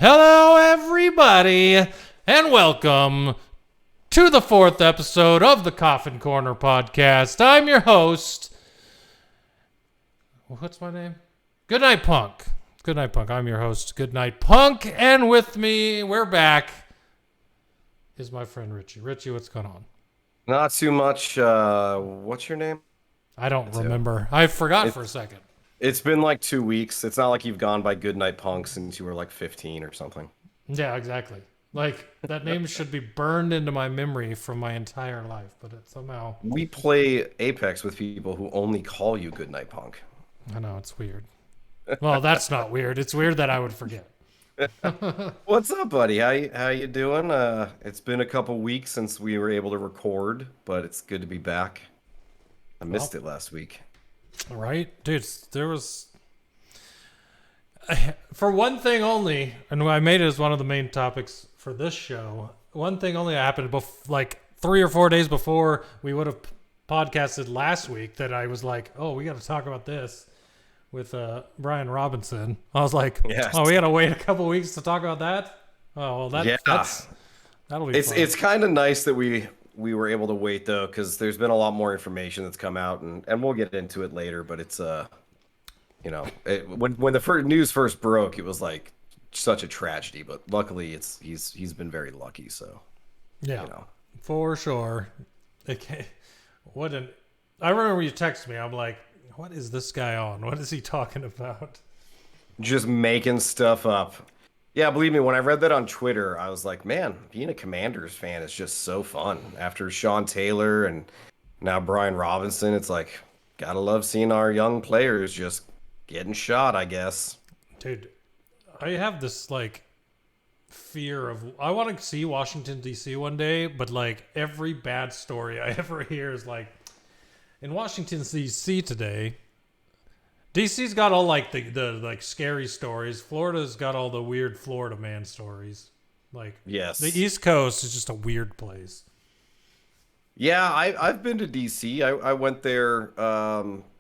Hello, everybody, and welcome to the 4th episode of the Coffin Corner Podcast. I'm your host. What's my name? GoodNightPunk. GoodNightPunk. I'm your host, GoodNightPunk, and with me, we're back, is my friend Richie. Richie, what's going on? Not too much. What's your name? I don't remember. I forgot for a second. It's been like 2 weeks. It's not like you've gone by GoodNightPunk since you were like 15 or something. Yeah, exactly. Like, that name should be burned into my memory from my entire life, but it somehow... We play Apex with people who only call you GoodNightPunk. I know, it's weird. Well, that's not weird. It's weird that I would forget. What's up, buddy? How you doing? It's been a couple weeks since we were able to record, but it's good to be back. I missed it last week. Right? Dude, there was... For one thing only, and I made it as one of the main topics for this show, one thing only happened like 3 or 4 days before we would have podcasted last week that I was like, oh, we got to talk about this with Brian Robinson. I was like, yes. Oh, we got to wait a couple weeks to talk about that? Oh, well, that'll be fun. It's kind of nice that we were able to wait, though, because there's been a lot more information that's come out, and we'll get into it later, but it's, when the news first broke, it was like such a tragedy, but luckily he's been very lucky, so. Yeah, for sure. Okay. I remember you texted me, I'm like, what is this guy on? What is he talking about? Just making stuff up. Yeah, believe me, when I read that on Twitter, I was like, man, being a Commanders fan is just so fun. After Sean Taylor and now Brian Robinson, it's like, gotta love seeing our young players just getting shot, I guess. Dude, I have this, like, fear of... I want to see Washington, D.C. one day, but, like, every bad story I ever hear is like, in Washington, D.C. today... DC's got all like the like scary stories. Florida's got all the weird Florida man stories. Like, yes, the East Coast is just a weird place. Yeah, I've been to DC. I went there,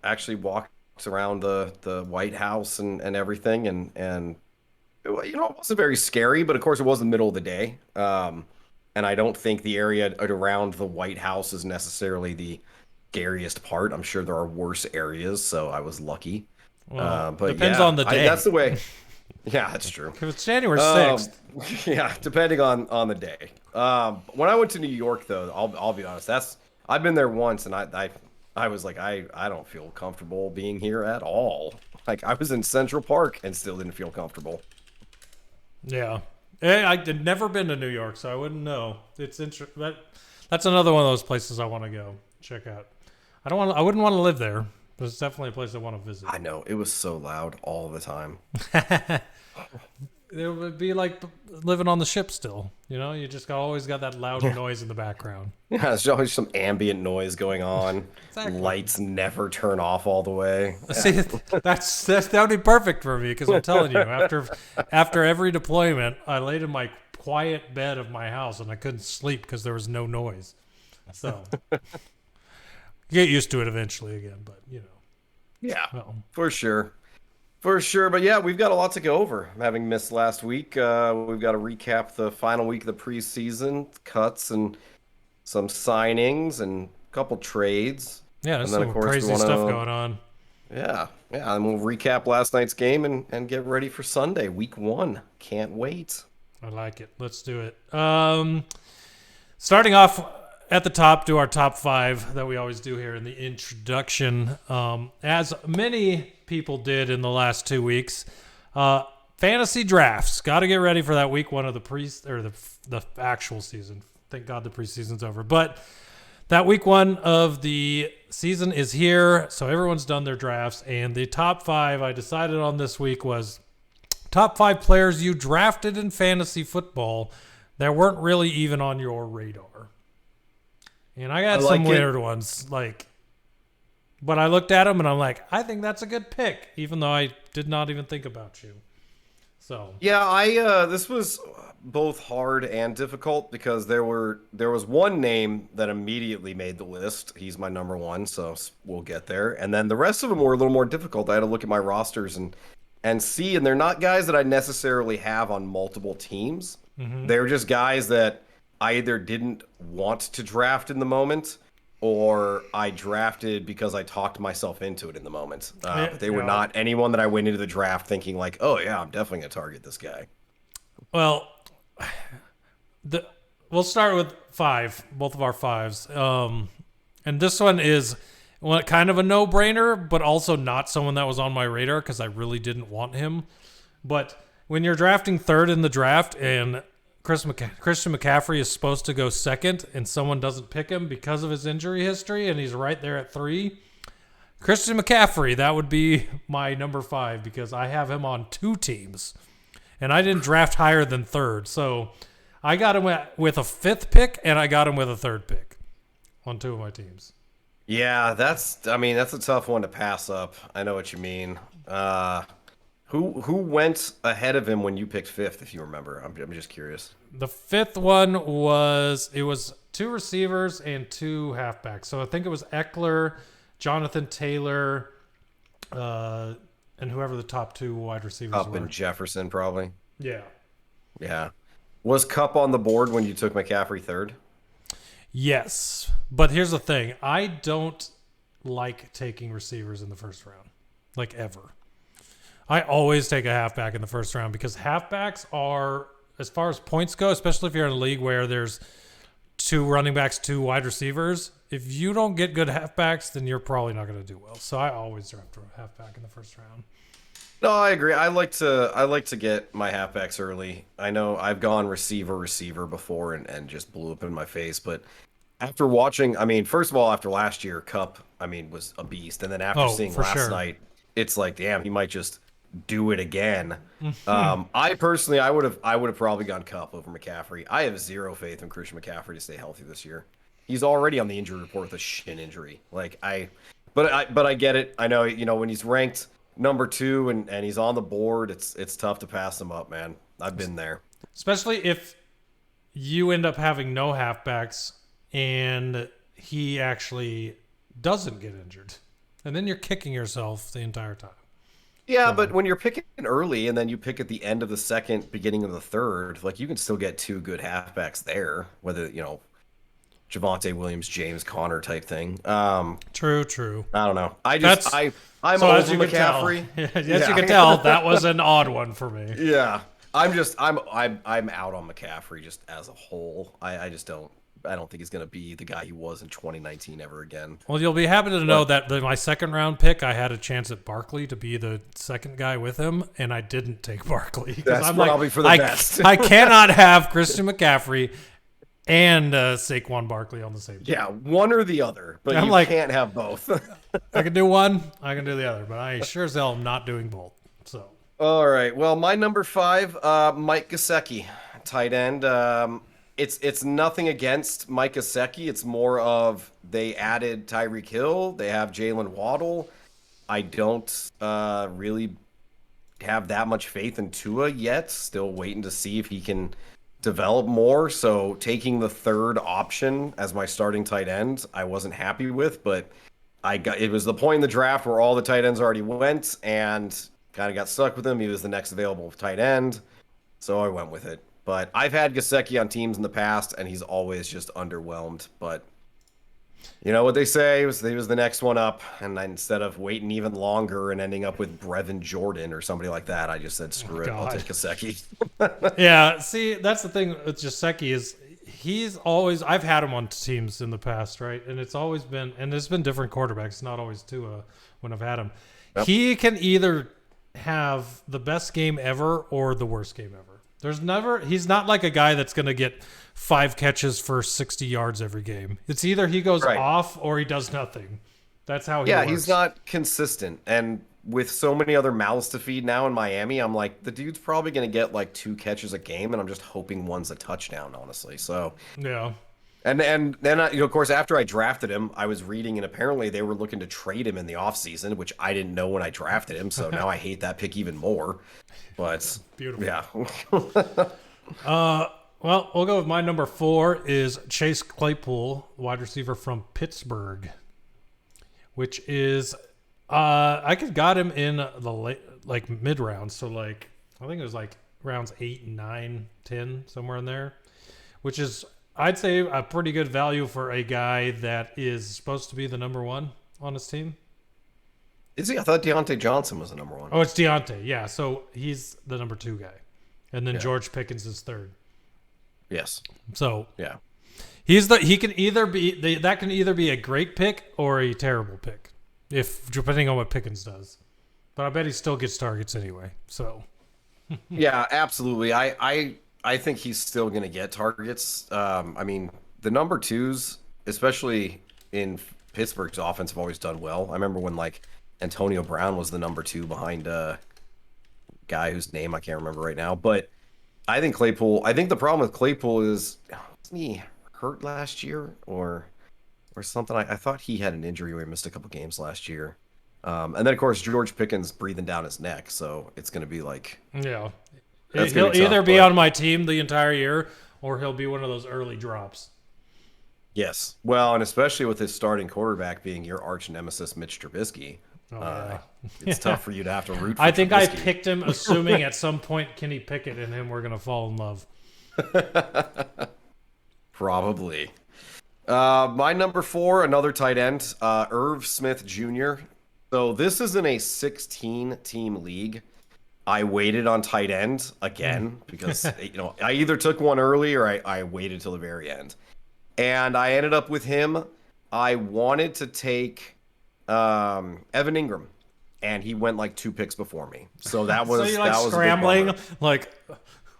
actually walked around the White House and everything, and it wasn't very scary, but of course it was the middle of the day. And I don't think the area around the White House is necessarily the scariest part. I'm sure there are worse areas, so I was lucky. Well, but depends on the day. That's the way. Yeah, that's true. If it's January 6th. Yeah, depending on the day. When I went to New York, though, I'll be honest. I've been there once, and I was like, I don't feel comfortable being here at all. Like, I was in Central Park and still didn't feel comfortable. Yeah, I'd never been to New York, so I wouldn't know. It's interesting. That's another one of those places I want to go check out. I wouldn't want to live there, but it's definitely a place I want to visit. I know, it was so loud all the time. It would be like living on the ship still. You just always got that loud noise in the background. Yeah, there's always some ambient noise going on. Exactly. Lights never turn off all the way. See, that would be perfect for me, because I'm telling you, after every deployment, I laid in my quiet bed of my house and I couldn't sleep because there was no noise. So get used to it eventually again, but Yeah, for sure. But yeah, we've got a lot to go over. Having missed last week, we've got to recap the final week of the preseason, cuts and some signings and a couple trades. Yeah, there's some crazy stuff going on. Yeah, and we'll recap last night's game and get ready for Sunday, week 1. Can't wait. I like it. Let's do it. Starting off at the top, do our top 5 that we always do here in the introduction. As many people did in the last 2 weeks, fantasy drafts. Got to get ready for that week 1 of the actual season. Thank God the preseason's over. But that week 1 of the season is here, so everyone's done their drafts. And the top 5 I decided on this week was top 5 players you drafted in fantasy football that weren't really even on your radar. And I got some weird ones, but I looked at them and I'm like, I think that's a good pick, even though I did not even think about you. So yeah, this was both hard and difficult because there was one name that immediately made the list. He's my number 1, so we'll get there. And then the rest of them were a little more difficult. I had to look at my rosters and and C, and they're not guys that I necessarily have on multiple teams. They're just guys that I either didn't want to draft in the moment, or I drafted because I talked myself into it in the moment. But they were not anyone that I went into the draft thinking like, oh yeah, I'm definitely going to target this guy. Well, we'll start with 5, both of our 5s. And this one is kind of a no-brainer, but also not someone that was on my radar because I really didn't want him. But when you're drafting 3rd in the draft and Christian McCaffrey is supposed to go 2nd and someone doesn't pick him because of his injury history and he's right there at 3, Christian McCaffrey, that would be my number 5 because I have him on 2 teams and I didn't draft higher than 3rd. So I got him with a 5th pick and I got him with a 3rd pick on 2 of my teams. Yeah, that's a tough one to pass up. I know what you mean. Who went ahead of him when you picked 5th, if you remember? I'm just curious. The 5th one was 2 receivers and 2 halfbacks. So I think it was Eckler, Jonathan Taylor, and whoever the top 2 wide receivers were. And Jefferson, probably. Yeah. Yeah. Was Kupp on the board when you took McCaffrey 3rd? Yes. But here's the thing. I don't like taking receivers in the first round. Like, ever. I always take a halfback in the first round because halfbacks are, as far as points go, especially if you're in a league where there's 2 running backs, 2 wide receivers, if you don't get good halfbacks, then you're probably not going to do well. So I always draft a halfback in the first round. No, I agree. I like to get my halfbacks early. I know I've gone receiver before and just blew up in my face, but after watching, first of all, after last year, Kupp, was a beast, and then after seeing last night, it's like, damn, he might just do it again. I personally, I would have probably gone Kupp over McCaffrey. I have zero faith in Christian McCaffrey to stay healthy this year. He's already on the injury report with a shin injury. But I get it. I know, when he's ranked number 2 and he's on the board, it's tough to pass him up, man. I've been there. Especially if you end up having no halfbacks and he actually doesn't get injured, and then you're kicking yourself the entire time. Yeah, but when you're picking early and then you pick at the end of the 2nd, beginning of the 3rd, like, you can still get 2 good halfbacks there, whether, Javonte Williams, James Conner type thing. True. I don't know. I'm so over McCaffrey. As you can tell, that was an odd one for me. Yeah. I'm out on McCaffrey just as a whole. I don't think he's going to be the guy he was in 2019 ever again. Well, you'll be happy to know that my 2nd round pick, I had a chance at Barkley to be the 2nd guy with him, and I didn't take Barkley. That's probably for the best. I cannot have Christian McCaffrey and Saquon Barkley on the same team. Yeah, one or the other, but you can't have both. I can do one, I can do the other, but I sure as hell am not doing both. So. All right. Well, my number 5, Mike Gesicki, tight end. It's nothing against Mike Gesicki. It's more of they added Tyreek Hill. They have Jalen Waddle. I don't really have that much faith in Tua yet. Still waiting to see if he can develop more. So taking the 3rd option as my starting tight end, I wasn't happy with, but it was the point in the draft where all the tight ends already went and kind of got stuck with him. He was the next available tight end, so I went with it. But I've had Gesicki on teams in the past, and he's always just underwhelmed. But you know what they say, he was the next one up. And instead of waiting even longer and ending up with Brevin Jordan or somebody like that, I just said, screw it, I'll take Gesicki. Yeah, see, that's the thing with Gesicki is he's always – I've had him on teams in the past, right? And it's always been – and there's been different quarterbacks, not always Tua when I've had him. Yep. He can either have the best game ever or the worst game ever. He's not like a guy that's going to get 5 catches for 60 yards every game. It's either he goes off or he does nothing. That's how he works. Yeah, he's not consistent. And with so many other mouths to feed now in Miami, I'm like, the dude's probably going to get like 2 catches a game, and I'm just hoping one's a touchdown, honestly. So yeah. And then, of course, after I drafted him, I was reading, and apparently they were looking to trade him in the offseason, which I didn't know when I drafted him. So now I hate that pick even more. But beautiful. Yeah. Well, we'll go with my number 4 is Chase Claypool, wide receiver from Pittsburgh, which is I got him in like mid rounds. So like I think it was like rounds 8, 9, 10, somewhere in there, which is I'd say a pretty good value for a guy that is supposed to be the number one on his team. Is he? I thought Deontay Johnson was the number one. Oh, it's Deontay. Yeah, so he's the number 2 guy, and then George Pickens is third. Yes. So yeah, he can either be that can either be a great pick or a terrible pick, if depending on what Pickens does. But I bet he still gets targets anyway. So. Yeah, absolutely. I think he's still going to get targets. I mean, the number 2s, especially in Pittsburgh's offense, have always done well. I remember when like Antonio Brown was the number 2 behind a guy whose name I can't remember right now. But I think the problem with Claypool is, wasn't he hurt last year or something? I thought he had an injury where he missed a couple games last year. And then, of course, George Pickens breathing down his neck. So it's going to be like... Yeah. He'll either be on my team the entire year or he'll be one of those early drops. Yes. Well, and especially with his starting quarterback being your arch nemesis, Mitch Trubisky. It's tough for you to have to root for I think Trubisky. I picked him assuming at some point Kenny Pickett and him were going to fall in love. Probably. My number 4, another tight end, Irv Smith Jr. So this is in a 16-team league. I waited on tight end again because I either took one early or I waited till the very end. And I ended up with him. I wanted to take Evan Ingram, and he went like 2 picks before me. So that was so you're like that was scrambling. Like,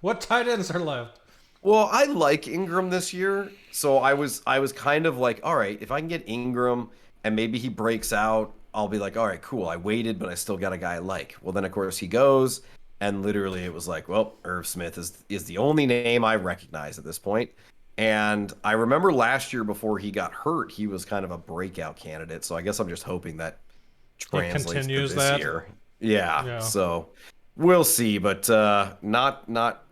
what tight ends are left? Well, I like Ingram this year, so I was kind of like, all right, if I can get Ingram and maybe he breaks out, I'll be like, all right, cool. I waited, but I still got a guy I like. Well, then of course he goes, and literally it was like, well, Irv Smith is the only name I recognize at this point. And I remember last year before he got hurt, he was kind of a breakout candidate. So I guess I'm just hoping that translates to this year. Yeah. So we'll see, but not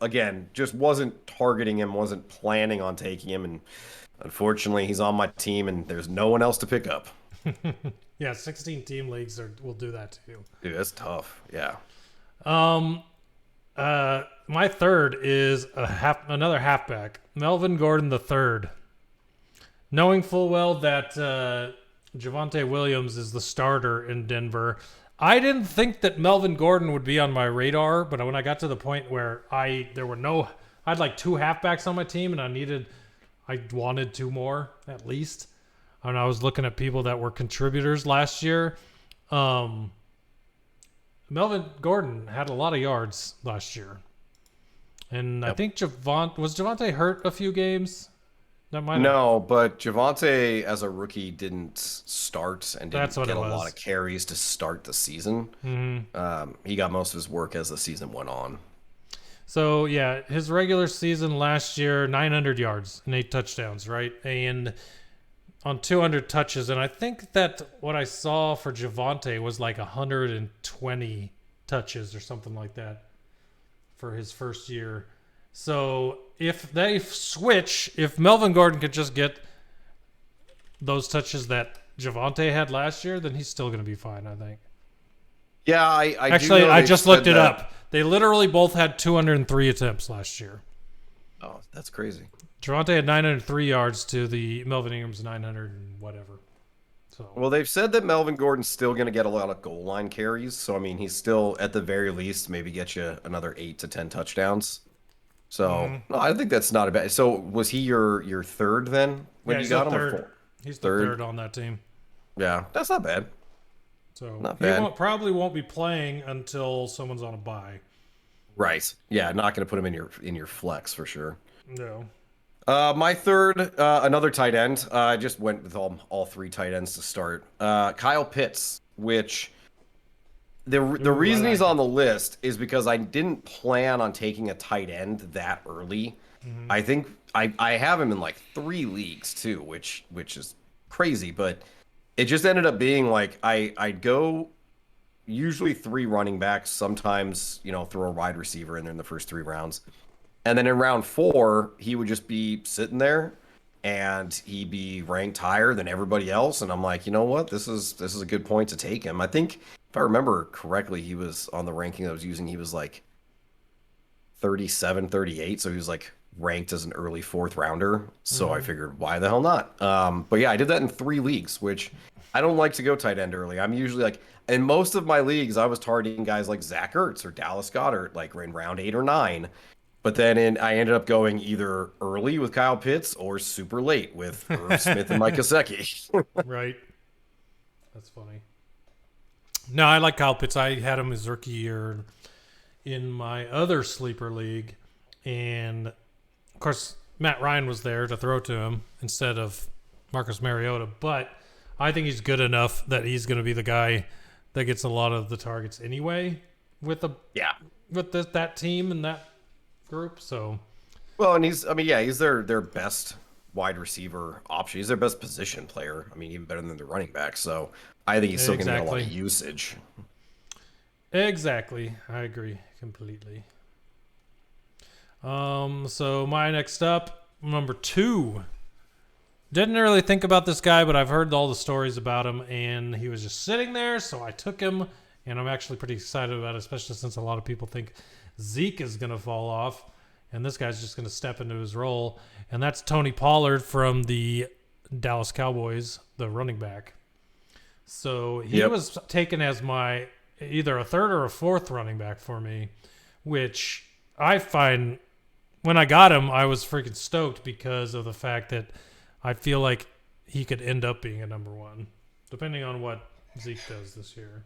again, just wasn't targeting him, wasn't planning on taking him, and unfortunately he's on my team and there's no one else to pick up. Yeah, 16 team leagues will do that to you. Dude, that's tough. Yeah. My third is another halfback, Melvin Gordon III. Knowing full well that Javonte Williams is the starter in Denver, I didn't think that Melvin Gordon would be on my radar, but when I got to the point where I had like 2 halfbacks on my team and I wanted 2 more at least. And I was looking at people that were contributors last year. Melvin Gordon had a lot of yards last year. And I think Javonte hurt a few games? But Javonte as a rookie didn't start and didn't get a lot of carries to start the season. Mm-hmm. He got most of his work as the season went on. So, yeah, his regular season last year, 900 yards and 8 touchdowns, right? And on 200 touches. And I think that what I saw for Javonte was like 120 touches or something like that for his first year. So if they switch, if Melvin Gordon could just get those touches that Javonte had last year, then he's still going to be fine, I think. Yeah, I just looked it up. They literally both had 203 attempts last year. Oh, that's crazy. Javonte had 903 yards to the Melvin Ingram's 900 and whatever. So well, they've said that Melvin Gordon's still going to get a lot of goal line carries. So I mean, he's still at the very least maybe get you another 8 to 10 touchdowns. So no, I think that's not a bad. So was he your third then when you got him? Third. He's the third on that team. Yeah, that's not bad. So not bad. He probably won't be playing until someone's on a bye. Right. Yeah, not going to put him in your flex for sure. No. My third, another tight end. I just went with all 3 tight ends to start. Kyle Pitts, which the reason he's on the list is because I didn't plan on taking a tight end that early. Mm-hmm. I think I have him in like 3 leagues too, which is crazy, but it just ended up being like I'd go usually 3 running backs, sometimes throw a wide receiver in there in the first 3 rounds. And then in round 4, he would just be sitting there and he'd be ranked higher than everybody else. And I'm like, you know what? This is a good point to take him. I think if I remember correctly, he was on the ranking I was using. He was like 37, 38. So he was like ranked as an early fourth rounder. So I figured, why the hell not? But yeah, I did that in 3 leagues, which I don't like to go tight end early. I'm usually like, in most of my leagues, I was targeting guys like Zach Ertz or Dallas Goedert, like in round 8 or 9. But then I ended up going either early with Kyle Pitts or super late with Irv Smith and Mike Gesicki. Right. That's funny. No, I like Kyle Pitts. I had him his rookie year in my other sleeper league. And, of course, Matt Ryan was there to throw to him instead of Marcus Mariota. But I think he's good enough that he's going to be the guy that gets a lot of the targets anyway with that team and that group. So, well, and he's their best wide receiver option. He's their best position player. I mean, even better than the running back. So I think he's still going to get a lot of usage. Exactly. I agree completely. So my next up, number 2. Didn't really think about this guy, but I've heard all the stories about him, and he was just sitting there, so I took him, and I'm actually pretty excited about it, especially since a lot of people think Zeke is going to fall off, and this guy's just going to step into his role, and that's Tony Pollard from the Dallas Cowboys, the running back. So he was taken as my either a third or a fourth running back for me, which I find when I got him, I was freaking stoked because of the fact that I feel like he could end up being a number 1, depending on what Zeke does this year.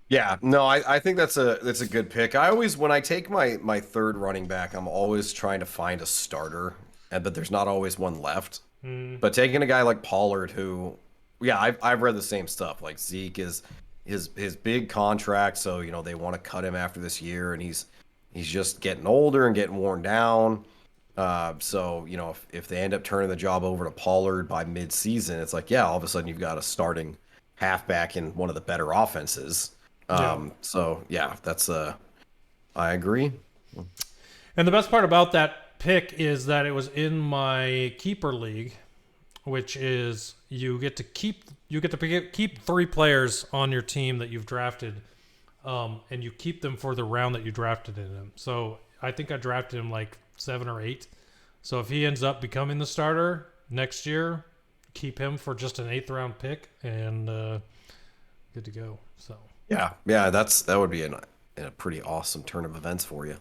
Yeah, no, I think that's a good pick. I always, when I take my third running back, I'm always trying to find a starter, but there's not always one left. But taking a guy like Pollard, who, yeah, I've read the same stuff. Like Zeke is his big contract, so they want to cut him after this year, and he's just getting older and getting worn down. So if they end up turning the job over to Pollard by mid-season, it's like, yeah, all of a sudden you've got a starting halfback in one of the better offenses. So yeah, that's I agree. And the best part about that pick is that it was in my keeper league, which is you get to keep 3 players on your team that you've drafted, and you keep them for the round that you drafted in them. So I think I drafted him like 7 or 8. So if he ends up becoming the starter next year, keep him for just an 8th round pick and good to go. So yeah, that would be a pretty awesome turn of events for you.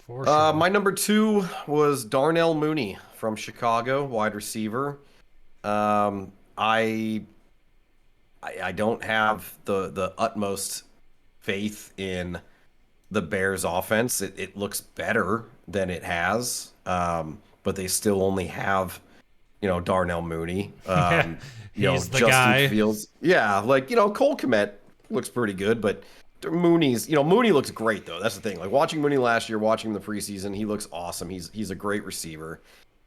For sure. My number 2 was Darnell Mooney from Chicago, wide receiver. I don't have the utmost faith in the Bears offense. It looks better than it has, but they still only have, Darnell Mooney. He's the Justin guy. Fields. Yeah, like, Cole Kmet looks pretty good, but Mooney looks great though. That's the thing. Like watching Mooney last year, watching him in the preseason, he looks awesome. He's a great receiver.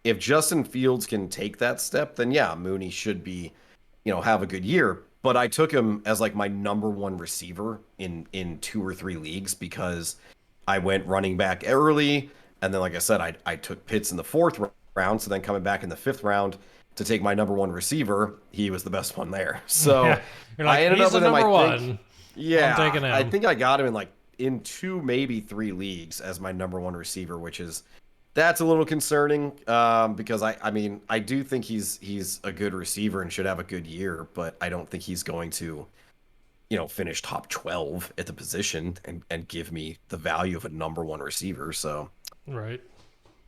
If Justin Fields can take that step, then yeah, Mooney should be, have a good year. But I took him as like my number 1 receiver in 2 or 3 leagues because I went running back early, and then like I said, I took Pitts in the 4th round. So then coming back in the 5th round to take my number 1 receiver, he was the best one there. So You're like, I ended up with him. number I 1. think, yeah, I'm taking him. I think I got him in 2, maybe 3 leagues as my number 1 receiver, that's a little concerning because I do think he's a good receiver and should have a good year, but I don't think he's going to, finish top 12 at the position and give me the value of a number 1 receiver. So Right.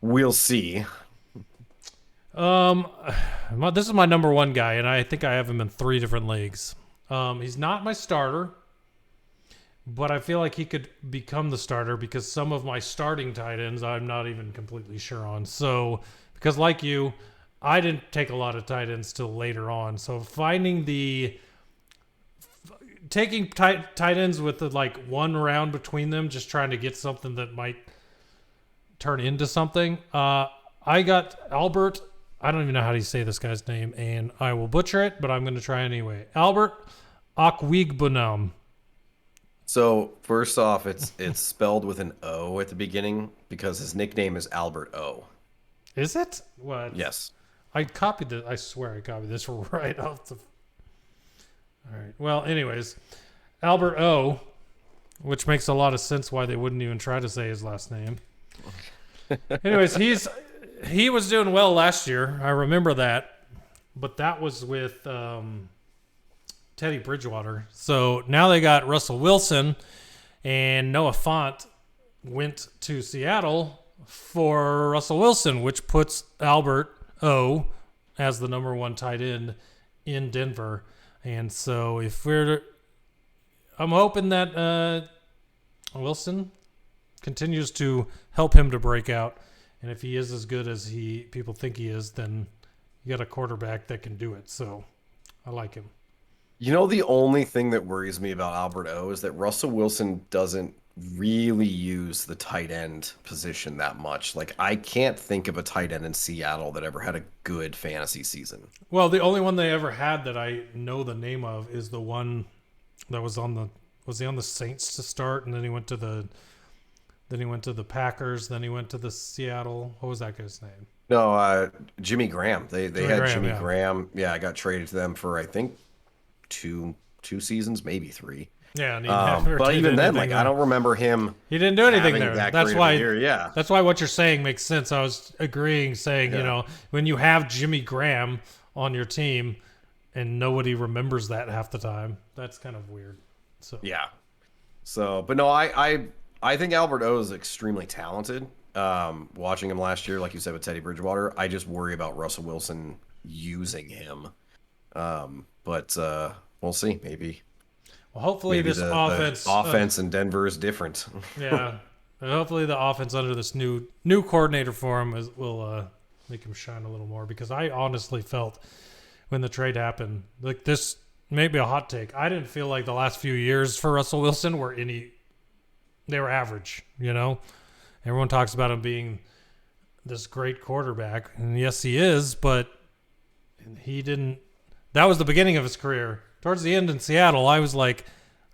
We'll see. This is my number 1 guy, and I think I have him in 3 different leagues. He's not my starter, but I feel like he could become the starter because some of my starting tight ends I'm not even completely sure on. So, because like you, I didn't take a lot of tight ends till later on. So taking tight ends with like 1 round between them, just trying to get something that might turn into something. I got Albert. I don't even know how to say this guy's name, and I will butcher it, but I'm going to try anyway. Albert Okwuegbunam. So first off, it's spelled with an O at the beginning because his nickname is Albert O. Is it? What? Yes. I copied this. I swear I copied this right off the. All right. Well, anyways, Albert O, which makes a lot of sense why they wouldn't even try to say his last name. Anyways, he was doing well last year. I remember that. But that was with Teddy Bridgewater. So now they got Russell Wilson, and Noah Fant went to Seattle for Russell Wilson, which puts Albert O as the number 1 tight end in Denver. And so I'm hoping that Wilson continues to help him to break out. And if he is as good as people think he is, then you got a quarterback that can do it. So I like him. You know, the only thing that worries me about Albert O is that Russell Wilson doesn't really use the tight end position that much. Like, I can't think of a tight end in Seattle that ever had a good fantasy season. Well, the only one they ever had that I know the name of is the one that was he on the Saints to start, and then he went to the Packers, then he went to the Seattle. What was that guy's name? No, Jimmy Graham. They had Graham, Jimmy yeah. Graham. Yeah, I got traded to them for I think two seasons, maybe 3. Yeah, and he never but did even then, anything like, I don't remember him. He didn't do anything having there. that That's great of a why. year, yeah. That's why what you're saying makes sense. I was agreeing, saying when you have Jimmy Graham on your team and nobody remembers that half the time, that's kind of weird. So yeah. So, but no, I think Albert O is extremely talented. Watching him last year, like you said with Teddy Bridgewater, I just worry about Russell Wilson using him. But we'll see. Maybe. Well, hopefully this offense in Denver is different. Yeah. Hopefully the offense under this new coordinator for him will make him shine a little more, because I honestly felt when the trade happened, like, this may be a hot take, I didn't feel like the last few years for Russell Wilson they were average, Everyone talks about him being this great quarterback, and yes, he is, but that was the beginning of his career. Towards the end in Seattle, I was like,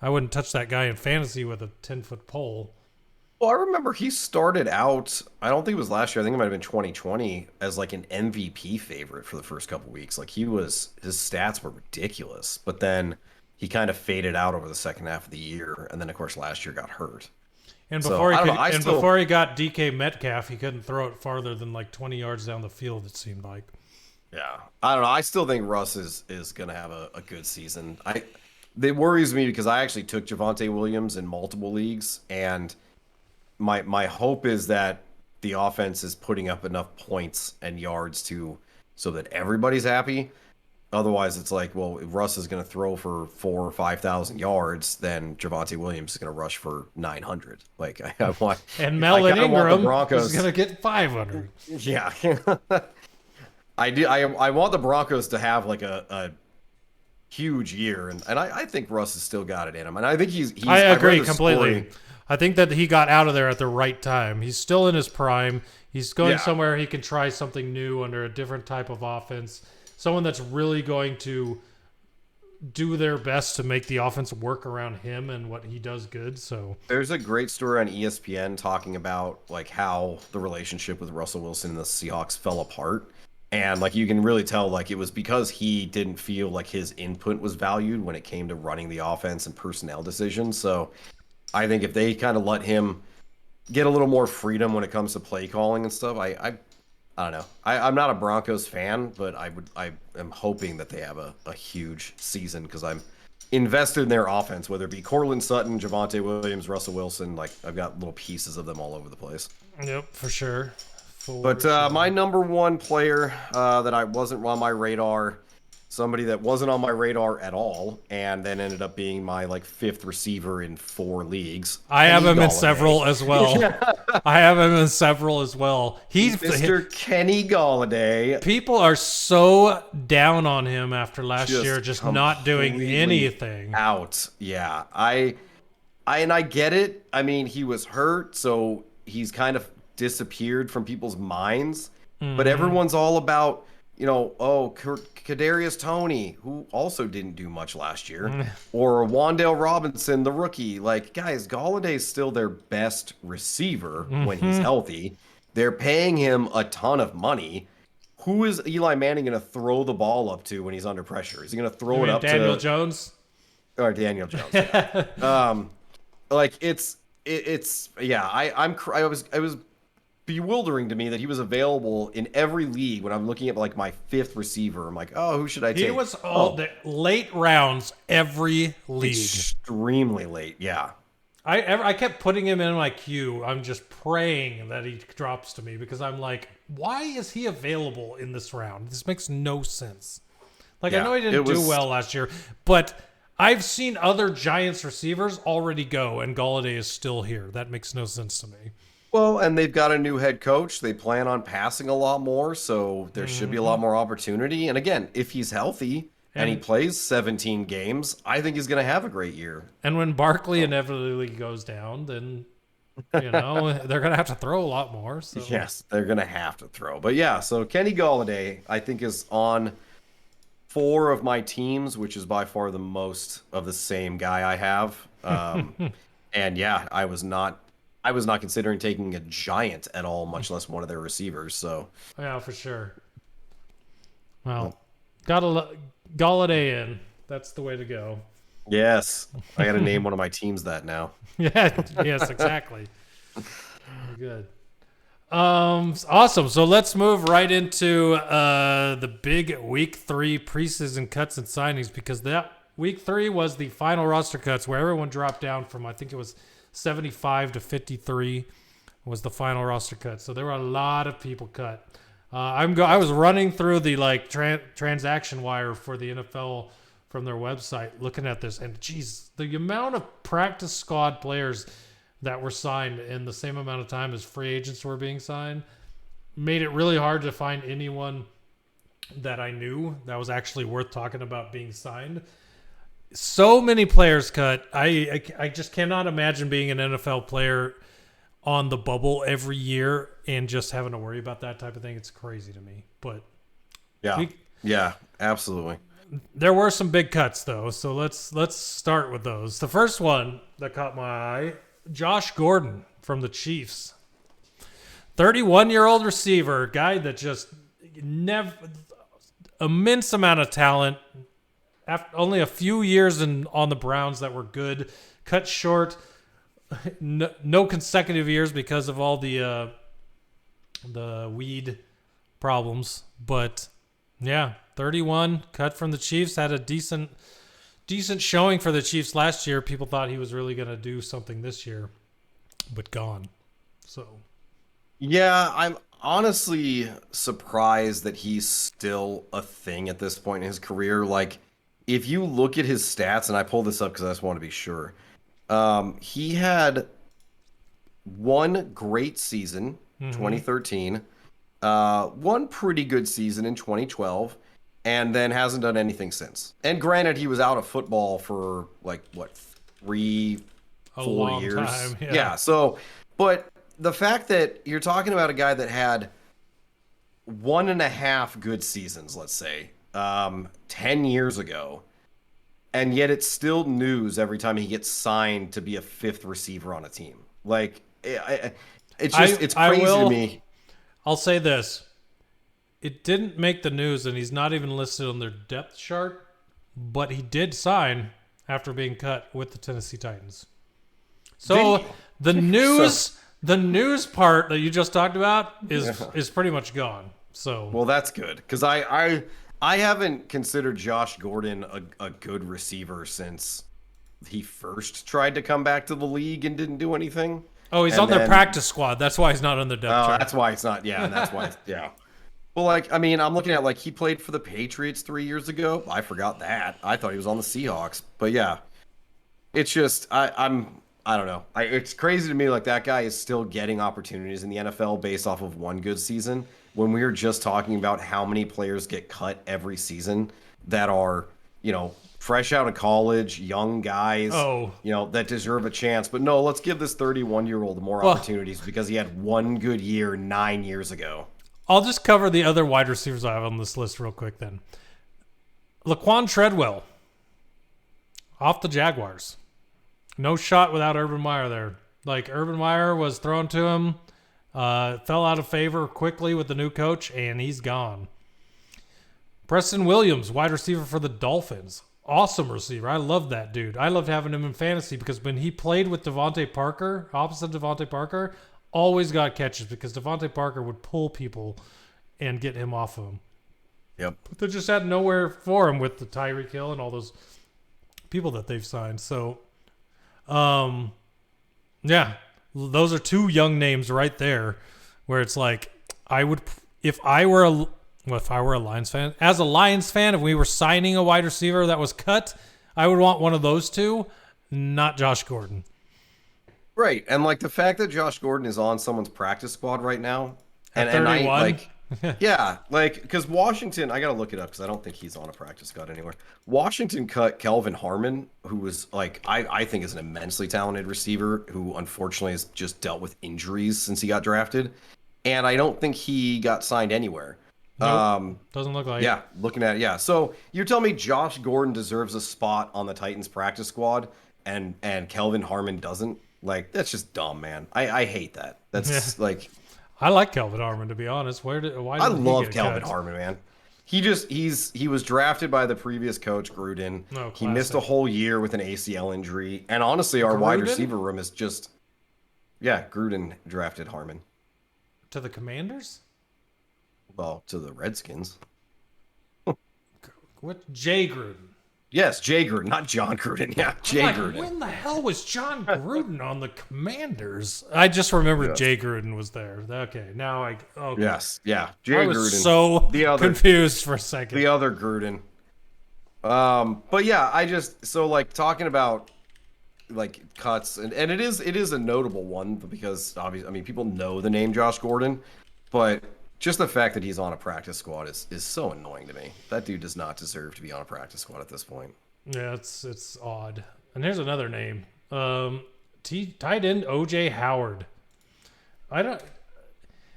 I wouldn't touch that guy in fantasy with a 10-foot pole. Well, I remember he started out, I don't think it was last year, I think it might have been 2020, as like an MVP favorite for the first couple weeks. Like, his stats were ridiculous, but then he kind of faded out over the second half of the year, and then of course last year got hurt. And before he got DK Metcalf, he couldn't throw it farther than like 20 yards down the field, it seemed like. Yeah, I don't know. I still think Russ is going to have a good season. It worries me because I actually took Javonte Williams in multiple leagues, and my hope is that the offense is putting up enough points and yards so that everybody's happy. Otherwise, it's like, well, if Russ is going to throw for 4,000 or 5,000 yards, then Javonte Williams is going to rush for 900. Like, I want, and Melvin Ingram Broncos is going to get 500. Yeah. I do. I want the Broncos to have like a huge year, and I think Russ has still got it in him, and I think he's I agree completely. I think that he got out of there at the right time. He's still in his prime. He's going somewhere he can try something new under a different type of offense. Someone that's really going to do their best to make the offense work around him and what he does good. So there's a great story on ESPN talking about like how the relationship with Russell Wilson and the Seahawks fell apart. And like, you can really tell, like, it was because he didn't feel like his input was valued when it came to running the offense and personnel decisions. So I think if they kind of let him get a little more freedom when it comes to play calling and stuff, I don't know. I'm not a Broncos fan, but I am hoping that they have a huge season, because I'm invested in their offense, whether it be Cortland Sutton, Javonte Williams, Russell Wilson. Like, I've got little pieces of them all over the place. Yep, for sure. But my number 1 player that I wasn't on my radar, somebody that wasn't on my radar at all, and then ended up being my like 5th receiver in 4 leagues. I have him in several as well. I have him in several as well. He's Mr. Kenny Golladay. People are so down on him after last year, just not doing anything. Out. Yeah. I get it. I mean, he was hurt, so he's kind of disappeared from people's minds, but everyone's all about, Kadarius Toney, who also didn't do much last year, or Wan'Dale Robinson, the rookie. Like, guys, Galladay's still their best receiver when he's healthy. They're paying him a ton of money. Who is Eli Manning going to throw the ball up to when he's under pressure? Is he going to throw it up Daniel to Jones? or Daniel Jones. Yeah. Like it's yeah. I was bewildering to me that he was available in every league when I'm looking at like my fifth receiver. I'm like, oh, who should I take? He was all the late rounds every league. Extremely late. Yeah. I kept putting him in my queue. I'm just praying that he drops to me because I'm like, why is he available in this round? This makes no sense. Like, I know he didn't do well last year, but I've seen other Giants receivers already go, and Golladay is still here. That makes no sense to me. Well, and they've got a new head coach. They plan on passing a lot more, so there should be a lot more opportunity. And again, if he's healthy and he plays 17 games, I think he's going to have a great year. And when Barkley inevitably goes down, then, they're going to have to throw a lot more. So. Yes, they're going to have to throw. But yeah, so Kenny Golladay, I think, is on 4 of my teams, which is by far the most of the same guy I have. And yeah, I was not considering taking a Giant at all, much less one of their receivers. So yeah, for sure. Well, gotta Golladay in. That's the way to go. Yes, I got to name one of my teams that now. Yeah. Yes. Exactly. Good. Awesome. So let's move right into the big week 3 preseason cuts and signings, because that week 3 was the final roster cuts where everyone dropped down from, I think it was 75 to 53 was the final roster cut. So there were a lot of people cut. I was running through the transaction wire for the NFL from their website, looking at this, and geez, the amount of practice squad players that were signed in the same amount of time as free agents were being signed made it really hard to find anyone that I knew that was actually worth talking about being signed. So many players cut. I just cannot imagine being an NFL player on the bubble every year and just having to worry about that type of thing. It's crazy to me. But yeah, absolutely. There were some big cuts though, so let's start with those. The first one that caught my eye, Josh Gordon from the Chiefs. 31-year-old receiver, guy that just never immense amount of talent. After only a few years on the Browns that were good, cut short, no consecutive years because of all the weed problems. But yeah, 31, cut from the Chiefs, had a decent showing for the Chiefs last year. People thought he was really going to do something this year, but gone. So yeah, I'm honestly surprised that he's still a thing at this point in his career. Like, if you look at his stats, and I pulled this up because I just want to be sure, he had one great season, 2013, one pretty good season in 2012, and then hasn't done anything since. And granted, he was out of football for like, what, 3-4 years? Time, yeah, so, but the fact that you're talking about a guy that had 1.5 good seasons, let's say, 10 years ago, and yet it's still news every time he gets signed to be a 5th receiver on a team. Like, it's crazy to me. I'll say this. It didn't make the news, and he's not even listed on their depth chart, but he did sign after being cut with the Tennessee Titans. So the news part that you just talked about is pretty much gone. So well, that's good, because I haven't considered Josh Gordon a good receiver since he first tried to come back to the league and didn't do anything. Oh, he's on their practice squad. That's why he's not on the depth chart. That's why it's not. Yeah, and that's why. Yeah. Well, like, I mean, I'm looking at, like, he played for the Patriots 3 years ago. I forgot that. I thought he was on the Seahawks. But yeah, it's just I don't know. It's crazy to me, like, that guy is still getting opportunities in the NFL based off of one good season, when we were just talking about how many players get cut every season that are, fresh out of college, young guys, that deserve a chance. But no, let's give this 31-year-old more opportunities because he had one good year 9 years ago. I'll just cover the other wide receivers I have on this list real quick then. Laquan Treadwell, off the Jaguars. No shot without Urban Meyer there. Like, Urban Meyer was thrown to him, fell out of favor quickly with the new coach, and he's gone. Preston Williams, wide receiver for the Dolphins. awesome receiver. I love that dude. I loved having him in fantasy because when he played with Devontae Parker, opposite Devontae Parker, always got catches because Devontae Parker would pull people and get him off of him. Yep. But they just had nowhere for him with the Tyreek Hill and all those people that they've signed. So, yeah, those are two young names right there where it's like I would if I were a Lions fan, as a Lions fan, if we were signing a wide receiver that was cut, I would want one of those two, not Josh Gordon. Right. And like the fact that Josh Gordon is on someone's practice squad right now. At And I 31? like, yeah, like, because Washington, I got to look it up because I don't think he's on a practice squad anywhere. Washington cut Kelvin Harmon, who was like, I think is an immensely talented receiver who unfortunately has just dealt with injuries since he got drafted. And I don't think he got signed anywhere. Nope, doesn't look like Yeah, looking at it, yeah. So you're telling me Josh Gordon deserves a spot on the Titans practice squad and Kelvin Harmon doesn't? Like, that's just dumb, man. I hate that. That's like... I like Kelvin Harmon, to be honest. Why did I love Kelvin cut? Harmon, man. He was drafted by the previous coach, Gruden. Oh, he missed a whole year with an ACL injury. And honestly, our wide receiver room is just... Yeah, Gruden drafted Harmon. To the Commanders? Well, to the Redskins. What? Jay Gruden? Yes, Jay Gruden, not John Gruden. Yeah, Jay Gruden. When the hell was John Gruden on the Commanders? I just remembered Jay Gruden was there. Okay, now okay. Yes, yeah, Jay I was Gruden. So confused for a second. The other Gruden. But yeah, so like talking about like cuts, and it is a notable one because obviously, I mean, people know the name Josh Gordon, but just the fact that he's on a practice squad is so annoying to me. That dude does not deserve to be on a practice squad at this point. Yeah, it's odd. And here's another name. Tight end OJ Howard.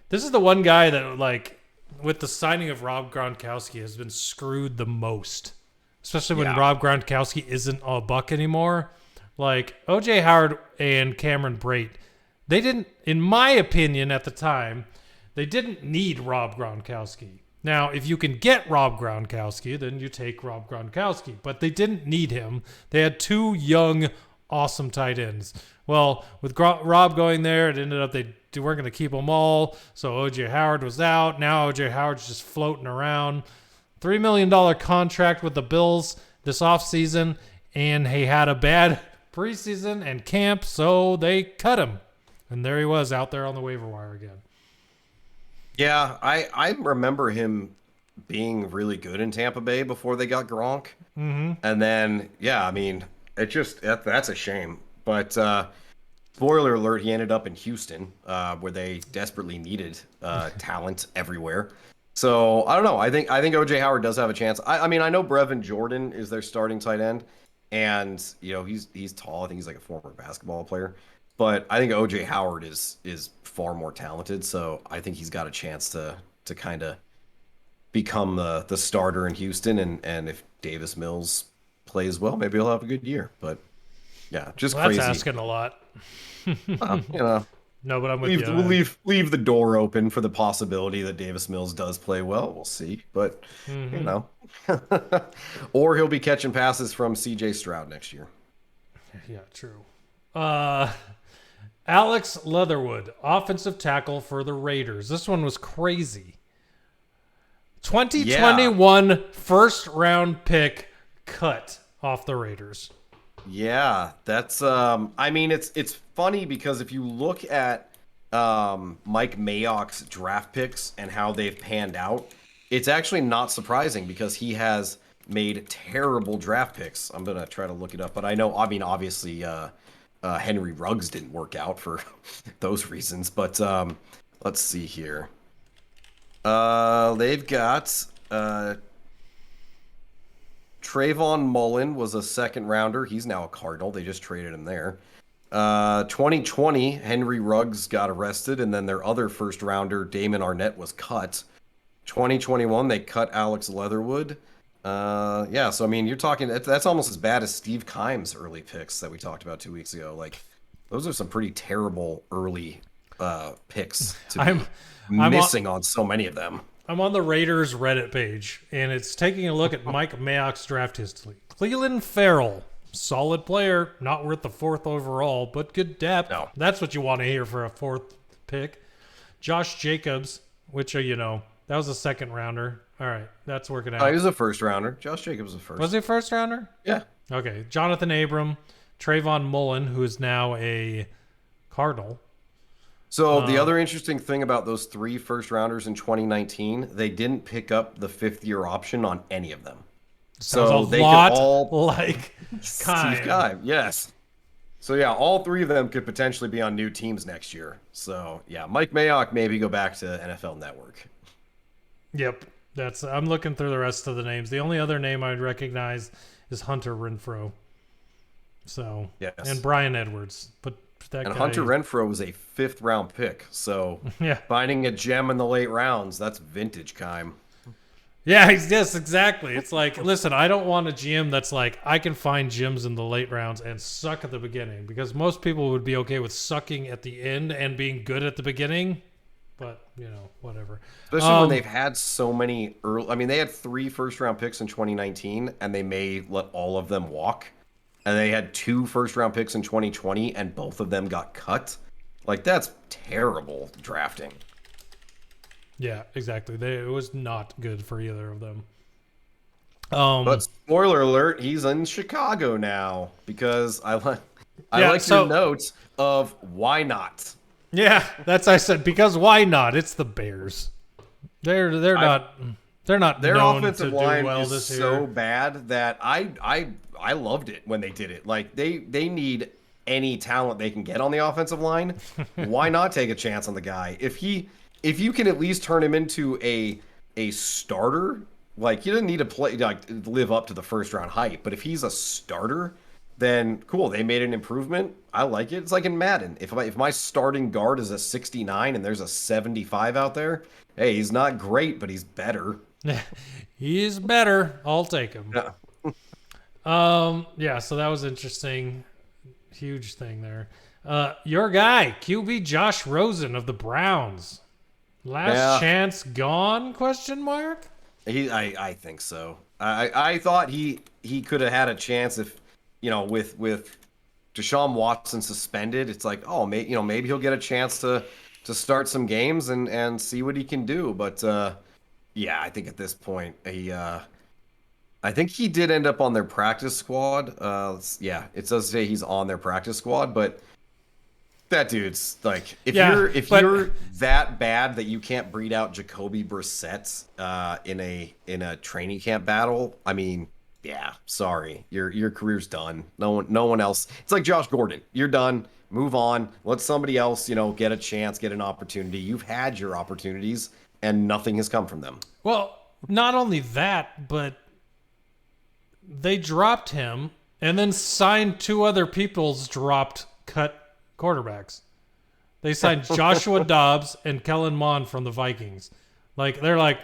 This is the one guy that, like, with the signing of Rob Gronkowski has been screwed the most. Especially when Rob Gronkowski isn't a Buck anymore. Like, OJ Howard and Cameron Brate, they didn't, in my opinion at the time, they didn't need Rob Gronkowski. Now, if you can get Rob Gronkowski, then you take Rob Gronkowski. But they didn't need him. They had two young, awesome tight ends. Well, with Rob going there, it ended up they weren't going to keep them all. So O.J. Howard was out. Now O.J. Howard's just floating around. $3 million contract with the Bills this offseason. And he had a bad preseason and camp, so they cut him. And there he was out there on the waiver wire again. Yeah, I remember him being really good in Tampa Bay before they got Gronk. Mm-hmm. And then, yeah, I mean, that's a shame. But spoiler alert, he ended up in Houston, where they desperately needed talent everywhere. So I don't know. I think OJ Howard does have a chance. I mean, I know Brevin Jordan is their starting tight end, and you know he's tall. I think he's like a former basketball player. But I think OJ Howard is far more talented, so I think he's got a chance to kind of become the starter in Houston. And if Davis Mills plays well, maybe he'll have a good year. But yeah, just crazy. That's asking a lot. You know. No, but I'm with you. We'll leave the door open for the possibility that Davis Mills does play well. We'll see, but you know, or he'll be catching passes from C.J. Stroud next year. Yeah, true. Alex Leatherwood, offensive tackle for the Raiders. This one was crazy. 2021 first round pick cut off the Raiders. Yeah, I mean, it's funny because if you look at Mike Mayock's draft picks and how they've panned out, it's actually not surprising because he has made terrible draft picks. I'm gonna try to look it up, but I mean, obviously, Henry Ruggs didn't work out for those reasons. But let's see here. They've got Trayvon Mullen was a second rounder. He's now a Cardinal. They just traded him there. 2020, Henry Ruggs got arrested, and then their other first rounder, Damon Arnett, was cut. 2021, they cut Alex Leatherwood. Yeah, so I mean, you're talking that's almost as bad as Steve Kime's early picks that we talked about 2 weeks ago. Like, those are some pretty terrible early picks to be missing on so many of them. I'm on the Raiders Reddit page, and it's taking a look at Mike Mayock's draft history. Cleveland Farrell, solid player, not worth the 4th overall, but good depth. No. That's what you want to hear for a 4th pick. Josh Jacobs, which, that was a 2nd rounder. All right, that's working out. He was a 1st rounder. Josh Jacobs was a 1st. Was he a 1st rounder? Yeah. Okay. Jonathan Abram, Trayvon Mullen, who is now a Cardinal. So the other interesting thing about those 3 first rounders in 2019, they didn't pick up the 5th-year option on any of them. So they could all like Steve Keim, yes. So yeah, all 3 of them could potentially be on new teams next year. So yeah, Mike Mayock maybe go back to NFL Network. Yep. I'm looking through the rest of the names. The only other name I'd recognize is Hunter Renfrow. So, yes. And Brian Edwards. But that guy, Hunter Renfrow was a 5th-round pick. So yeah. Finding a gem in the late rounds, that's vintage Keim. Yeah, yes, exactly. It's like, listen, I don't want a GM that's like, I can find gems in the late rounds and suck at the beginning, because most people would be okay with sucking at the end and being good at the beginning. But, whatever. Especially when they've had so many early... I mean, they had 3 first-round picks in 2019, and they may let all of them walk. And they had 2 first-round picks in 2020, and both of them got cut. Like, that's terrible drafting. Yeah, exactly. It was not good for either of them. But spoiler alert, he's in Chicago now, because I like your notes of why not. Yeah, I said, because why not? It's the Bears. They're not their known offensive to line do well is this so year. bad that I loved it when they did it. Like they need any talent they can get on the offensive line. Why not take a chance on the guy? If you can at least turn him into a starter, like you didn't need to play live up to the 1st-round hype, but if he's a starter, then cool, they made an improvement. I like it. It's like in Madden. If my starting guard is a 69 and there's a 75 out there, hey, he's not great, but he's better. He's better. I'll take him. Yeah. So that was interesting. Huge thing there. Your guy, QB Josh Rosen of the Browns. Last chance gone? ? I think so. I thought he could have had a chance if, with Deshaun Watson suspended. It's like, maybe he'll get a chance to start some games and see what he can do. But yeah, I think at this point I think he did end up on their practice squad. Yeah, it does say he's on their practice squad, but that dude's like, if you're that bad that you can't breed out Jacoby Brissett in a training camp battle, I mean, yeah, sorry, your career's done. No one else. It's like Josh Gordon. You're done. Move on. Let somebody else, get a chance, get an opportunity. You've had your opportunities, and nothing has come from them. Well, not only that, but they dropped him and then signed 2 other people's cut quarterbacks. They signed Joshua Dobbs and Kellen Mond from the Vikings. Like, they're like,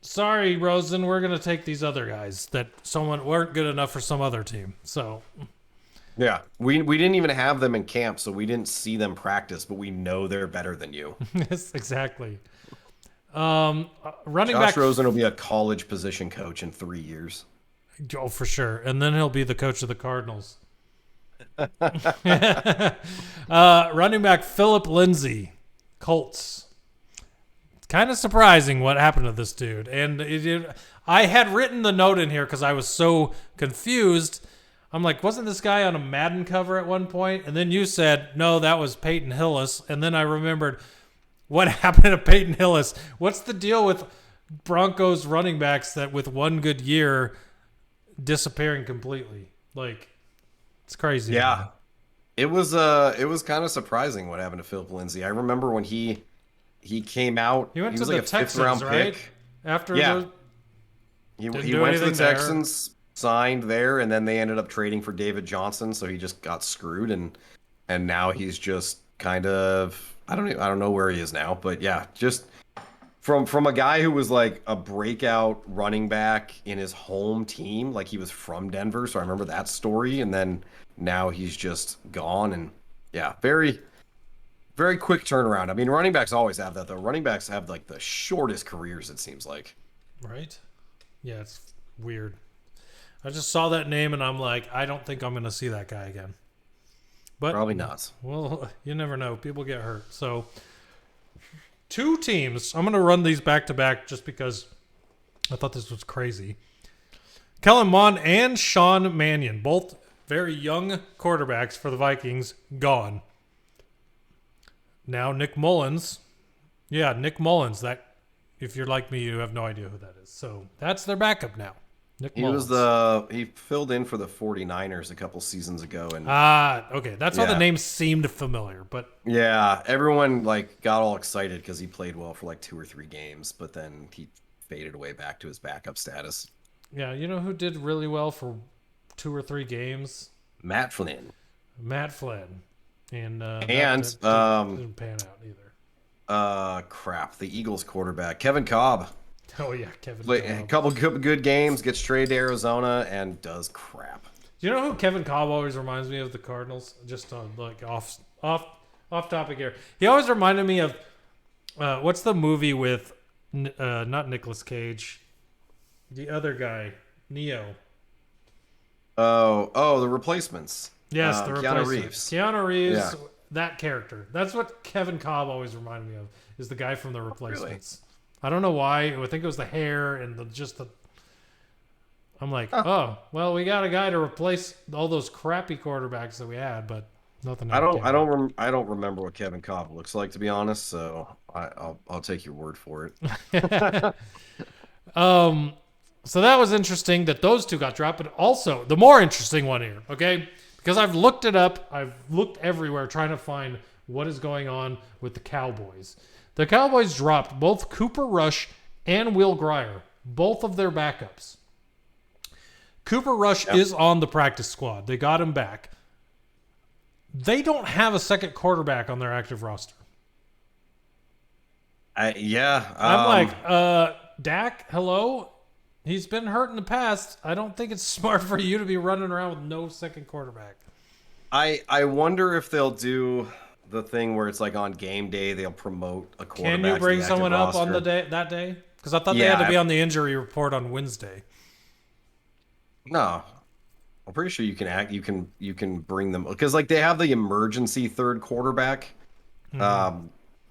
sorry, Rosen, we're going to take these other guys that weren't good enough for some other team. So, yeah, we didn't even have them in camp, so we didn't see them practice, but we know they're better than you. Yes, exactly. Running Josh back, Rosen will be a college position coach in 3 years. Oh, for sure. And then he'll be the coach of the Cardinals. Running back Philip Lindsay, Colts. It's kind of surprising what happened to this dude. And I had written the note in here because I was so confused. I'm like, wasn't this guy on a Madden cover at one point? And then you said, no, that was Peyton Hillis. And then I remembered, what happened to Peyton Hillis? What's the deal with Broncos running backs that with one good year disappearing completely? Like, it's crazy. Yeah. It was kind of surprising what happened to Philip Lindsay. I remember when he came out, he went to was the like a Texans, 5th-round right? Pick. After he went to the Texans, signed there, and then they ended up trading for David Johnson, so he just got screwed, and now he's just kind of, I don't know where he is now, but yeah, just from a guy who was like a breakout running back in his home team, like he was from Denver, so I remember that story, and then now he's just gone, and yeah, very, Very quick turnaround. I mean, running backs always have that, though. Running backs have like the shortest careers, it seems like. Right? Yeah, it's weird. I just saw that name and I'm like, I don't think I'm going to see that guy again. But probably not. Well, you never know. People get hurt. So, 2 teams. I'm going to run these back to back just because I thought this was crazy. Kellen Mond and Sean Mannion, both very young quarterbacks for the Vikings, gone. Now Nick Mullins. Yeah, Nick Mullins. That, if you're like me, you have no idea who that is. So that's their backup now. Nick Mullins. He filled in for the 49ers a couple seasons ago. And okay. That's why the name seemed familiar. But yeah, everyone like got all excited because he played well for like 2 or 3 games, but then he faded away back to his backup status. Yeah, you know who did really well for 2 or 3 games? Matt Flynn. And that didn't pan out either. Crap. The Eagles quarterback, Kevin Cobb. Oh yeah, Kevin Cobb. A couple good games, gets traded to Arizona, and does crap. Do you know who Kevin Cobb always reminds me of the Cardinals? Just on like off topic here. He always reminded me of what's the movie with not Nicolas Cage, the other guy, Neo. Oh, The Replacements. Yes, the Keanu Reeves. Keanu Reeves, that character. That's what Kevin Cobb always reminded me of, is the guy from The Replacements. Really? I don't know why. I think it was the hair and the. I'm like, oh, well, we got a guy to replace all those crappy quarterbacks that we had, but nothing. I don't remember what Kevin Cobb looks like, to be honest. So I'll take your word for it. So that was interesting that those 2 got dropped, but also the more interesting one here, okay? Because I've looked it up. I've looked everywhere trying to find what is going on with the Cowboys. The Cowboys dropped both Cooper Rush and Will Grier, both of their backups. Cooper Rush is on the practice squad. They got him back. They don't have a second quarterback on their active roster. I'm like, Dak, hello? He's been hurt in the past. I don't think it's smart for you to be running around with no second quarterback. I wonder if they'll do the thing where it's like on game day they'll promote a quarterback. Can you bring someone up on the day that day? Because I thought they had to be on the injury report on Wednesday. No, I'm pretty sure you can bring them because like they have the emergency third quarterback,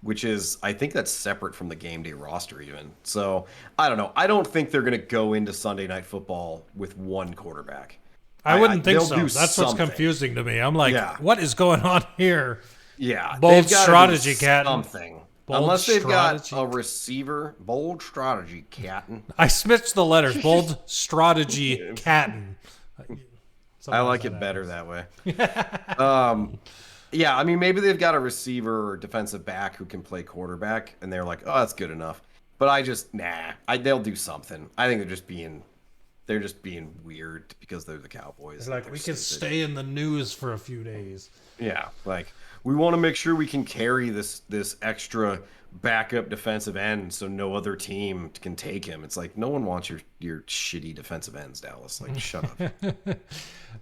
which is I think that's separate from the game day roster even. So I don't know. I don't think they're gonna go into Sunday Night Football with one quarterback. I wouldn't think so. That's what's confusing to me. I'm like, what is going on here? Yeah, bold strategy, Captain. Something. Unless they've got a receiver, bold strategy, Captain. I switched the letters. Bold strategy, Captain. I like it better that way. Yeah, I mean, maybe they've got a receiver or defensive back who can play quarterback, and they're like, oh, that's good enough. But they'll do something. I think they're just being weird because they're the Cowboys. It's like, we can stay in the news for a few days. Yeah, like, we want to make sure we can carry this extra backup defensive end so no other team can take him. It's like, no one wants your shitty defensive ends, Dallas. Like, shut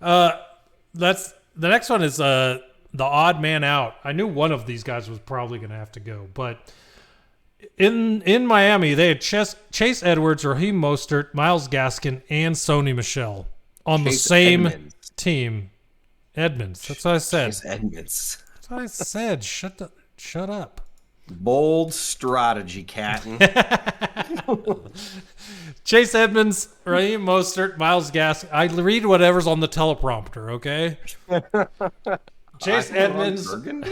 up. That's the next one is the odd man out. I knew one of these guys was probably going to have to go, but in Miami, they had Chase Edwards, Raheem Mostert, Myles Gaskin, and Sony Michel on the same team. Edmonds. That's what I said. Chase Edmonds. That's what I said. Shut up. Bold strategy, Captain. Chase Edmonds, Raheem Mostert, Myles Gaskin. I read whatever's on the teleprompter, okay? Chase Edmonds, Raheem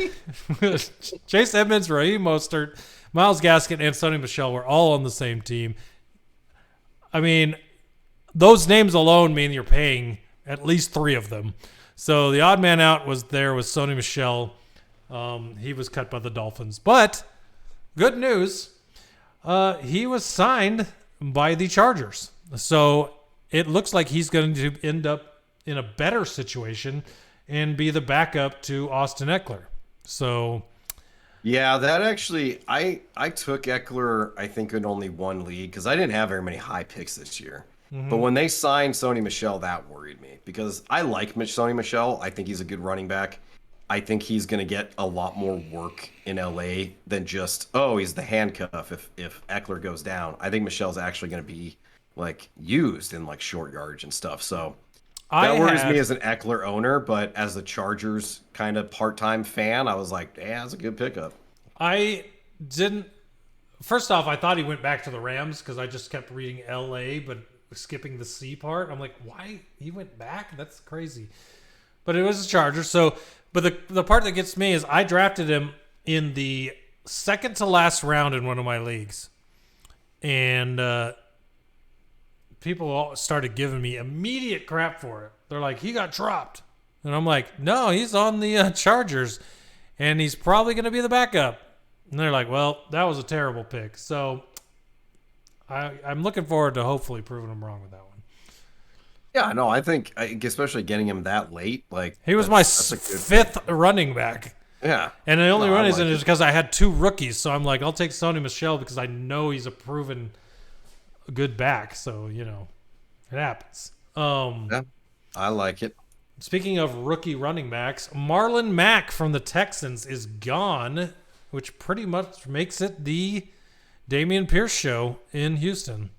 Mostert, Myles Gaskin, and Sony Michel were all on the same team. I mean, those names alone mean you're paying at least 3 of them. So the odd man out was Sony Michel. He was cut by the Dolphins. But good news, he was signed by the Chargers. So it looks like he's going to end up in a better situation and be the backup to Austin Eckler. So yeah, that actually, I took Eckler, I think, in only one league because I didn't have very many high picks this year. Mm-hmm. But when they signed Sony Michel, that worried me because I like Sony Michel. I think he's a good running back. I think he's going to get a lot more work in LA than just, oh, he's the handcuff if Eckler goes down. I think Michel's actually going to be like used in like short yardage and stuff. So that worries me as an Eckler owner, but as a Chargers kind of part-time fan, I was like, yeah, that's a good pickup. First off, I thought he went back to the Rams because I just kept reading LA, but skipping the C part. I'm like, why he went back? That's crazy. But it was a Charger. So, but the part that gets me is I drafted him in the second to last round in one of my leagues. And people all started giving me immediate crap for it. They're like, he got dropped. And I'm like, no, he's on the Chargers. And he's probably going to be the backup. And they're like, well, that was a terrible pick. So I'm looking forward to hopefully proving them wrong with that one. Yeah, no, I think especially getting him that late, like he was my fifth running back. Yeah, and the only reason is because I had two rookies, so I'm like, I'll take Sony Michel because I know he's a proven good back. So it happens. Yeah, I like it. Speaking of rookie running backs, Marlon Mack from the Texans is gone, which pretty much makes it the Dameon Pierce show in Houston.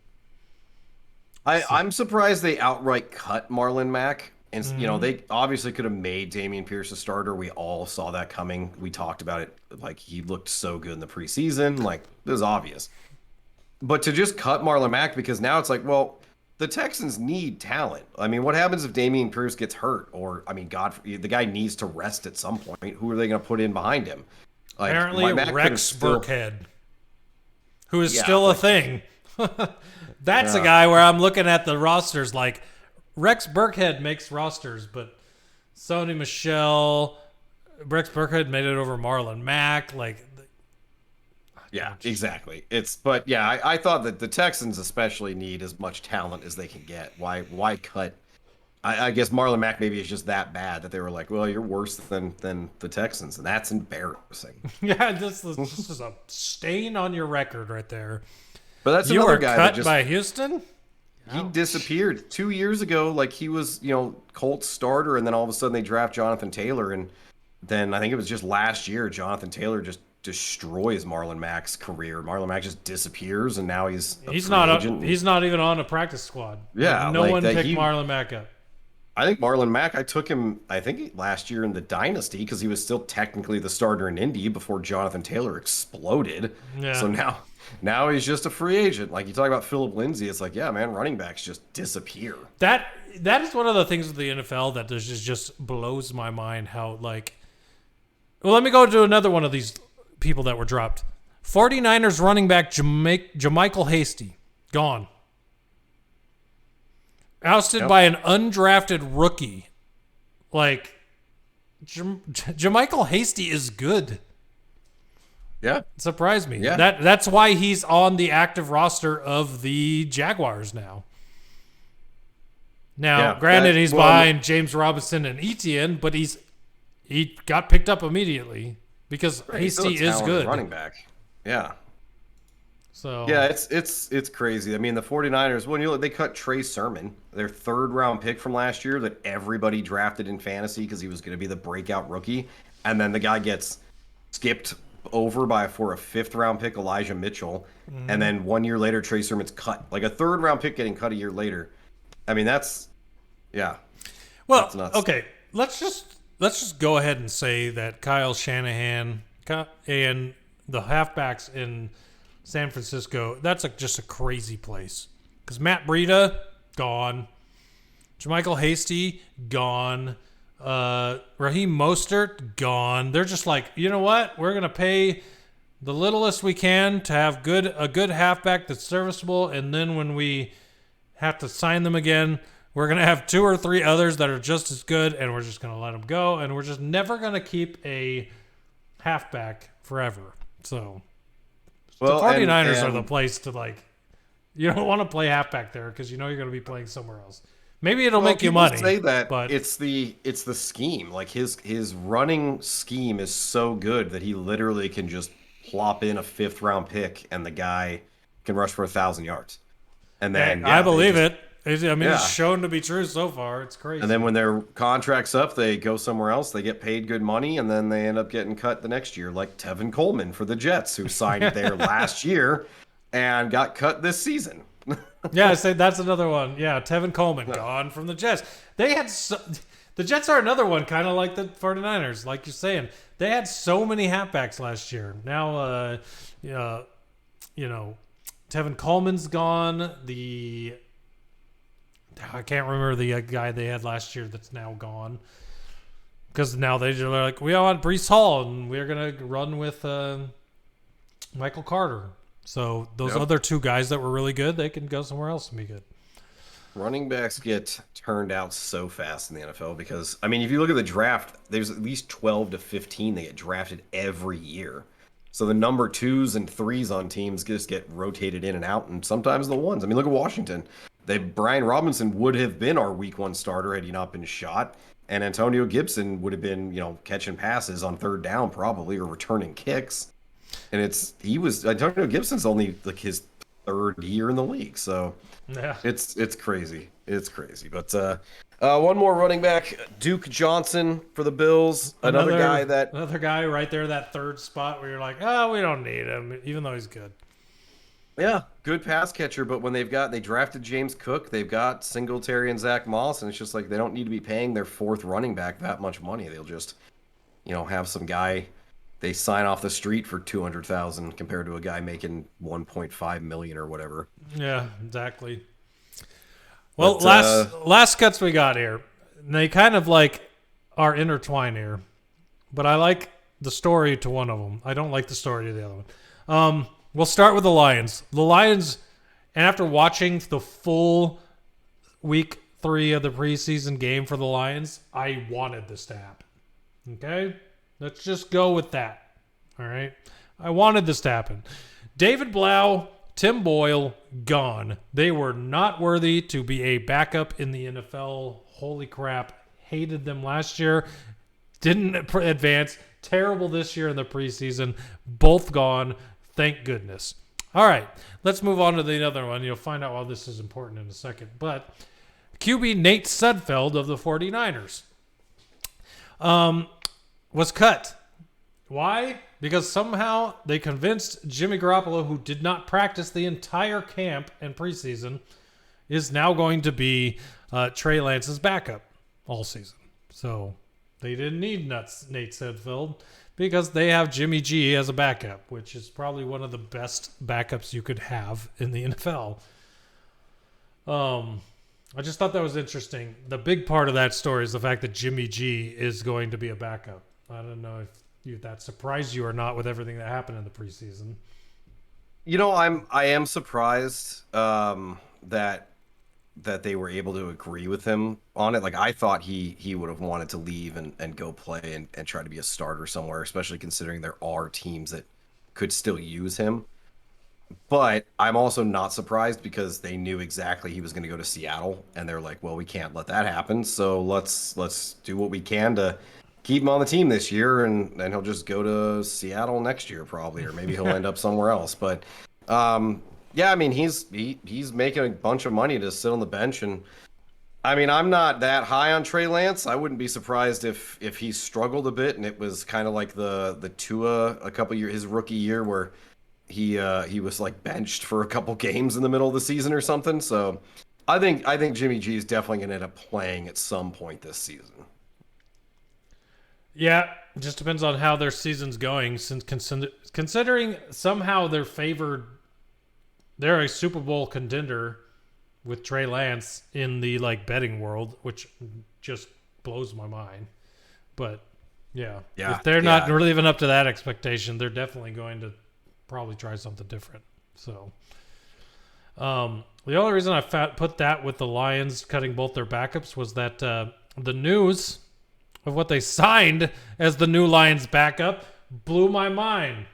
I'm surprised they outright cut Marlon Mack. And, they obviously could have made Dameon Pierce a starter. We all saw that coming. We talked about it. Like, he looked so good in the preseason. Like, it was obvious. But to just cut Marlon Mack, because now it's like, well, the Texans need talent. I mean, what happens if Dameon Pierce gets hurt? Or, I mean, the guy needs to rest at some point. Who are they going to put in behind him? Like, apparently, Rex Burkhead, who is still a thing. That's a guy where I'm looking at the rosters like Rex Burkhead makes rosters, but Sony Michel, Rex Burkhead made it over Marlon Mack. Yeah, exactly. I thought that the Texans especially need as much talent as they can get. Why cut? I guess Marlon Mack maybe is just that bad that they were like, well, you're worse than the Texans, and that's embarrassing. Yeah, this is a stain on your record right there. But that's another guy that just by Houston. He disappeared 2 years ago. Like he was, Colts starter, and then all of a sudden they draft Jonathan Taylor, and then I think it was just last year Jonathan Taylor just destroys Marlon Mack's career. Marlon Mack just disappears, and now he's not even on a practice squad. Yeah, no one picked Marlon Mack up. I think Marlon Mack, I took him, last year in the Dynasty because he was still technically the starter in Indy before Jonathan Taylor exploded. Yeah. So now he's just a free agent. Like you talk about Phillip Lindsay, it's like, yeah, man, running backs just disappear. That is one of the things with the NFL that just blows my mind how well, let me go to another one of these people that were dropped. 49ers running back Jamichael Hasty, gone. Ousted by an undrafted rookie. Like, Jamichael Hasty is good. Yeah. It surprised me. Yeah. That's why he's on the active roster of the Jaguars now. Now, granted, he's behind James Robinson and Etienne, but he got picked up immediately because Hasty is good. Running back. Yeah. So yeah, it's crazy. I mean, the 49ers, when you look, they cut Trey Sermon, their third-round pick from last year that everybody drafted in fantasy because he was going to be the breakout rookie, and then the guy gets skipped over for a fifth-round pick, Elijah Mitchell, and then 1 year later, Trey Sermon's cut. Like a third-round pick getting cut a year later. I mean, that's nuts. Okay, let's just go ahead and say that Kyle Shanahan and the halfbacks in San Francisco, that's just a crazy place. Because Matt Breida, gone. Jamichael Hasty, gone. Raheem Mostert, gone. They're just like, you know what? We're going to pay the littlest we can to have a good halfback that's serviceable, and then when we have to sign them again, we're going to have two or three others that are just as good, and we're just going to let them go, and we're just never going to keep a halfback forever. So the 49ers are the place to you don't want to play halfback there because you know you're going to be playing somewhere else. Maybe it'll make you money. Say that, but it's the scheme. Like his running scheme is so good that he literally can just plop in a fifth-round pick and the guy can rush for 1,000 yards. And then I believe it. It's shown to be true so far. It's crazy. And then when their contract's up, they go somewhere else. They get paid good money, and then they end up getting cut the next year, like Tevin Coleman for the Jets, who signed there last year and got cut this season. Yeah, I say that's another one. Yeah, Tevin Coleman gone from the Jets. The Jets are another one, kind of like the 49ers, like you're saying. They had so many halfbacks last year. Now, Tevin Coleman's gone. I can't remember the guy they had last year that's now gone. Because now they're like, we want Breece Hall, and we're going to run with Michael Carter. So those other two guys that were really good, they can go somewhere else and be good. Running backs get turned out so fast in the NFL because, if you look at the draft, there's at least 12 to 15 that get drafted every year. So the number 2s and 3s on teams just get rotated in and out, and sometimes the 1s. Look at Washington. Brian Robinson would have been our week 1 starter had he not been shot, and Antonio Gibson would have been, catching passes on third down probably, or returning kicks. And Antonio Gibson's only like his 3rd year in the league, so yeah, it's crazy. It's crazy. But one more running back, Duke Johnson for the Bills. Another guy right there, that 3rd spot where you're like, oh, we don't need him, even though he's good. Yeah, good pass catcher, but when they drafted James Cook, they've got Singletary and Zach Moss, and it's just like they don't need to be paying their 4th running back that much money. They'll just, have some guy they sign off the street for $200,000 compared to a guy making $1.5 million or whatever. Yeah, exactly. Well, last cuts we got here. They kind of are intertwined here, but I like the story to one of them. I don't like the story to the other one. We'll start with the Lions. The Lions, and after watching the full week 3 of the preseason game for the Lions, I wanted this to happen. Okay? Let's just go with that. All right? I wanted this to happen. David Blau, Tim Boyle, gone. They were not worthy to be a backup in the NFL. Holy crap. Hated them last year. Didn't advance. Terrible this year in the preseason. Both gone. Thank goodness. All right. Let's move on to the other one. You'll find out why this is important in a second. But QB Nate Sudfeld of the 49ers was cut. Why? Because somehow they convinced Jimmy Garoppolo, who did not practice the entire camp and preseason, is now going to be Trey Lance's backup all season. So they didn't need Nate Sudfeld because they have Jimmy G as a backup, which is probably one of the best backups you could have in the NFL. I just thought that was interesting. The big part of that story is the fact that Jimmy G is going to be a backup. I don't know if that surprised you or not with everything that happened in the preseason. I am surprised that they were able to agree with him on it. I thought he would have wanted to leave and go play and try to be a starter somewhere, especially considering there are teams that could still use him. But I'm also not surprised because they knew exactly he was going to go to Seattle, and they're like, well, we can't let that happen. So let's do what we can to keep him on the team this year, and he'll just go to Seattle next year probably, or maybe he'll end up somewhere else. But he's making a bunch of money to sit on the bench, and I'm not that high on Trey Lance. I wouldn't be surprised if he struggled a bit, and it was kind of like the Tua a couple years, his rookie year, where he was benched for a couple games in the middle of the season or something. So I think Jimmy G is definitely going to end up playing at some point this season. Yeah, it just depends on how their season's going. Since considering somehow they're a Super Bowl contender with Trey Lance in the betting world, which just blows my mind. But yeah, if they're not living up to that expectation, they're definitely going to probably try something different. So the only reason I put that with the Lions cutting both their backups was that the news of what they signed as the new Lions backup blew my mind.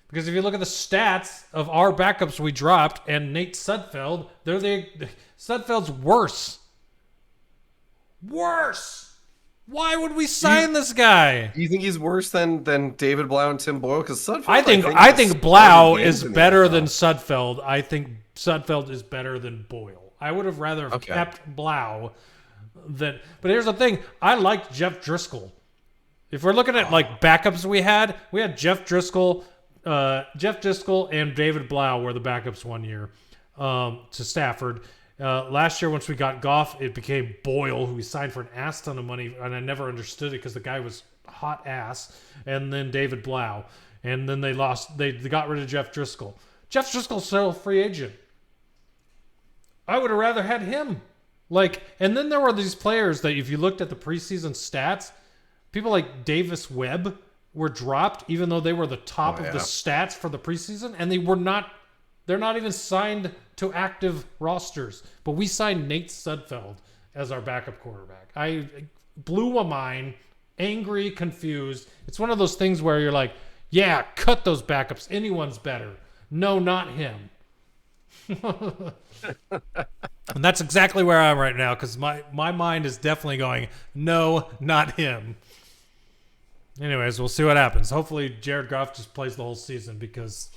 Because if you look at the stats of our backups we dropped and Nate Sudfeld, Sudfeld's worse. Worse. Why would we sign this guy? Do you think he's worse than David Blau and Tim Boyle? Because Sudfeld, I think Blau is better than Sudfeld. I think Sudfeld is better than Boyle. I would have rather have kept Blau than. But here's the thing: I liked Jeff Driscoll. If we're looking at like backups, we had Jeff Driscoll, and David Blau were the backups one year to Stafford. Last year, once we got Goff, it became Boyle, who we signed for an ass ton of money, and I never understood it because the guy was hot ass. And then David Blau, and then they got rid of Jeff Driscoll. Jeff Driscoll's still a free agent. I would have rather had him. And then there were these players that if you looked at the preseason stats, people like Davis Webb were dropped, even though they were the top of the stats for the preseason, and they're not even signed to active rosters. But we signed Nate Sudfeld as our backup quarterback. I blew my mind, angry, confused. It's one of those things where you're like, yeah, cut those backups. Anyone's better. No, not him. And that's exactly where I am right now, because my mind is definitely going, no, not him. Anyways, we'll see what happens. Hopefully Jared Goff just plays the whole season, because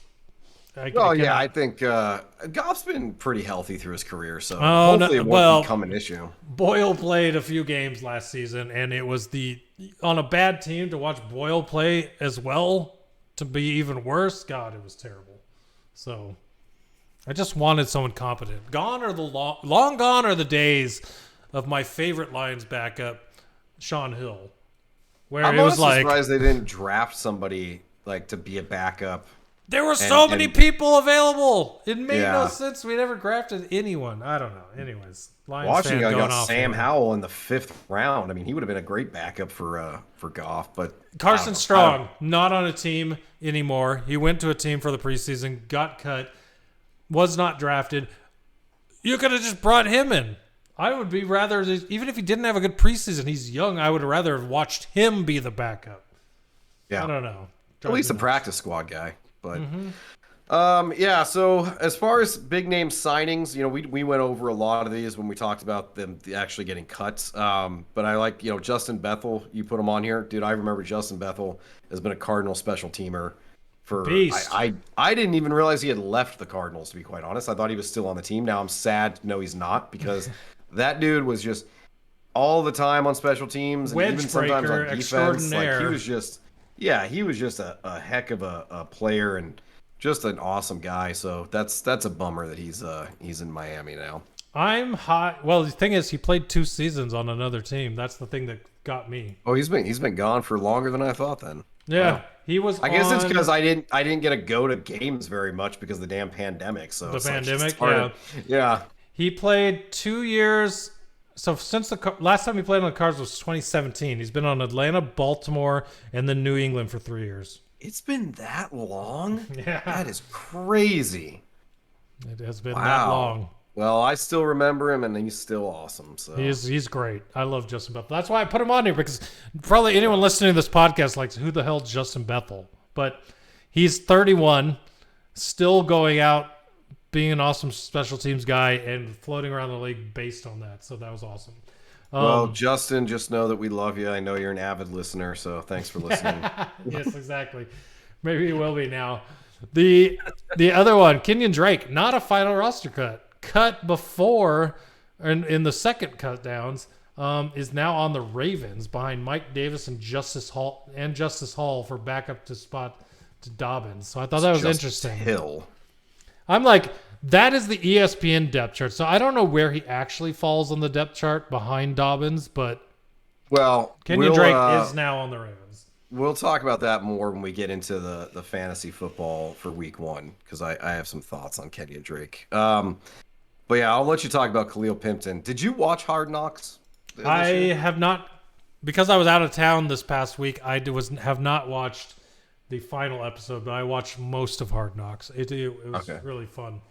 I think Goff's been pretty healthy through his career, so hopefully it won't become an issue. Boyle played a few games last season, and it was on a bad team to watch Boyle play as well to be even worse. God, it was terrible. So I just wanted someone competent. Long gone are the days of my favorite Lions backup, Sean Hill, where I'm it was surprised they didn't draft somebody to be a backup. There were so many people available. It made no sense. We never drafted anyone. I don't know. Anyways, Lions Washington fan got Sam Howell in the 5th round. I mean, he would have been a great backup for Goff. But Carson Strong, not on a team anymore. He went to a team for the preseason, got cut, was not drafted. You could have just brought him in. I would be rather, even if he didn't have a good preseason, he's young, I would have rather have watched him be the backup. Yeah. I don't know. At least a practice squad guy. But so as far as big name signings, we went over a lot of these when we talked about them actually getting cuts. But I like, Justin Bethel, you put him on here. Dude, I remember Justin Bethel has been a Cardinal special teamer for Beast. I didn't even realize he had left the Cardinals, to be quite honest. I thought he was still on the team. Now I'm sad to know he's not, because that dude was just all the time on special teams and even sometimes on defense. He was just a heck of a player and just an awesome guy. So that's a bummer that he's in Miami now. I'm hot. Well, the thing is, he played 2 seasons on another team. That's the thing that got me. Oh, he's been gone for longer than I thought then. Yeah, wow. He was. I guess it's because I didn't get to go to games very much because of the damn pandemic. So the pandemic, yeah. He played 2 years. So since the last time he played on the Cards was 2017. He's been on Atlanta, Baltimore, and then New England for 3 years. It's been that long? Yeah. That is crazy. It has been that long. Well, I still remember him, and he's still awesome. So he's great. I love Justin Bethel. That's why I put him on here, because probably anyone listening to this podcast likes, who the hell is Justin Bethel? But he's 31, still going out, being an awesome special teams guy, and floating around the league based on that. So that was awesome. Well, Justin, just know that we love you. I know you're an avid listener, so thanks for listening. Yes, exactly. Maybe he will be now. The other one, Kenyon Drake, not a final roster cut. Cut before, in the second cut downs, is now on the Ravens behind Mike Davis and Justice Hall for backup to Dobbins. So I thought that was interesting. Hill. I'm like, that is the ESPN depth chart. So I don't know where he actually falls on the depth chart behind Dobbins, but Kenyon Drake is now on the Ravens. We'll talk about that more when we get into the fantasy football for week 1, because I have some thoughts on Kenyon Drake. But yeah, I'll let you talk about Khalil Pimpton. Did you watch Hard Knocks? I have not, because I was out of town this past week. I have not watched the final episode, but I watched most of Hard Knocks. It was really fun.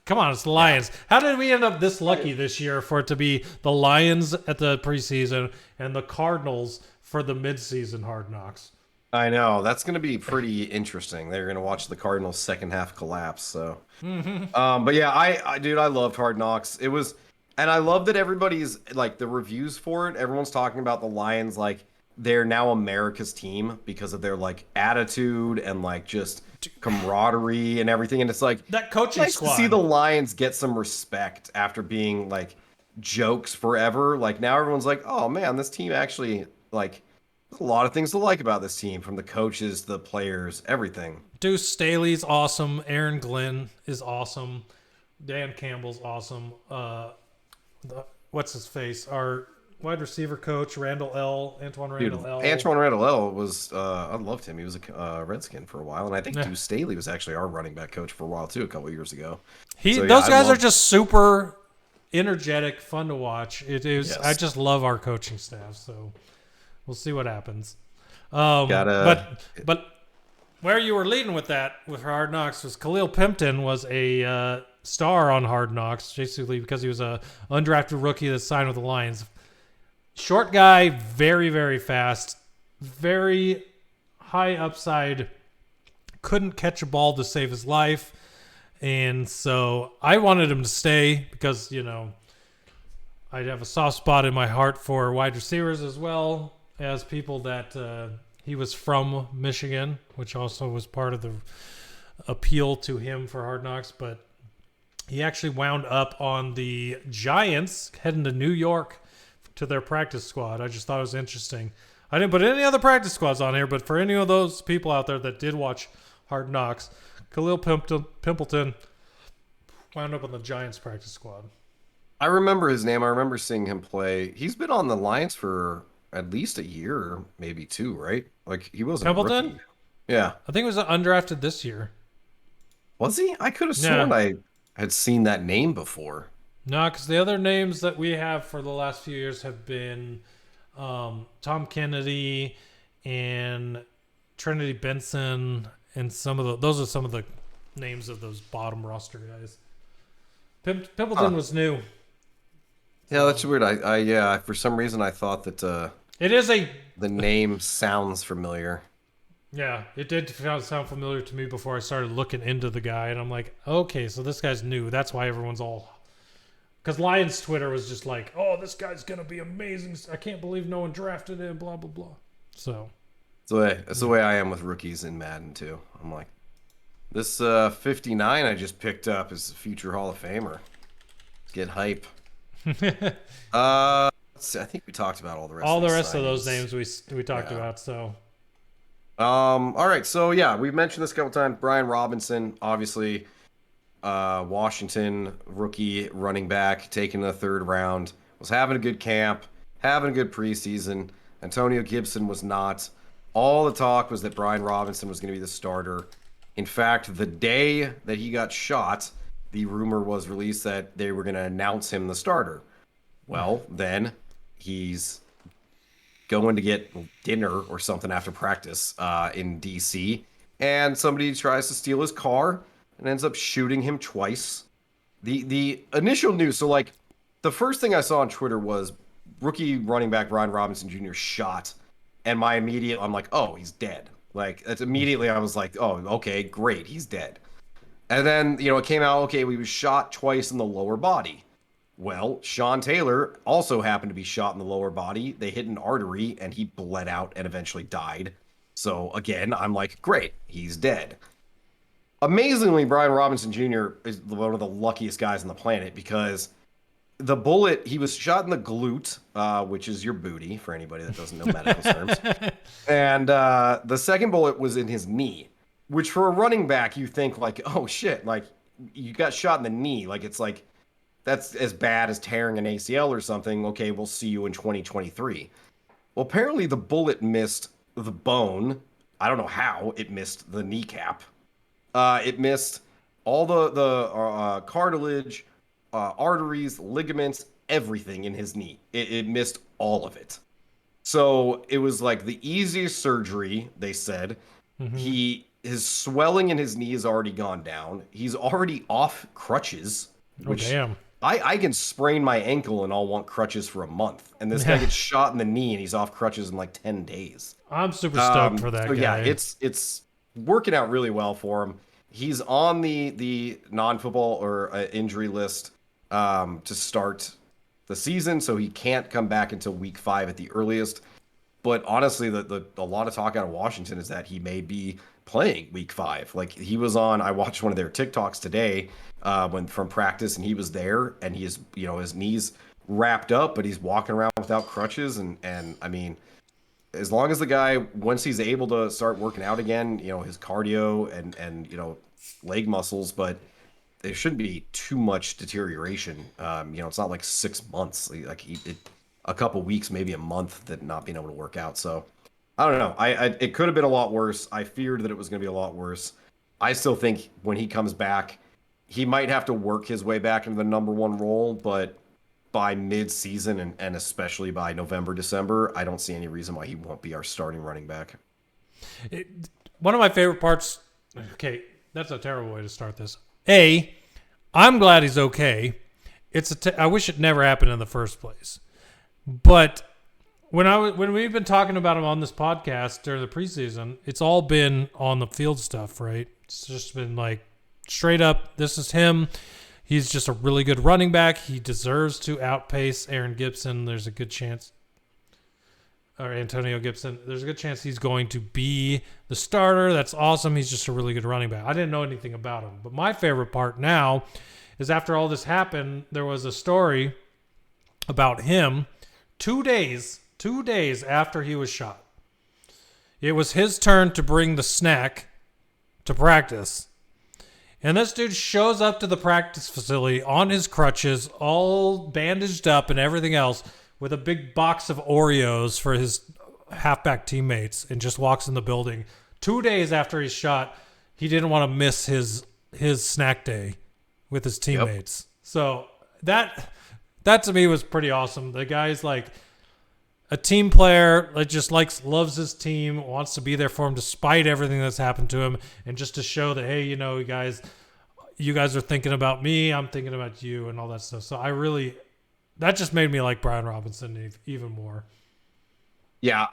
Come on, it's the Lions. How did we end up this lucky this year for it to be the Lions at the preseason and the Cardinals for the midseason Hard Knocks? I know. That's going to be pretty interesting. They're going to watch the Cardinals' second half collapse. So, but yeah, I loved Hard Knocks. And I love that everybody's like the reviews for it. Everyone's talking about the Lions like they're now America's team because of their like attitude and like just camaraderie and everything. And it's like that coaching nice squad. to see the Lions get some respect after being like jokes forever. Like now everyone's like, oh man, this team actually like there's a lot of things to like about this team, from the coaches, the players, everything. Deuce Staley's awesome. Aaron Glenn is awesome. Dan Campbell's awesome. What's his face? Our wide receiver coach, Antoine Randall L. Antoine Randall L was, I loved him. He was a Redskin for a while. And I think Deuce Staley was actually our running back coach for a while too, a couple of years ago. Those guys are just super energetic, fun to watch. It is. Yes. I just love our coaching staff. So we'll see what happens. But where you were leading with that with Hard Knocks was Khalil Pimpton was a star on Hard Knocks, basically because he was a undrafted rookie that signed with the Lions. Short guy, very, very fast, very high upside, couldn't catch a ball to save his life. And so I wanted him to stay because, you know, I'd have a soft spot in my heart for wide receivers as well as people that he was from Michigan, which also was part of the appeal to him for Hard Knocks. But he actually wound up on the Giants heading to New York to their practice squad. I just thought it was interesting. I didn't put any other practice squads on here, but for any of those people out there that did watch Hard Knocks, Khalil Pimpleton wound up on the Giants practice squad. I remember his name. I remember seeing him play. He's been on the Lions for at least a year, maybe two, right? Like he wasn't Pimpleton? a rookie. Yeah. I think it was undrafted this year. Was he? I could have sworn I had seen that name before. No, because the other names that we have for the last few years have been Tom Kennedy and Trinity Benson, and those are some of the names of those bottom roster guys. Pimpleton was new. Yeah, that's weird. I for some reason I thought that the name sounds familiar. Yeah, it did sound familiar to me before I started looking into the guy, and I'm like, okay, so this guy's new. That's why everyone's all. Because Lions Twitter was just like, oh, this guy's going to be amazing. I can't believe no one drafted him, blah, blah, blah. So. That's the way I am with rookies in Madden, too. I'm like, this 59 I just picked up is a future Hall of Famer. Let's get hype. Let's see, I think we talked about all the rest. All the rest of those names we talked about, so. All right, so yeah, we've mentioned this a couple times. Brian Robinson, obviously, Washington rookie running back, taken in the third round, was having a good camp, having a good preseason. Antonio Gibson was not. All the talk was that Brian Robinson was going to be the starter. In fact, the day that he got shot, the rumor was released that they were going to announce him the starter. Well, then he's going to get dinner or something after practice in D.C., and somebody tries to steal his car and ends up shooting him twice. The initial news, so like the first thing I saw on Twitter was rookie running back Brian Robinson Jr. shot, and I'm like, oh, he's dead. Like it's immediately I was like, oh, okay, great, he's dead. And then, it came out, okay, he was shot twice in the lower body. Well, Sean Taylor also happened to be shot in the lower body. They hit an artery, and he bled out and eventually died. So, again, I'm like, great, he's dead. Amazingly, Brian Robinson Jr. is one of the luckiest guys on the planet because the bullet, he was shot in the glute, which is your booty, for anybody that doesn't know medical terms. And the second bullet was in his knee, which for a running back, you think like, oh, shit, like, you got shot in the knee. Like, it's like, that's as bad as tearing an ACL or something. Okay, we'll see you in 2023. Well, apparently the bullet missed the bone. I don't know how it missed the kneecap. It missed all the cartilage, arteries, ligaments, everything in his knee. It missed all of it. So it was like the easiest surgery, they said. Mm-hmm. His swelling in his knee has already gone down. He's already off crutches. Which, damn. I can sprain my ankle and I'll want crutches for a month. And this guy gets shot in the knee and he's off crutches in like 10 days. I'm super stoked for that guy. Yeah, it's working out really well for him. He's on the non-football or injury list to start the season, so he can't come back until week 5 at the earliest. But honestly, the a lot of talk out of Washington is that he may be playing week 5. Like he was on, I watched one of their TikToks today when from practice, and he was there, and he is, his knees wrapped up, but he's walking around without crutches, and I mean, as long as the guy, once he's able to start working out again, his cardio and leg muscles, but there shouldn't be too much deterioration. It's not like 6 months, a couple weeks, maybe a month, that not being able to work out. So I don't know. It could have been a lot worse. I feared that it was going to be a lot worse. I still think when he comes back, he might have to work his way back into the number 1 role, but by mid-season and especially by November, December, I don't see any reason why he won't be our starting running back. One of my favorite parts. Okay, that's a terrible way to start this. I'm glad he's okay. I wish it never happened in the first place. But when we've been talking about him on this podcast during the preseason, it's all been on the field stuff, right? It's just been like straight up, this is him. He's just a really good running back. He deserves to outpace Aaron Gibson. There's a good chance, or Antonio Gibson. There's a good chance he's going to be the starter. That's awesome. He's just a really good running back. I didn't know anything about him. But my favorite part now is after all this happened, there was a story about him 2 days after he was shot. It was his turn to bring the snack to practice. And this dude shows up to the practice facility on his crutches, all bandaged up and everything else, with a big box of Oreos for his halfback teammates, and just walks in the building. 2 days after he's shot, he didn't want to miss his snack day with his teammates. Yep. So that to me was pretty awesome. The guy's like a team player, loves his team, wants to be there for him despite everything that's happened to him, and just to show that, hey, you guys are thinking about me, I'm thinking about you, and all that stuff. So that just made me like Brian Robinson even more. Yeah,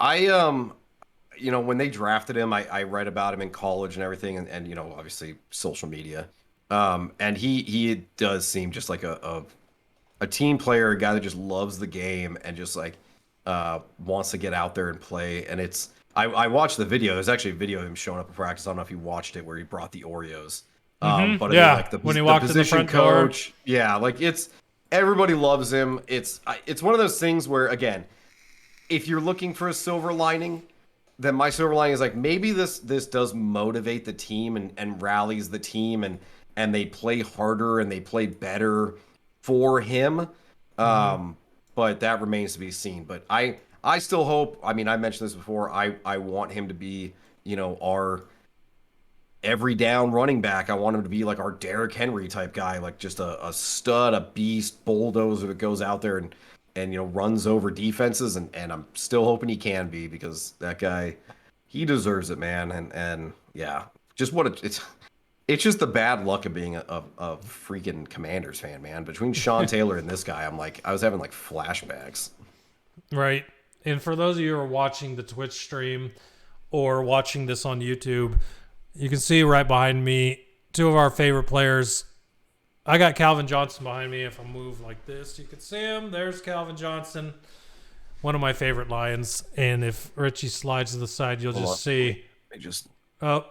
when they drafted him, I read about him in college and everything, and obviously social media, and he does seem just like a team player, a guy that just loves the game and just like wants to get out there and play. And I watched the video. There's actually a video of him showing up at practice. I don't know if you watched it, where he brought the Oreos. But when he walked in the front coach door. Yeah, everybody loves him. It's one of those things where, again, if you're looking for a silver lining, then my silver lining is like, maybe this does motivate the team and rallies the team, and they play harder and they play better for him. But that remains to be seen. But I still hope, I mentioned this before, I want him to be, our every down running back. I want him to be like our Derrick Henry type guy, like just a stud, a beast, bulldozer that goes out there and runs over defenses. And I'm still hoping he can be, because that guy, he deserves it, man. And yeah, just it's just the bad luck of being a freaking Commanders fan, man. Between Sean Taylor and this guy, I was having like flashbacks. Right. And for those of you who are watching the Twitch stream or watching this on YouTube, you can see right behind me 2 of our favorite players. I got Calvin Johnson behind me. If I move like this, you can see him. There's Calvin Johnson, one of my favorite Lions. And if Richie slides to the side, you'll just see. Oh,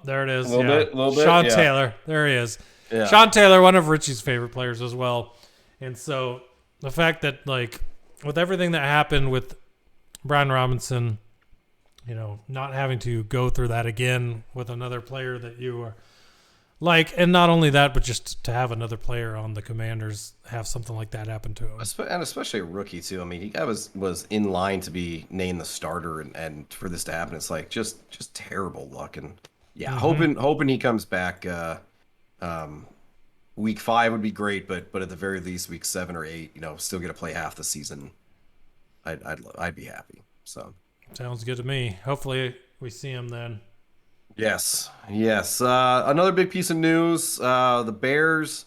there it is. A little bit. Sean Taylor. There he is. Yeah. Sean Taylor, one of Richie's favorite players as well. And so the fact that, with everything that happened with Brian Robinson, not having to go through that again with another player that you are like, and not only that, but just to have another player on the Commanders have something like that happen to him. And especially a rookie, too. He was in line to be named the starter, and for this to happen, it's like just terrible luck. And yeah, hoping he comes back. Week 5 would be great, but at the very least, week 7 or 8, still get to play half the season. I'd be happy. So sounds good to me. Hopefully we see him then. Yes. Another big piece of news: the Bears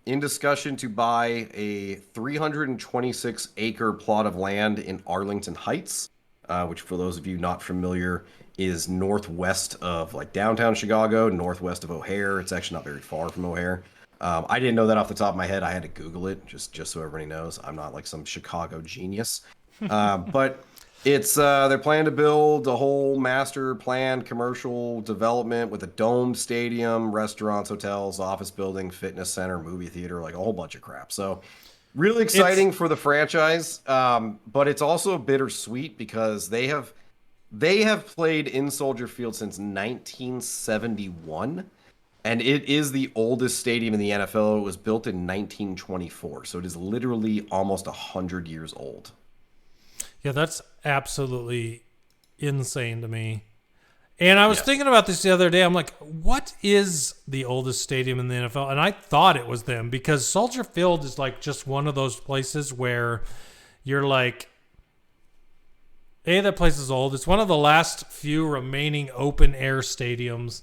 in discussion to buy a 326-acre plot of land in Arlington Heights, which, for those of you not familiar, is northwest of downtown Chicago, northwest of O'Hare. It's actually not very far from O'Hare. I didn't know that off the top of my head. I had to Google it just so everybody knows. I'm not like some Chicago genius. But It's they're planning to build a whole master plan commercial development with a domed stadium, restaurants, hotels, office building, fitness center, movie theater, like a whole bunch of crap. So really It's exciting for the franchise, but it's also bittersweet because they have played in Soldier Field since 1971, and it is the oldest stadium in the NFL. It was built in 1924, so it is literally almost 100 years old. Yeah, that's absolutely insane to me. And I was Yes. thinking about this the other day. I'm like, what is the oldest stadium in the NFL? And I thought it was them because Soldier Field is like just one of those places where you're like, hey, that place is old. It's one of the last few remaining open air stadiums.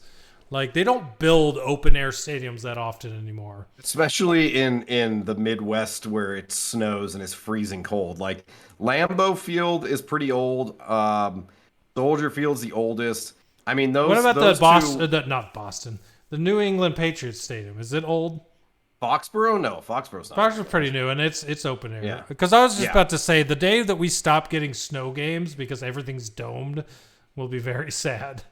Like they don't build open air stadiums that often anymore. Especially in the Midwest where it snows and it's freezing cold. Like Lambeau Field is pretty old. Soldier Field's the oldest. I mean, What about the those Boston? two. Not Boston. The New England Patriots Stadium. Is it old? Foxborough? No, Foxborough's not. Fox was pretty new, and it's open air. Yeah. Because I was just Yeah. about to say the day that we stop getting snow games because everything's domed will be very sad.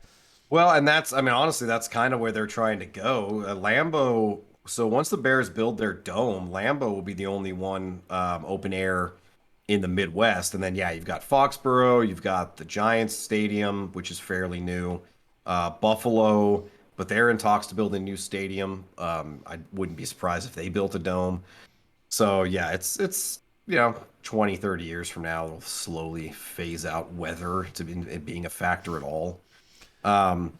Well, and I mean, honestly, that's kind of where they're trying to go. Lambeau. So once the Bears build their dome, Lambeau will be the only one open air in the Midwest. And then, yeah, you've got Foxborough, you've got the Giants Stadium, which is fairly new, Buffalo, but they're in talks to build a new stadium. I wouldn't be surprised if they built a dome. So, yeah, it's 20, 30 years from now, it'll slowly phase out weather to it being a factor at all. No.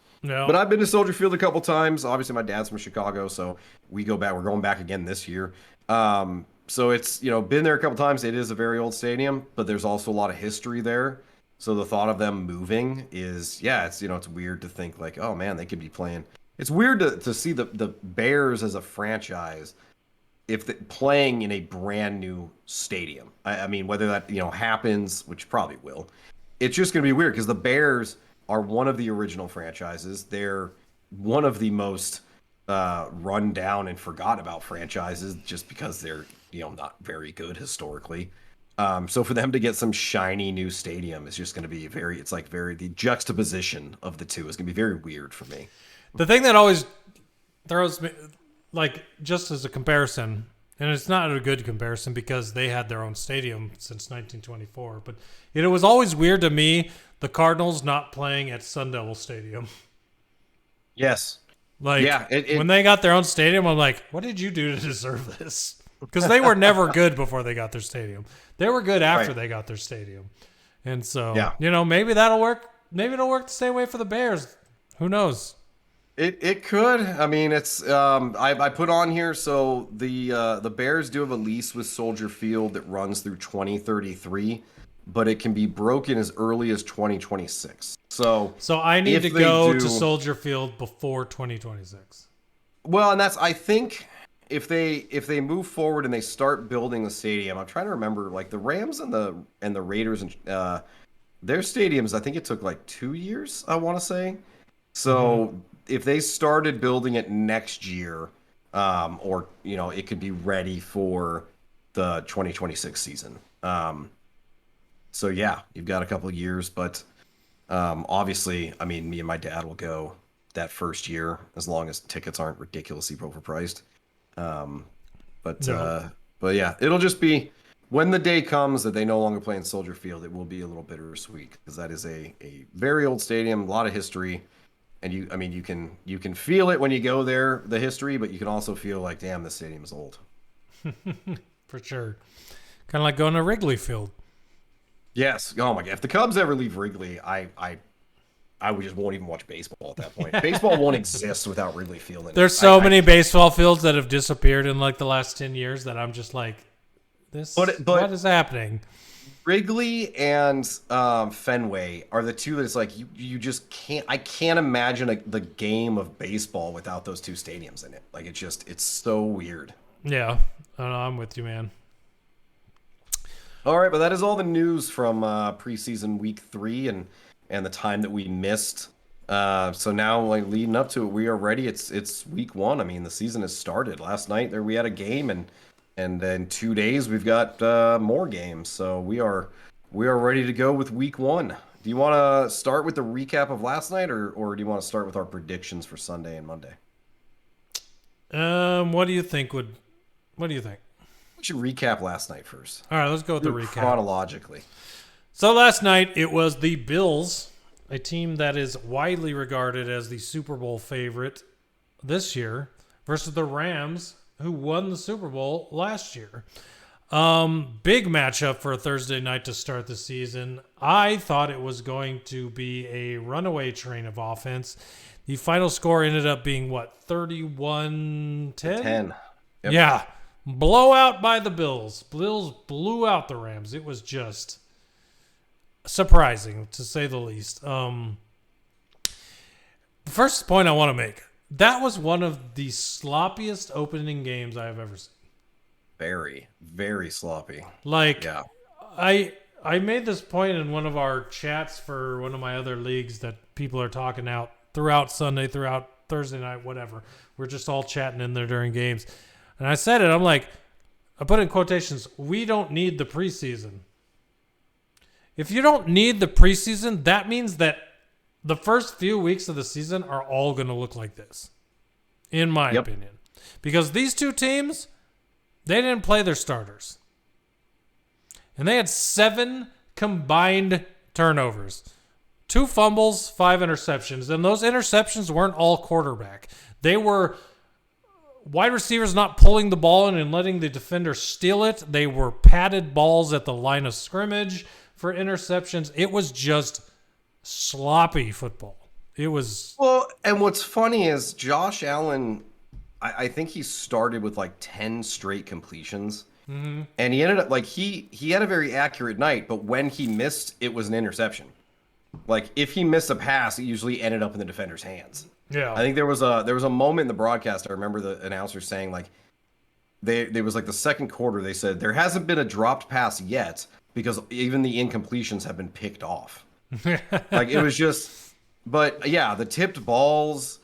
But I've been to Soldier Field a couple times. Obviously, my dad's from Chicago, so we go back. We're going back again this year. So it's been there a couple times. It is a very old stadium, but there's also a lot of history there. So the thought of them moving is, yeah, it's weird to think like, oh man, they could be playing. It's weird to see the Bears as a franchise if playing in a brand new stadium. I mean, whether that happens, which probably will, it's just going to be weird because the Bears are one of the original franchises. They're one of the most run down and forgot about franchises just because they're not very good historically. So for them to get some shiny new stadium is just going to be the juxtaposition of the two is going to be very weird for me. The thing that always throws me, like, just as a comparison, and it's not a good comparison because they had their own stadium since 1924, but it was always weird to me the Cardinals not playing at Sun Devil Stadium. Yes. Like, Yeah, when they got their own stadium, I'm like, what did you do to deserve this? Because they were never good before they got their stadium. They were good after Right. they got their stadium. And so, Yeah. maybe that'll work. Maybe it'll work the same way for the Bears. Who knows? It could. I mean, it's I put on here so the Bears do have a lease with Soldier Field that runs through 2033, but it can be broken as early as 2026. So I need if to they go do- to Soldier Field before 2026. Well, and I think if they move forward and they start building the stadium, I'm trying to remember like the Rams and the Raiders and their stadiums. I think it took like 2 years. I want to say. So if they started building it next year, or it could be ready for the 2026 season. So yeah, you've got a couple of years, but obviously, I mean, me and my dad will go that first year as long as tickets aren't ridiculously overpriced. But No. but yeah, it'll just be when the day comes that they no longer play in Soldier Field, it will be a little bittersweet because that is a very old stadium, a lot of history. And you can feel it when you go there, the history, but you can also feel like, damn, this stadium is old. For sure. Kind of like going to Wrigley Field. Yes. Oh my God. If the Cubs ever leave Wrigley, I would just won't even watch baseball at that point. Baseball won't exist without Wrigley Field in it. There's so many baseball fields that have disappeared in like the last 10 years that I'm just like, But what is happening? Wrigley and Fenway are the two that it's like you just can't. I can't imagine the game of baseball without those two stadiums in it. Like it's so weird. Yeah. I don't know, I'm with you, man. All right, but that is all the news from preseason week 3 and the time that we missed. So now, like leading up to it, we are ready. It's week 1. I mean, the season has started. Last night we had a game, and then 2 days we've got more games. So we're We are ready to go with week 1. Do you want to start with the recap of last night, or do you want to start with our predictions for Sunday and Monday? What do you think? What do you think? We should recap last night first. All right, let's go with the recap. Chronologically. So last night, it was the Bills, a team that is widely regarded as the Super Bowl favorite this year, versus the Rams, who won the Super Bowl last year. Big matchup for a Thursday night to start the season. I thought it was going to be a runaway train of offense. The final score ended up being, 31-10? 10. Yep. Yeah. Blowout by the Bills. Bills blew out the Rams. It was just surprising, to say the least. The first point I want to make, that was one of the sloppiest opening games I have ever seen. Very, very sloppy. Yeah. I made this point in one of our chats for one of my other leagues that people are talking out throughout Sunday, throughout Thursday night, whatever. We're just all chatting in there during games. And I said it, I'm like, I put in quotations, we don't need the preseason. If you don't need the preseason, that means that the first few weeks of the season are all going to look like this, in my opinion. Because these two teams, they didn't play their starters. And they had 7 combined turnovers. 2 fumbles, 5 interceptions. And those interceptions weren't all quarterback. They were wide receivers not pulling the ball in and letting the defender steal it. They were padded balls at the line of scrimmage for interceptions. It was just sloppy football. It was... Well, and what's funny is Josh Allen... I think he started with 10 straight completions. Mm-hmm. And he ended up he had a very accurate night, but when he missed, it was an interception. If he missed a pass, it usually ended up in the defender's hands. Yeah. I think there was a moment in the broadcast, I remember the announcer saying there was the second quarter, they said there hasn't been a dropped pass yet because even the incompletions have been picked off. It was just, but yeah, the tipped balls.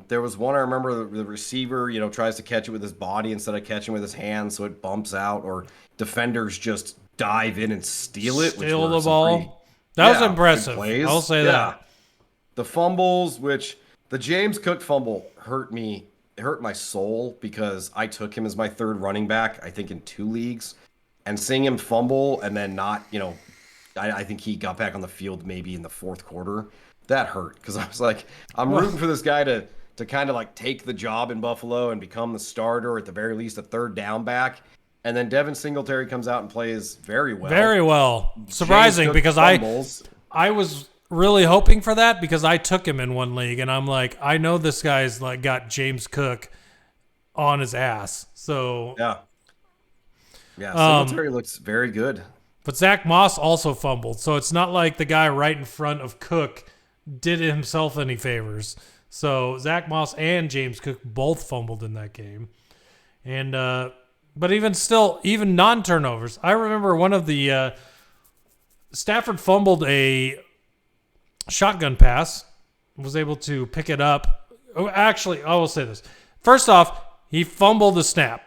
There was one I remember the receiver, tries to catch it with his body instead of catching with his hands, so it bumps out, or defenders just dive in and steal it. Steal the ball. That was impressive. I'll say that. The fumbles, which the James Cook fumble hurt me. It hurt my soul because I took him as my third running back, I think in 2 leagues, and seeing him fumble and then not, I think he got back on the field maybe in the 4th quarter. That hurt because I was I'm rooting for this guy to kind of take the job in Buffalo and become the starter, or at the very least a third down back. And then Devin Singletary comes out and plays very well. Very well. Surprising because I was really hoping for that because I took him in one league and I'm I know this guy's got James Cook on his ass. So yeah, Singletary looks very good. But Zach Moss also fumbled, so it's not like the guy right in front of Cook did himself any favors. So Zach Moss and James Cook both fumbled in that game. And but even non-turnovers. I remember one of the Stafford fumbled a shotgun pass, was able to pick it up. Oh, actually, I will say this. First off, he fumbled the snap.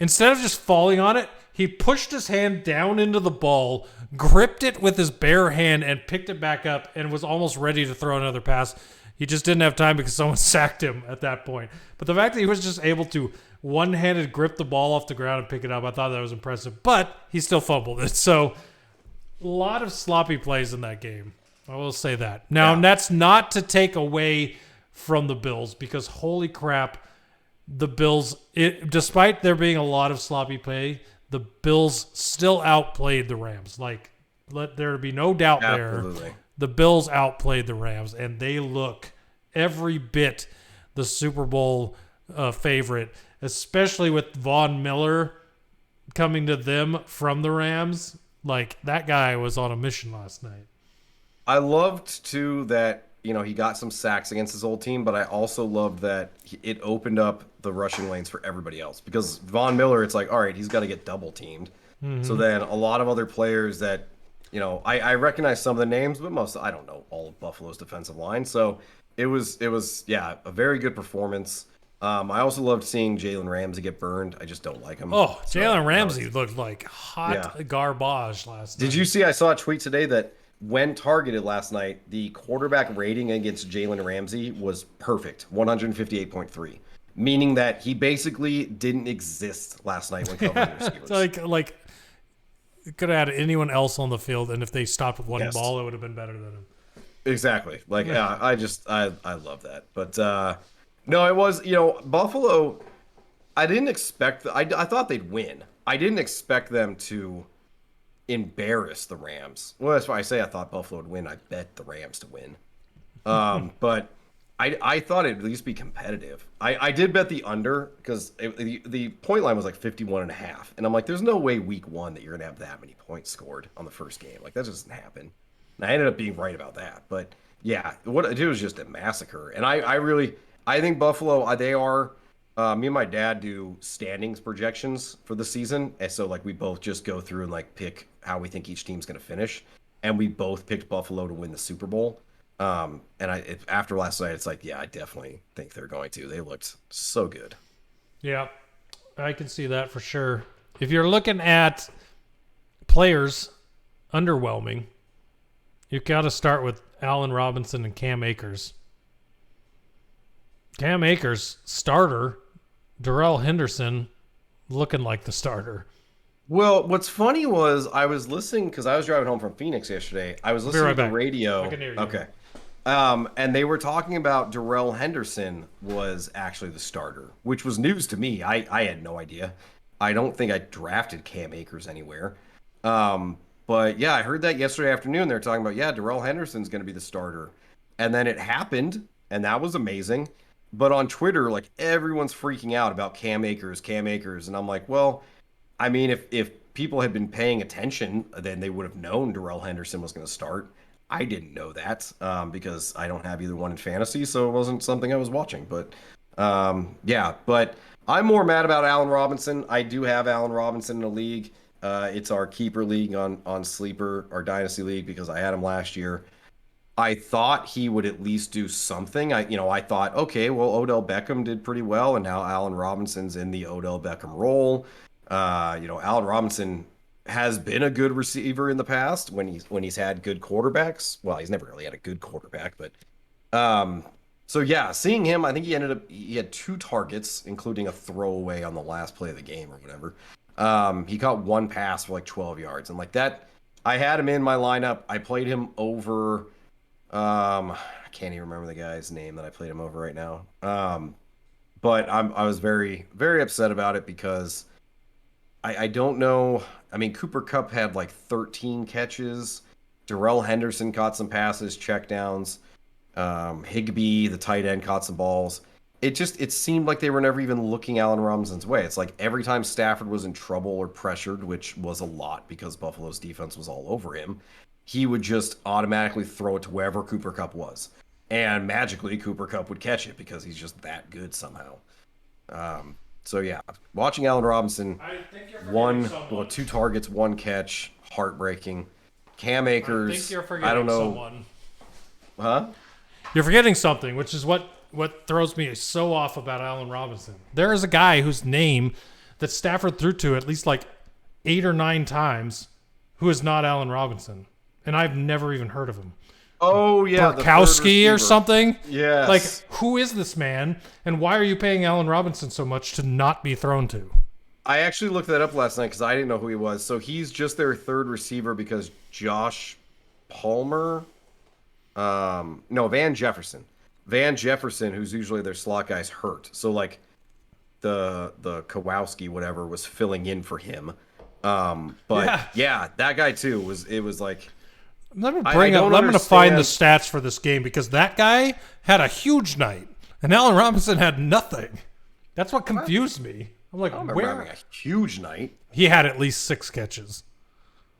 Instead of just falling on it, he pushed his hand down into the ball, gripped it with his bare hand, and picked it back up and was almost ready to throw another pass. He just didn't have time because someone sacked him at that point. But the fact that he was just able to one-handed grip the ball off the ground and pick it up, I thought that was impressive. But he still fumbled it. So a lot of sloppy plays in that game. I will say that. Now, That's not to take away from the Bills because holy crap, the Bills, despite there being a lot of sloppy play, the Bills still outplayed the Rams. Let there be no doubt there. The Bills outplayed the Rams, and they look every bit the Super Bowl favorite, especially with Von Miller coming to them from the Rams. That guy was on a mission last night. I loved, too, that he got some sacks against his old team, but I also loved that it opened up the rushing lanes for everybody else. Because Von Miller, it's all right, he's got to get double teamed. Mm-hmm. So then a lot of other players that, I recognize some of the names, but I don't know all of Buffalo's defensive line. So it was a very good performance. I also loved seeing Jalen Ramsey get burned. I just don't like him. Oh, Jalen Ramsey looked like hot Yeah. garbage last night. Did you see? I saw a tweet today that when targeted last night, the quarterback rating against Jalen Ramsey was perfect, 158.3, meaning that he basically didn't exist last night when covering receivers. like it could have had anyone else on the field, and if they stopped with one Yes. ball, it would have been better than him. Exactly. Like, yeah, I love that. But no, it was, Buffalo. I didn't expect. I thought they'd win. I didn't expect them to embarrass the Rams. Well, that's why I say I thought Buffalo would win. I bet the Rams to win. But I thought it'd at least be competitive. I did bet the under because the point line was like 51.5. And I'm like, there's no way week one that you're going to have that many points scored on the first game. Like, that just doesn't happen. And I ended up being right about that. But yeah, what it was just a massacre. And I think Buffalo, they are, me and my dad do standings projections for the season. And so like we both just go through and like pick how we think each team's going to finish. And we both picked Buffalo to win the Super Bowl. And after last night, it's like, yeah, I definitely think they're going to. They looked so good. Yeah, I can see that for sure. If you're looking at players underwhelming, you've got to start with Allen Robinson and Cam Akers. Cam Akers, starter. Darrell Henderson, looking like the starter. Well, what's funny was I was listening because I was driving home from Phoenix yesterday. I was listening to the radio. I can hear you. Okay. And they were talking about Darrell Henderson was actually the starter, which was news to me. I had no idea. I don't think I drafted Cam Akers anywhere. But yeah, I heard that yesterday afternoon. They were talking about, yeah, Darrell Henderson's going to be the starter. And then it happened, and that was amazing. But on Twitter, like, everyone's freaking out about Cam Akers. And I'm like, well, I mean, if people had been paying attention, then they would have known Darrell Henderson was going to start. I didn't know that because I don't have either one in fantasy, so it wasn't something I was watching. But yeah, but I'm more mad about Allen Robinson. I do have Allen Robinson in the league. It's our keeper league on Sleeper, our dynasty league, because I had him last year. I thought he would at least do something. I thought, okay, well, Odell Beckham did pretty well, and now Allen Robinson's in the Odell Beckham role. Allen Robinson has been a good receiver in the past when he's had good quarterbacks. Well, he's never really had a good quarterback, but so yeah, seeing him, I think he had 2 targets, including a throwaway on the last play of the game or whatever. He caught 1 pass for like 12 yards, and like that, I had him in my lineup. I played him over. I can't even remember the guy's name that I played him over right now. But I was very, very upset about it because I don't know. I mean, Cooper Kupp had like 13 catches. Darrell Henderson caught some passes, checkdowns. Higbee, the tight end, caught some balls. It seemed like they were never even looking Allen Robinson's way. It's like every time Stafford was in trouble or pressured, which was a lot because Buffalo's defense was all over him, he would just automatically throw it to wherever Cooper Kupp was. And magically, Cooper Kupp would catch it because he's just that good somehow. So yeah, watching Allen Robinson, 2 targets, 1 catch, heartbreaking. Cam Akers, I think you're forgetting I don't know. someone. Huh? You're forgetting something, which is what throws me so off about Allen Robinson. There is a guy whose name that Stafford threw to at least like 8 or 9 times who is not Allen Robinson. And I've never even heard of him. Oh, yeah. Barkowski or something? Yes. Like, who is this man? And why are you paying Allen Robinson so much to not be thrown to? I actually looked that up last night because I didn't know who he was. So he's just their 3rd receiver because Josh Palmer. Van Jefferson. Van Jefferson, who's usually their slot guy's hurt. So, like, the Kowalski, whatever, was filling in for him. But yeah, that guy too was like. I'm going to find the stats for this game because that guy had a huge night and Allen Robinson had nothing. That's what confused me. I'm like, where? Having a huge night. He had at least 6 catches.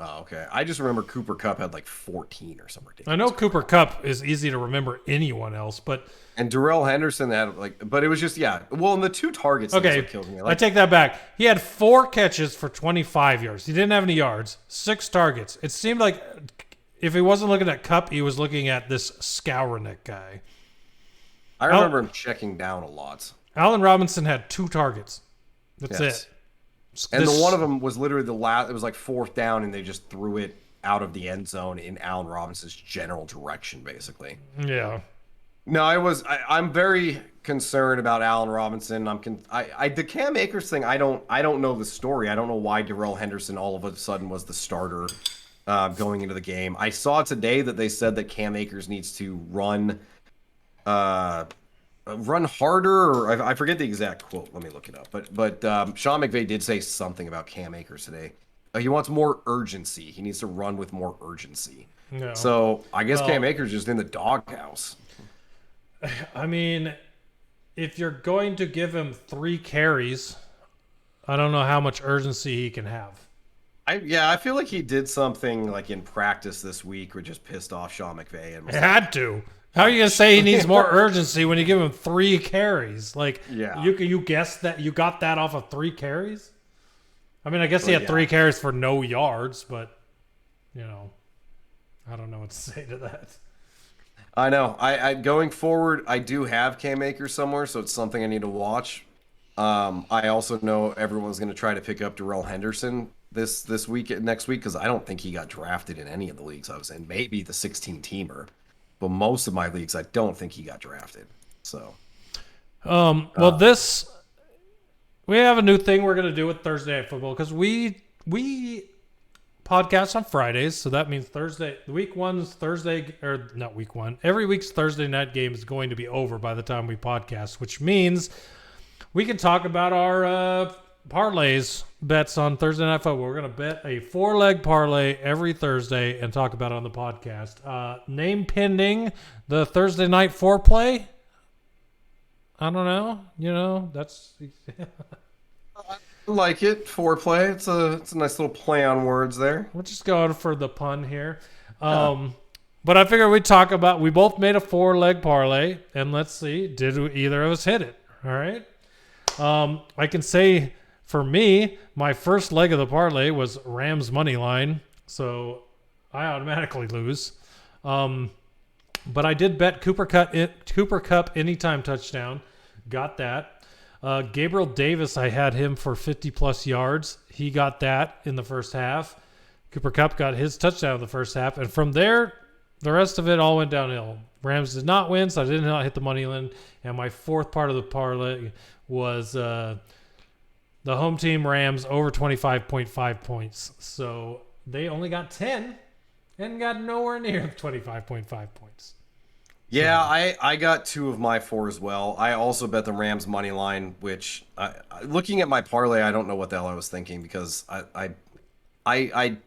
Oh, okay. I just remember Cooper Kupp had like 14 or something ridiculous. I know Cooper Kupp is easy to remember anyone else, but and Darrell Henderson had but it was just Well, in the 2 targets, okay, that killed me. I take that back. He had 4 catches for 25 yards. He didn't have any yards. 6 targets. It seemed like if he wasn't looking at Kupp, he was looking at this Skowronek guy. I remember him checking down a lot. Allen Robinson had 2 targets. That's it. And the one of them was literally the last. It was like 4th down, and they just threw it out of the end zone in Allen Robinson's general direction, basically. Yeah. No, I'm very concerned about Allen Robinson. The Cam Akers thing. I don't know the story. I don't know why Darrell Henderson all of a sudden was the starter going into the game. I saw today that they said that Cam Akers needs to run harder, or I forget the exact quote. Let me look it up. But Sean McVay did say something about Cam Akers today. He wants more urgency. He needs to run with more urgency. No. So I guess Cam Akers just in the doghouse. I mean, if you're going to give him 3 carries, I don't know how much urgency he can have. I feel like he did something like in practice this week, which just pissed off Sean McVay. And It had to. How are you gonna say he needs more urgency when you give him 3 carries? Like, you guess that you got that off of 3 carries? I mean, I guess he had 3 carries for no yards, but I don't know what to say to that. I know. I going forward, I do have Cam Akers somewhere, so it's something I need to watch. I also know everyone's going to try to pick up Darrell Henderson this next week, because I don't think he got drafted in any of the leagues I was in. Maybe the 16-teamer, but most of my leagues, I don't think he got drafted. So, we have a new thing we're going to do with Thursday Night Football, because we podcast on Fridays, so that means week 1's Thursday, or not week 1. Every week's Thursday night game is going to be over by the time we podcast, which means we can talk about our parlays bets on Thursday Night Football. We're going to bet a 4-leg parlay every Thursday and talk about it on the podcast. Name pending the Thursday night foreplay. I don't know. That's... like it, foreplay. It's a nice little play on words there. We're just going for the pun here. But I figured we'd talk about, we both made a 4-leg parlay, and let's see, did either of us hit it? All right. I can say for me, my first leg of the parlay was Rams money line, so I automatically lose. But I did bet Cooper Kupp anytime touchdown. Got that. Gabriel Davis, I had him for 50-plus yards. He got that in the first half. Cooper Kupp got his touchdown in the first half. And from there, the rest of it all went downhill. Rams did not win, so I did not hit the money line. And my 4th part of the parlay was the home team Rams over 25.5 points. So they only got 10 and got nowhere near 25.5 points. Yeah, I got 2 of my 4 as well. I also bet the Rams money line, which looking at my parlay, I don't know what the hell I was thinking, because I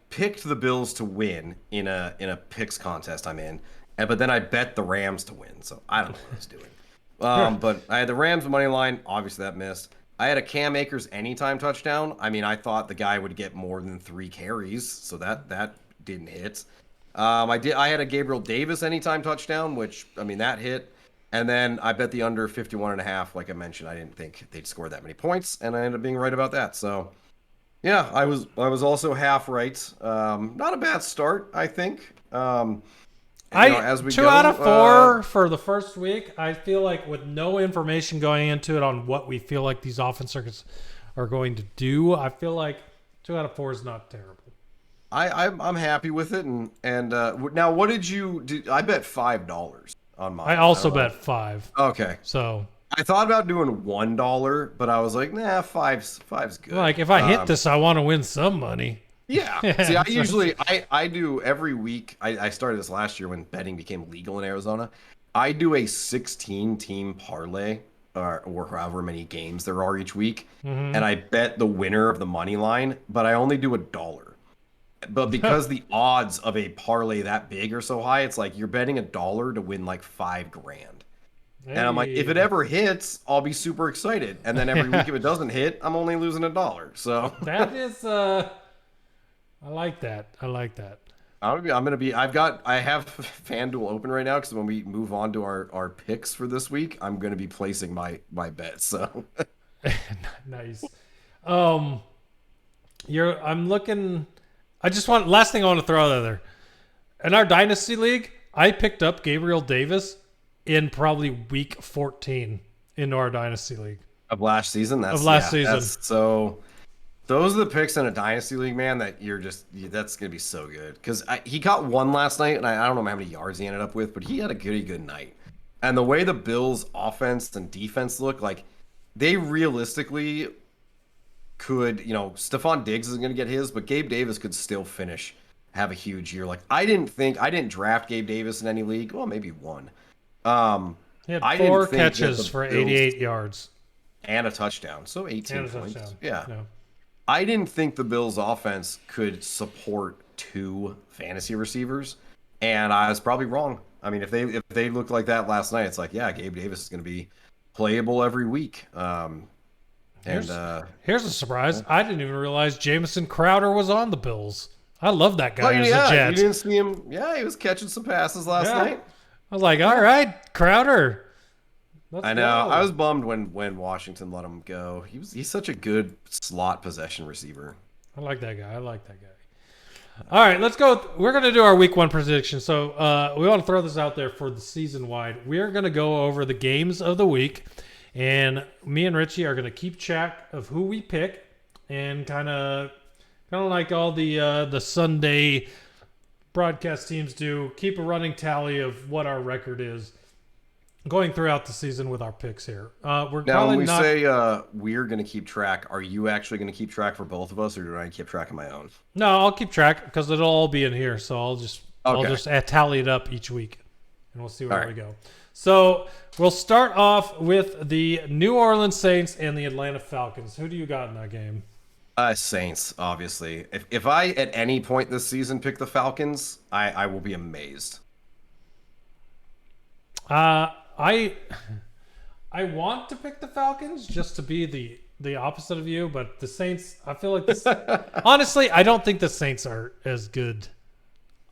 picked the Bills to win in a picks contest I'm in, but then I bet the Rams to win. So I don't know what I was doing. But I had the Rams money line. Obviously that missed. I had a Cam Akers anytime touchdown. I mean, I thought the guy would get more than 3 carries, so that didn't hit. I had a Gabriel Davis anytime touchdown, which, I mean, that hit. And then I bet the under 51.5. Like I mentioned, I didn't think they'd score that many points, and I ended up being right about that. So, yeah, I was also half right. Not a bad start, I think. As we 2 go, out of 4 for the first week. I feel like with no information going into it on what we feel like these offenses are going to do, I feel like 2 out of 4 is not terrible. I'm happy with it, and now what did you do? I bet $5 on mine. I also bet 5. Okay, so I thought about doing $1, but I was like, nah, five's good. Like if I hit this, I want to win some money. Yeah. See, I usually I do every week. I started this last year when betting became legal in Arizona. I do a 16-team parlay, or however many games there are each week, and I bet the winner of the money line, but I only do $1. But because the odds of a parlay that big are so high, it's like you're betting $1 to win like $5,000. Hey. And I'm like, if it ever hits, I'll be super excited. And then every week if it doesn't hit, I'm only losing $1. So that is, I like that. I have FanDuel open right now because when we move on to our picks for this week, I'm going to be placing my bets. So nice. I'm looking. Last thing I want to throw out there. In our Dynasty League, I picked up Gabriel Davis in probably week 14. into our dynasty league of last season. So those are the picks in a dynasty league, man, that that's gonna be so good. Because he got one last night, and I don't know how many yards he ended up with, but he had a good night. And the way the Bills' offense and defense look, like they realistically could, Stephon Diggs is gonna get his, but Gabe Davis could still have a huge year. Like I didn't draft Gabe Davis in any league. Well, maybe one. He had 4 catches for 88 yards and a touchdown, so 18 points. Touchdown. Yeah. No. I didn't think the Bills' offense could support 2 fantasy receivers, and I was probably wrong. I mean, if they looked like that last night, it's like, yeah, Gabe Davis is going to be playable every week. Here's a surprise. I didn't even realize Jamison Crowder was on the Bills. I love that guy as a Jet. You didn't see him. Yeah, he was catching some passes last night. I was like, all right, Crowder. I know. I was bummed when Washington let him go. He's such a good slot possession receiver. I like that guy. All right, let's go. We're going to do our week 1 prediction. So we want to throw this out there for the season wide. We're going to go over the games of the week, and me and Richie are going to keep track of who we pick, and kind of like all the Sunday broadcast teams do, keep a running tally of what our record is going throughout the season with our picks here. When we say we're going to keep track, are you actually going to keep track for both of us, or do I keep track of my own? No, I'll keep track because it'll all be in here. So I'll just tally it up each week, and we'll see where we go. So we'll start off with the New Orleans Saints and the Atlanta Falcons. Who do you got in that game? Saints, obviously. If I at any point this season pick the Falcons, I will be amazed. I want to pick the Falcons just to be the opposite of you, but the Saints, I feel like honestly, I don't think the Saints are as good.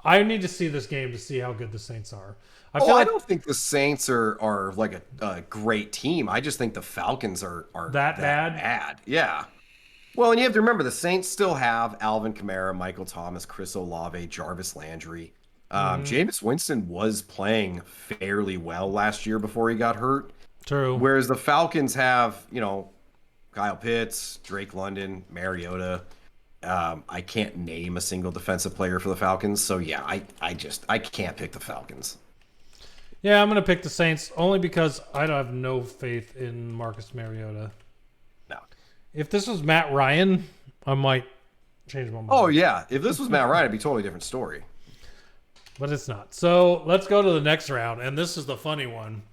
I need to see this game to see how good the Saints are. I don't think the Saints are like a great team. I just think the Falcons are that bad. Yeah. Well, and you have to remember the Saints still have Alvin Kamara, Michael Thomas, Chris Olave, Jarvis Landry. Jameis Winston was playing fairly well last year before he got hurt. True. Whereas the Falcons have, Kyle Pitts, Drake London, Mariota. I can't name a single defensive player for the Falcons. So, yeah, I can't pick the Falcons. Yeah, I'm going to pick the Saints only because I have no faith in Marcus Mariota. No. If this was Matt Ryan, I might change my mind. Oh, yeah. If this was Matt Ryan, it'd be a totally different story. But it's not. So let's go to the next round. And this is the funny one.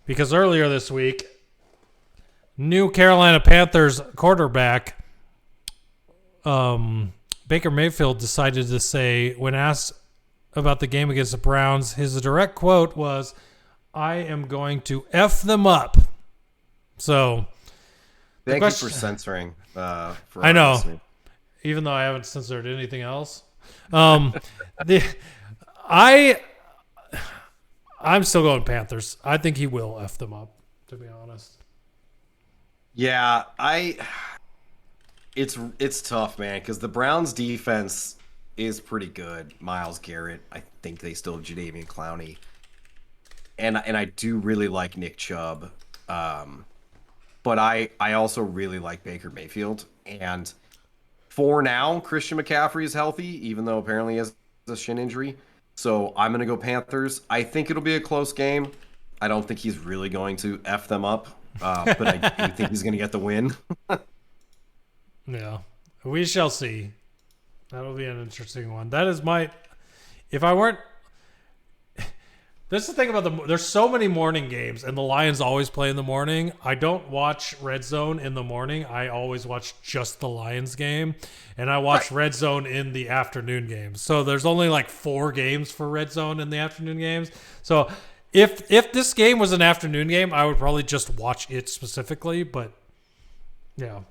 Because earlier this week, new Carolina Panthers quarterback Baker Mayfield decided to say, when asked about the game against the Browns, his direct quote was, "I am going to F them up." So thank you for censoring. I know. Listening. Even though I haven't censored anything else. I'm still going Panthers. I think he will F them up, to be honest. Yeah, it's tough, man, because the Browns defense is pretty good. Myles Garrett, I think they still have Jadeveon Clowney. And I do really like Nick Chubb. But I also really like Baker Mayfield. And for now, Christian McCaffrey is healthy, even though apparently he has a shin injury. So I'm going to go Panthers. I think it'll be a close game. I don't think he's really going to F them up. But I do think he's going to get the win. Yeah, we shall see. That'll be an interesting one. That is my... If I weren't... That's the thing about there's so many morning games, and the Lions always play in the morning. I don't watch Red Zone in the morning. I always watch just the Lions game, and I watch Red Zone in the afternoon games. So there's only like 4 games for Red Zone in the afternoon games. So if this game was an afternoon game, I would probably just watch it specifically. But yeah,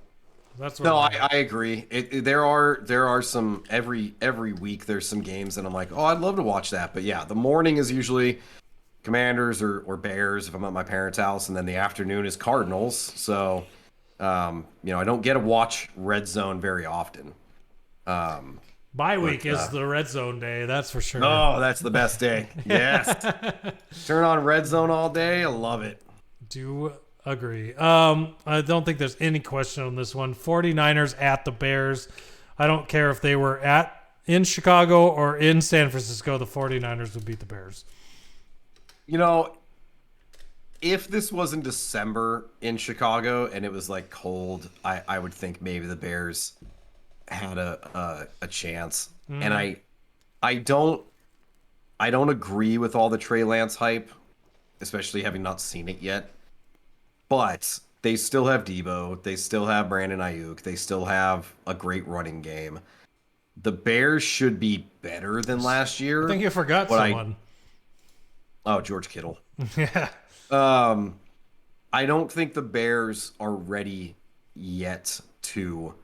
that's what. No, I agree. There are some every week. There's some games that I'm like, oh, I'd love to watch that. But yeah, the morning is usually Commanders or Bears if I'm at my parents' house, and then the afternoon is Cardinals. So, I don't get to watch Red Zone very often. Bye week is the Red Zone day, that's for sure. Oh, that's the best day. Yes. Turn on Red Zone all day. I love it. Agree. I don't think there's any question on this one. 49ers at the Bears. I don't care if they were in Chicago or in San Francisco, the 49ers would beat the Bears. You know, if this was in December in Chicago and it was like cold, I would think maybe the Bears had a chance. And I don't agree with all the Trey Lance hype, especially having not seen it yet. But they still have Debo. They still have Brandon Ayuk. They still have a great running game. The Bears should be better than last year. I think you forgot someone. George Kittle. Yeah. I don't think the Bears are ready yet to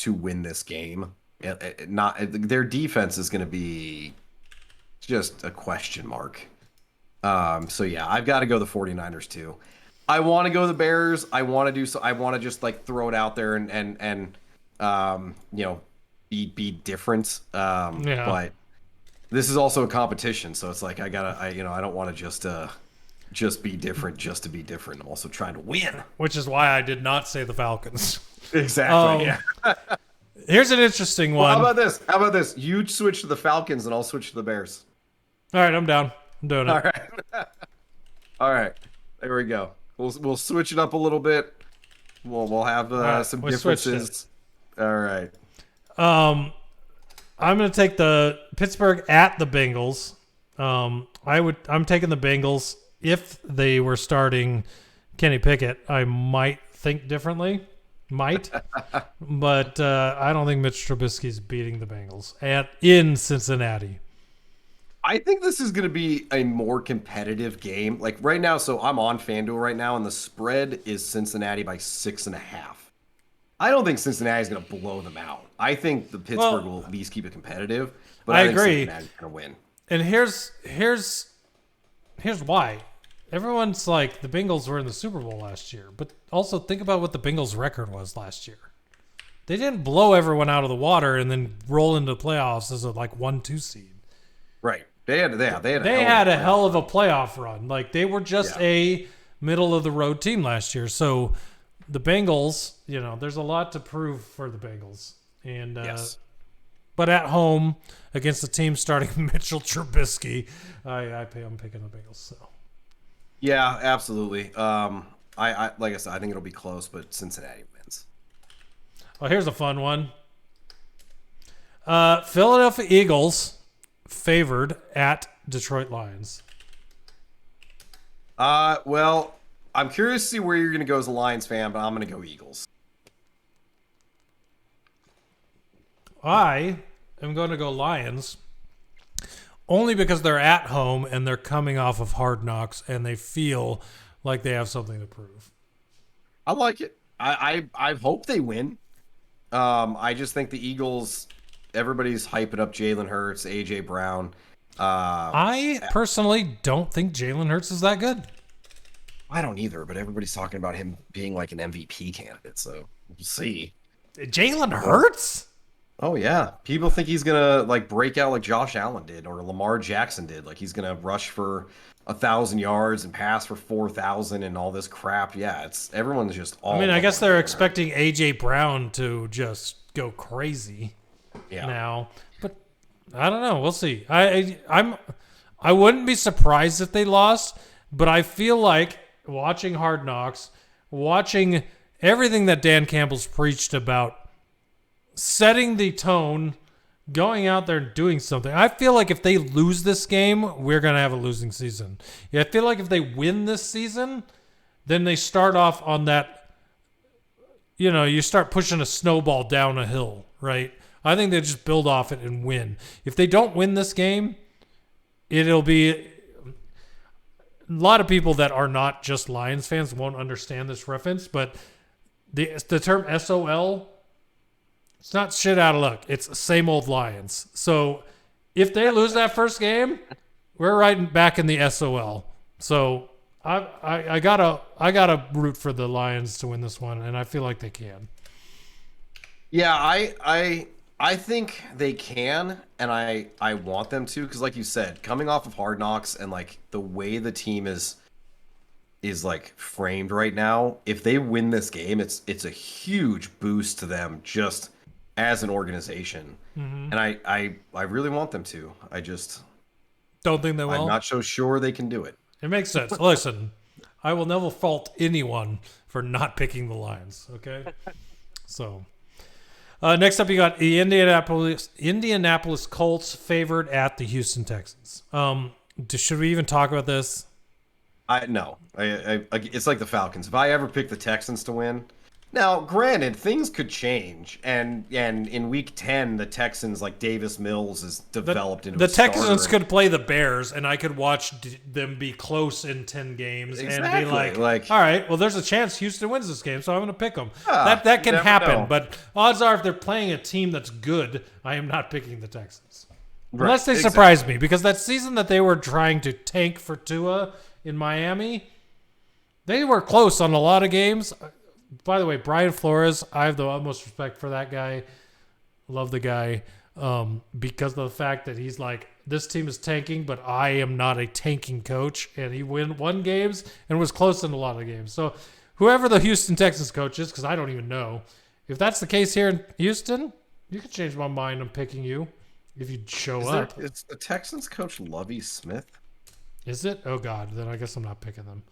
win this game. Their defense is going to be just a question mark. So yeah, I've got to go the 49ers too. I want to go the Bears. I want to do so. I want to just like throw it out there and be different. But this is also a competition, so it's like I don't want to just be different just to be different. I'm also trying to win. Which is why I did not say the Falcons. Exactly. Yeah. Here's an interesting one. Well, how about this? You switch to the Falcons and I'll switch to the Bears. All right, I'm down. I'm doing it. All right. All right. There we go. We'll switch it up a little bit. We'll have some differences. All right. I'm going to take the Pittsburgh at the Bengals. I'm taking the Bengals. If they were starting Kenny Pickett, I might think differently. But I don't think Mitch Trubisky's beating the Bengals in Cincinnati. I think this is going to be a more competitive game. Like right now, so I'm on FanDuel right now, and the spread is Cincinnati by 6.5. I don't think Cincinnati's going to blow them out. I think the Pittsburgh will at least keep it competitive. But I think agree. Cincinnati's going to win. And here's why. Everyone's like, the Bengals were in the Super Bowl last year. But also think about what the Bengals' record was last year. They didn't blow everyone out of the water and then roll into the playoffs as a 1-2 seed. Right. They had a hell of a playoff run. Like they were just a middle of the road team last year. So the Bengals, there's a lot to prove for the Bengals. And but at home against the team starting Mitchell Trubisky, I'm picking the Bengals. So yeah, absolutely. I like I said, I think it'll be close, but Cincinnati wins. Well, here's a fun one. Philadelphia Eagles favored at Detroit Lions. Well, I'm curious to see where you're going to go as a Lions fan, but I'm going to go Eagles. I am going to go Lions only because they're at home and they're coming off of Hard Knocks and they feel like they have something to prove. I like it. I hope they win. I just think the Eagles, everybody's hyping up Jalen Hurts, A.J. Brown. I personally don't think Jalen Hurts is that good. I don't either, but everybody's talking about him being like an MVP candidate, so we'll see. Jalen Hurts? Oh, yeah. People think he's going to break out like Josh Allen did or Lamar Jackson did. Like he's going to rush for 1,000 yards and pass for 4,000 and all this crap. Yeah, everyone's just all. I guess they're expecting A.J. Brown to just go crazy now. But I don't know. We'll see. I wouldn't be surprised if they lost, but I feel like watching Hard Knocks, watching everything that Dan Campbell's preached about setting the tone, going out there and doing something. I feel like if they lose this game, we're going to have a losing season. I feel like if they win this season, then they start off on that, you start pushing a snowball down a hill, right? I think they just build off it and win. If they don't win this game, it'll be... A lot of people that are not just Lions fans won't understand this reference, but the term SOL... It's not shit out of luck. It's same old Lions. So if they lose that first game, we're right back in the SOL. So I gotta root for the Lions to win this one, and I feel like they can. Yeah, I think they can, and I want them to, because like you said, coming off of Hard Knocks and like the way the team is is like framed right now, if they win this game, it's a huge boost to them just as an organization. Mm-hmm. And I really want them to. Don't think they I'm will? not so sure they can do it. It makes sense. Listen, I will never fault anyone for not picking the Lions, okay? So, next up, you got the Indianapolis Colts favored at the Houston Texans. Should we even talk about this? No. It's like the Falcons. If I ever pick the Texans to win, now granted things could change, and in week 10 the Texans, like Davis Mills is developed into the a starter. Texans could play the Bears, and I could watch them be close in 10 games and be like, all right, well, there's a chance Houston wins this game, so I'm going to pick them. That can happen, know. but odds are if they're playing a team that's good, I am not picking the Texans. Right, Unless they surprise me, because that season that they were trying to tank for Tua in Miami, they were close on a lot of games. By the way, Brian Flores, I have the utmost respect for that guy. Love the guy because of the fact that he's like, this team is tanking, but I am not a tanking coach. And he won games and was close in a lot of games. So whoever the Houston Texans coach is, because I don't even know, if that's the case here in Houston, you can change my mind on picking you if you show up. It's the Texans coach Lovie Smith. Is it? Oh, God. Then I guess I'm not picking them.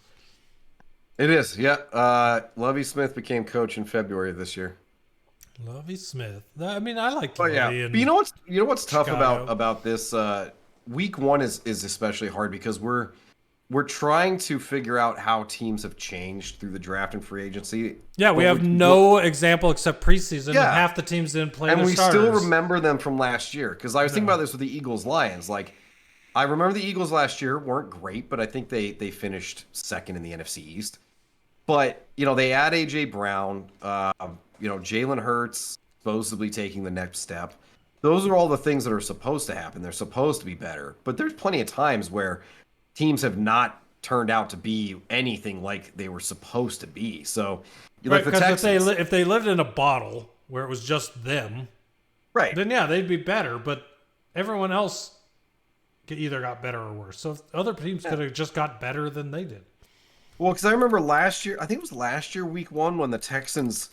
It is, yeah. Lovie Smith became coach in February of this year. Lovie Smith. I mean, I like Oh yeah. Lovie. But you know what's tough Chicago. about this week 1 is especially hard because we're trying to figure out how teams have changed through the draft and free agency. Yeah, we have no example except preseason. Yeah. And half the teams didn't play and their we starters. still remember them from last year because I was thinking about this with the Eagles Lions. Like, I remember the Eagles last year weren't great, but I think they finished second in the NFC East. But they add AJ Brown, Jalen Hurts supposedly taking the next step. Those are all the things that are supposed to happen. They're supposed to be better, but there's plenty of times where teams have not turned out to be anything like they were supposed to be. So, like the Texans, if they lived in a bottle where it was just them, right? Then yeah, they'd be better. But everyone else either got better or worse. So if other teams could have just got better than they did. Well, because I remember last year, I think it was last year, week 1, when the Texans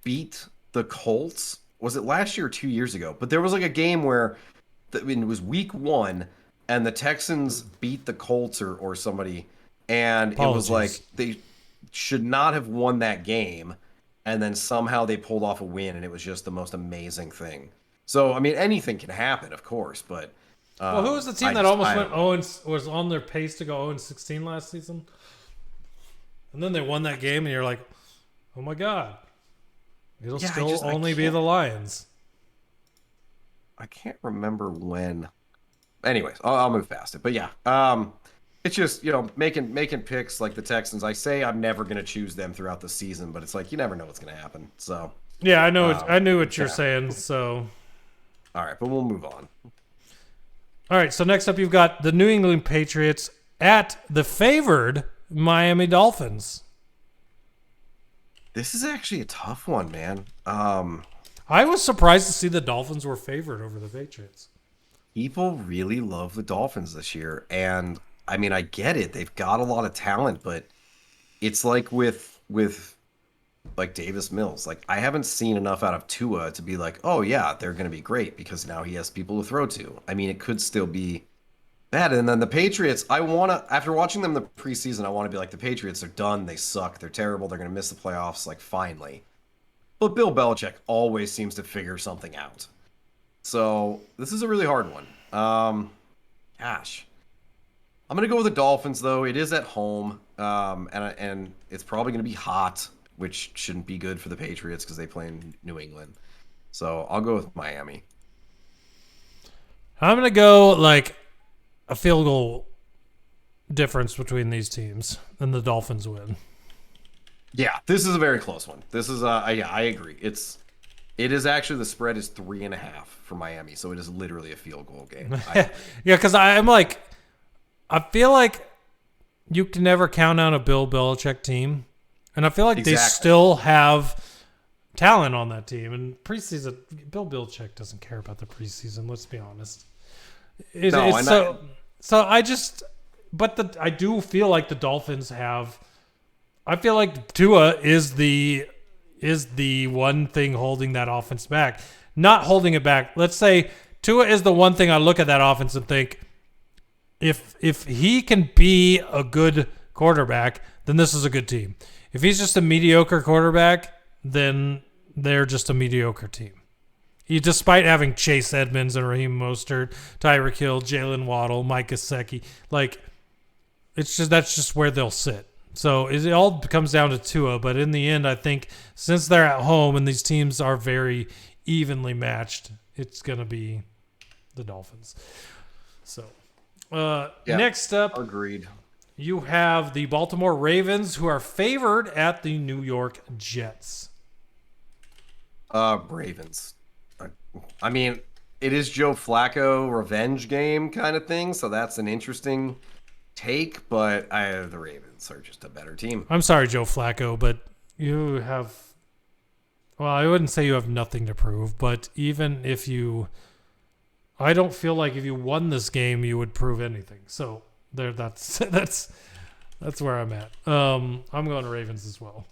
beat the Colts. Was it last year or 2 years ago? But there was like a game where it was week 1 and the Texans beat the Colts or somebody. And It was like they should not have won that game. And then somehow they pulled off a win. And it was just the most amazing thing. So, I mean, anything can happen, of course. But well, who was the team that almost went 0 and was on their pace to go 0-16 last season? And then they won that game, and you're like, oh, my God. It'll still only be the Lions. I can't remember when. Anyways, I'll move past it. But, yeah, it's just, making picks like the Texans. I say I'm never going to choose them throughout the season, but it's like you never know what's going to happen. So yeah, I know. I knew what you're saying, so. All right, but we'll move on. All right, so next up you've got the New England Patriots at the favored Miami Dolphins. This is actually a tough one, man. I was surprised to see the Dolphins were favored over the Patriots. People really love the Dolphins this year, and I mean, I get it. They've got a lot of talent, but it's like with like Davis Mills. Like, I haven't seen enough out of Tua to be like, oh yeah, they're going to be great because now he has people to throw to. I mean, it could still be bad. And then the Patriots, after watching them the preseason, I want to be like, the Patriots are done. They suck. They're terrible. They're going to miss the playoffs, like, finally. But Bill Belichick always seems to figure something out. So this is a really hard one. Gosh. I'm going to go with the Dolphins, though. It is at home, and it's probably going to be hot, which shouldn't be good for the Patriots because they play in New England. So I'll go with Miami. I'm going to go, like, a field goal difference between these teams, and the Dolphins win. Yeah, this is a very close one. This is I agree. It is actually, the spread is 3.5 for Miami, so it is literally a field goal game. Yeah, because I'm like, I feel like you can never count out a Bill Belichick team, and I feel like they still have talent on that team. And preseason, Bill Belichick doesn't care about the preseason. Let's be honest. I do feel like the Dolphins have I feel like Tua is the one thing holding that offense back. Not holding it back. Let's say Tua is the one thing I look at that offense and think, if he can be a good quarterback, then this is a good team. If he's just a mediocre quarterback, then they're just a mediocre team. Despite having Chase Edmonds and Raheem Mostert, Tyreek Hill, Jalen Waddle, Mike Gesicki, that's just where they'll sit. So it all comes down to Tua, but in the end, I think since they're at home and these teams are very evenly matched, it's going to be the Dolphins. So next up, agreed. You have the Baltimore Ravens, who are favored at the New York Jets. Ravens. I mean, it is Joe Flacco revenge game kind of thing, so that's an interesting take, but the Ravens are just a better team. I'm sorry, Joe Flacco, but you have... Well, I wouldn't say you have nothing to prove, but even if you... I don't feel like if you won this game, you would prove anything. So that's where I'm at. I'm going to Ravens as well.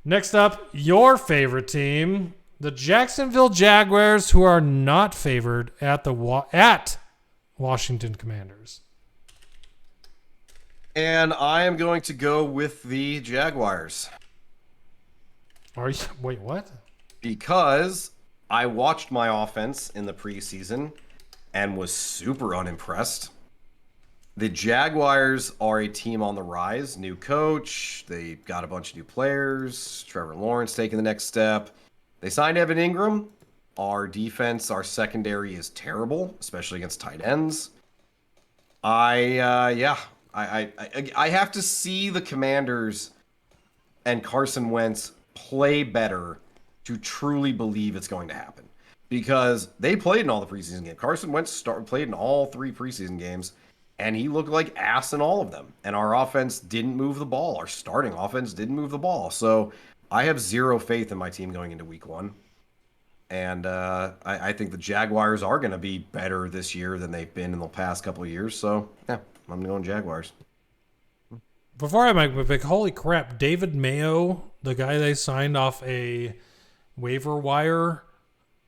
Next up, your favorite team, the Jacksonville Jaguars, who are not favored at Washington Commanders. And I am going to go with the Jaguars. Are you? Wait, what? Because I watched my offense in the preseason and was super unimpressed. The Jaguars are a team on the rise. New coach. They got a bunch of new players. Trevor Lawrence taking the next step. They signed Evan Ingram. Our defense, our secondary is terrible, especially against tight ends. I have to see the Commanders and Carson Wentz play better to truly believe it's going to happen, because they played in all the preseason games. Carson Wentz played in all 3 preseason games, and he looked like ass in all of them. And our offense didn't move the ball. Our starting offense didn't move the ball. So I have zero faith in my team going into week 1. And I think the Jaguars are going to be better this year than they've been in the past couple of years. So, yeah, I'm going Jaguars. Before I make my pick, holy crap, David Mayo, the guy they signed off a waiver wire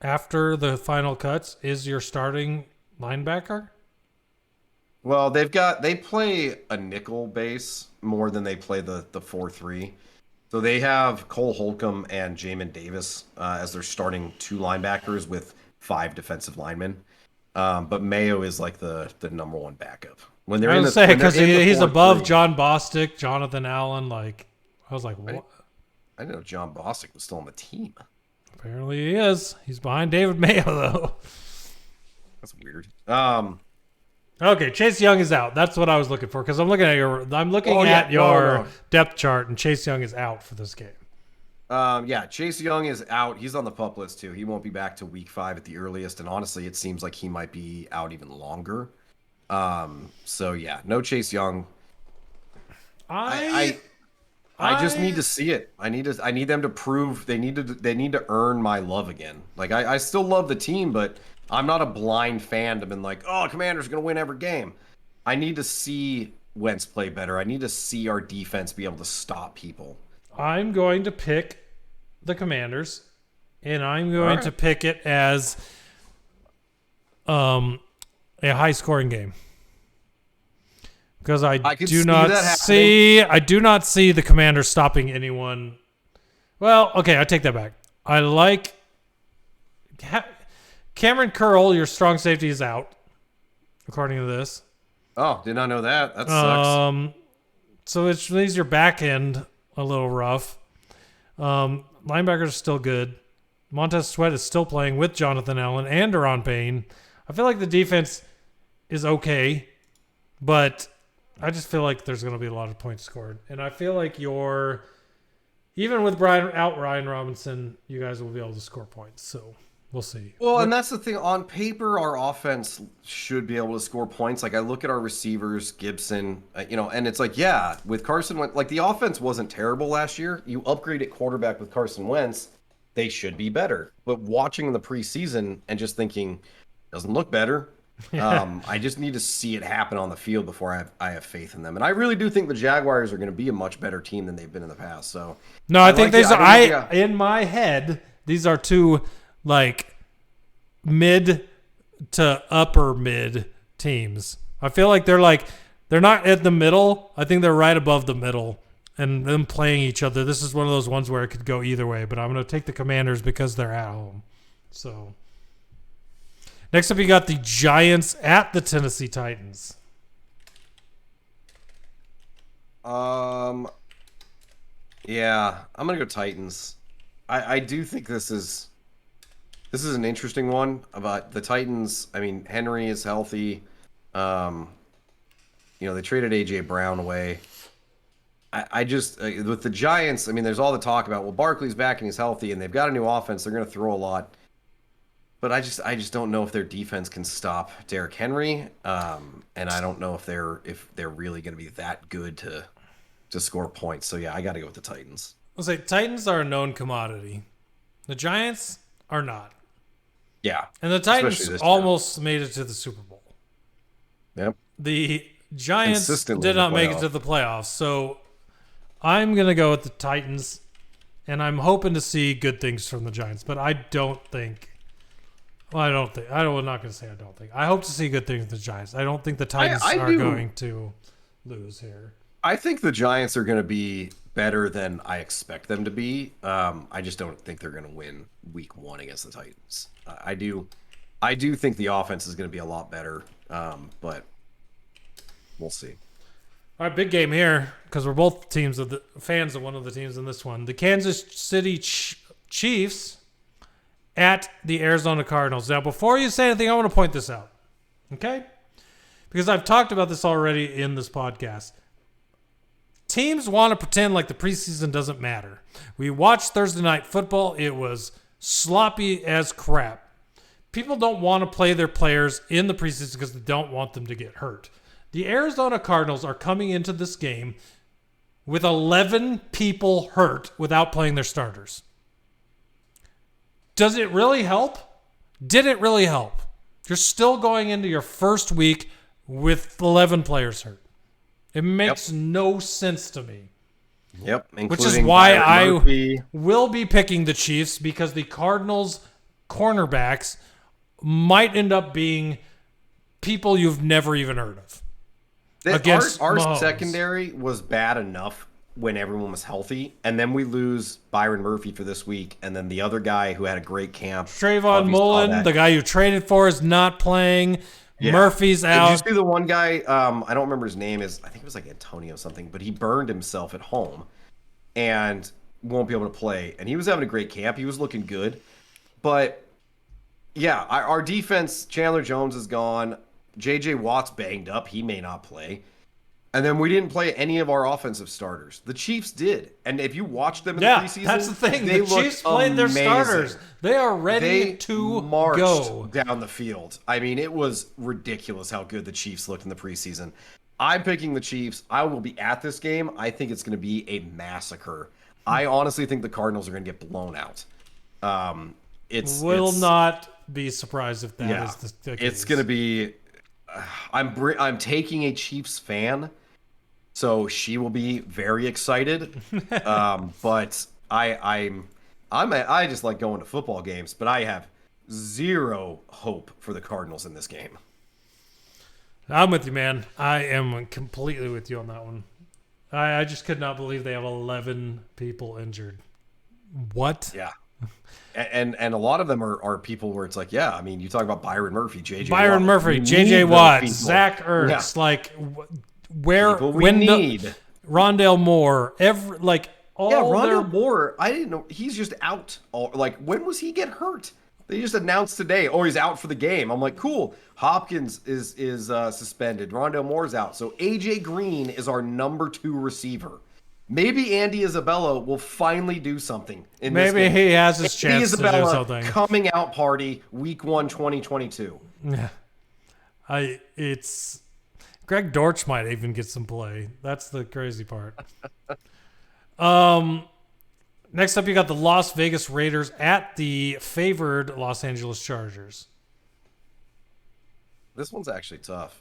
after the final cuts, is your starting linebacker? Well, they play a nickel base more than they play the 4-3. So they have Cole Holcomb and Jamin Davis as their starting 2 linebackers with 5 defensive linemen. But Mayo is like the number 1 backup. When they're in the, because he's above John Bostic, Jonathan Allen. I was like, what? I didn't know John Bostic was still on the team. Apparently he is. He's behind David Mayo though. That's weird. Okay, Chase Young is out. That's what I was looking for, because I'm looking at your depth chart, and Chase Young is out for this game. Chase Young is out. He's on the PUP list too. He won't be back to week 5 at the earliest, and honestly, it seems like he might be out even longer. No Chase Young. I just need to see it. I need them to prove they need to earn my love again. I still love the team, but I'm not a blind fan to been like, oh, Commanders are going to win every game. I need to see Wentz play better. I need to see our defense be able to stop people. I'm going to pick the Commanders, and I'm going to pick it as a high-scoring game. Because I do not see the Commanders stopping anyone. Well, okay, I take that back. I like Cameron Curl, your strong safety, is out, according to this. Oh, did not know that. That sucks. So it leaves your back end a little rough. Linebackers are still good. Montez Sweat is still playing with Jonathan Allen and Deron Payne. I feel like the defense is okay, but I just feel like there's going to be a lot of points scored. And I feel like even with Ryan Robinson, you guys will be able to score points. So we'll see. Well, and that's the thing. On paper, our offense should be able to score points. I look at our receivers, Gibson, and it's with Carson Wentz, the offense wasn't terrible last year. You upgrade at quarterback with Carson Wentz, they should be better. But watching the preseason and just thinking, doesn't look better. I just need to see it happen on the field before I have faith in them. And I really do think the Jaguars are going to be a much better team than they've been in the past. So no, I think these are in my head, these are two like mid to upper mid teams. I feel like they're not at the middle. I think they're right above the middle and them playing each other. This is one of those ones where it could go either way, but I'm going to take the Commanders because they're at home. So next up, you got the Giants at the Tennessee Titans. Yeah, I'm gonna go Titans. I do think this is an interesting one about the Titans. I mean, Henry is healthy. They traded AJ Brown away. I just with the Giants. I mean, there's all the talk about Barkley's back and he's healthy, and they've got a new offense. They're gonna throw a lot. But I just don't know if their defense can stop Derrick Henry, and I don't know if they're really going to be that good to score points. So yeah, I got to go with the Titans. I'll say Titans are a known commodity. The Giants are not. Yeah, and the Titans almost made it to the Super Bowl. Yep. The Giants did not make it to the playoffs, so I'm going to go with the Titans, and I'm hoping to see good things from the Giants, but I don't think. Well, I'm not going to say I don't think. I hope to see good things with the Giants. I don't think the Titans are going to lose here. I think the Giants are going to be better than I expect them to be. I just don't think they're going to win week 1 against the Titans. I do think the offense is going to be a lot better, but we'll see. All right, big game here because we're both fans of one of the teams in this one. The Kansas City Chiefs at the Arizona Cardinals. Now, before you say anything, I want to point this out, okay? Because I've talked about this already in this podcast. Teams want to pretend like the preseason doesn't matter. We watched Thursday Night Football. It was sloppy as crap. People don't want to play their players in the preseason because they don't want them to get hurt. The Arizona Cardinals are coming into this game with 11 people hurt without playing their starters. Does it really help? Did it really help? You're still going into your first week with 11 players hurt. It makes no sense to me. Yep. Which is why I will be picking the Chiefs because the Cardinals cornerbacks might end up being people you've never even heard of. Our secondary was bad enough when everyone was healthy, and then we lose Byron Murphy for this week, and then the other guy who had a great camp. Trayvon Mullen, the guy you traded for, is not playing. Yeah. Murphy's out. Did you see the one guy, I don't remember his name, I think it was like Antonio something, but he burned himself at home and won't be able to play. And he was having a great camp. He was looking good. But, yeah, our defense, Chandler Jones is gone. J.J. Watt's banged up. He may not play. And then we didn't play any of our offensive starters. The Chiefs did. And if you watch them in the preseason, that's the thing. The Chiefs played their starters. They are ready to go down the field. I mean, it was ridiculous how good the Chiefs looked in the preseason. I'm picking the Chiefs. I will be at this game. I think it's going to be a massacre. I honestly think the Cardinals are going to get blown out. Will not be surprised if that is the case. It's going to be... I'm taking a Chiefs fan, so she will be very excited. But I just like going to football games, but I have zero hope for the Cardinals in this game. I'm with you, man. I am completely with you on that one. I just could not believe they have 11 people injured. What? Yeah. And a lot of them are people where it's like, yeah, I mean, you talk about Byron Murphy, J.J. Watt, Zach Ertz, like Rondale Moore, Rondale Moore. I didn't know he's just out. When was he get hurt? They just announced today, he's out for the game. I'm like, cool. Hopkins is suspended. Rondale Moore's out. So AJ Green is our number 2 receiver. Maybe Andy Isabella will finally do something in this game. Maybe he has his chance to do something. Coming out party, week 1, 2022. Yeah. Greg Dortch might even get some play. That's the crazy part. Next up, you got the Las Vegas Raiders at the favored Los Angeles Chargers. This one's actually tough.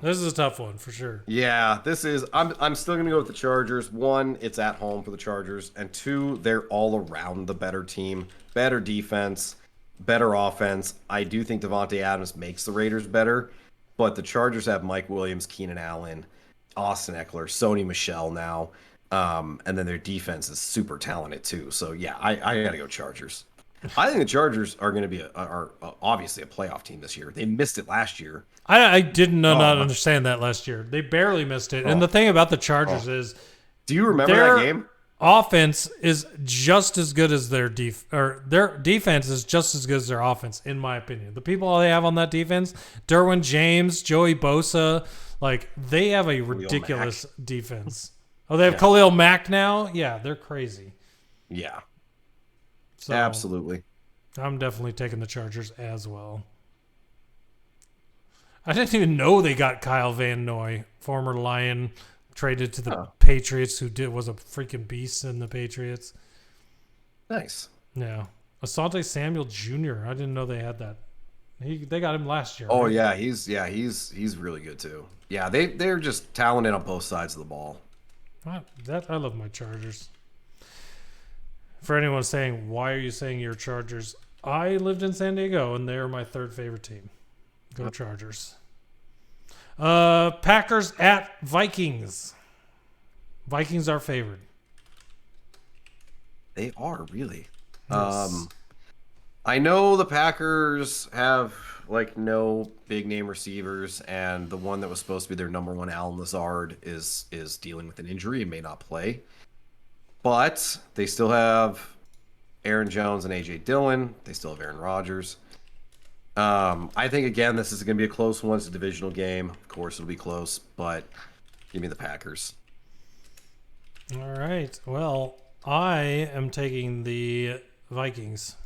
This is a tough one for sure. Yeah, this is. I'm still gonna go with the Chargers. One, it's at home for the Chargers, and two, they're all around the better team, better defense, better offense. I do think Devontae Adams makes the Raiders better, but the Chargers have Mike Williams, Keenan Allen, Austin Eckler, Sony Michel now, and then their defense is super talented too. So yeah, I gotta go Chargers. I think the Chargers are going to be are obviously a playoff team this year. They missed it last year. I didn't not understand that last year. They barely missed it. And the thing about the Chargers is, do you remember that game? Offense is just as good as their their defense is just as good as their offense, in my opinion. The people they have on that defense, Derwin James, Joey Bosa, like they have a ridiculous defense. Oh, they have Khalil Mack now? Yeah, they're crazy. Yeah. So, absolutely. I'm definitely taking the Chargers as well. I didn't even know they got Kyle Van Noy, former Lion, traded to the Patriots, who was a freaking beast in the Patriots. Nice. Yeah. Asante Samuel Jr. I didn't know they had that. They got him last year. Oh right? yeah, he's really good too. Yeah, they're just talented on both sides of the ball. I love my Chargers. For anyone saying, why are you saying you're Chargers? I lived in San Diego, and they're my third favorite team. Go Chargers. Packers at Vikings. Vikings are favored. They are, really. Yes. I know the Packers have like no big name receivers, and the one that was supposed to be their number one, Allen Lazard, is dealing with an injury and may not play. But they still have Aaron Jones and A.J. Dillon. They still have Aaron Rodgers. I think, again, this is going to be a close one. It's a divisional game. Of course, it'll be close, but give me the Packers. All right. Well, I am taking the Vikings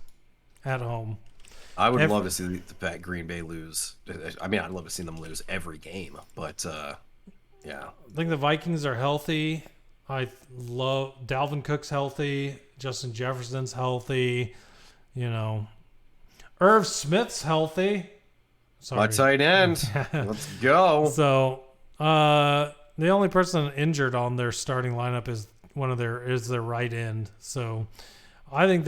at home. I would love to see the Green Bay lose. I mean, I'd love to see them lose every game, but yeah. I think the Vikings are healthy. I love Dalvin Cook's healthy. Justin Jefferson's healthy. You know, Irv Smith's healthy. Sorry. My tight end. Let's go. So the only person injured on their starting lineup is their right end. So I think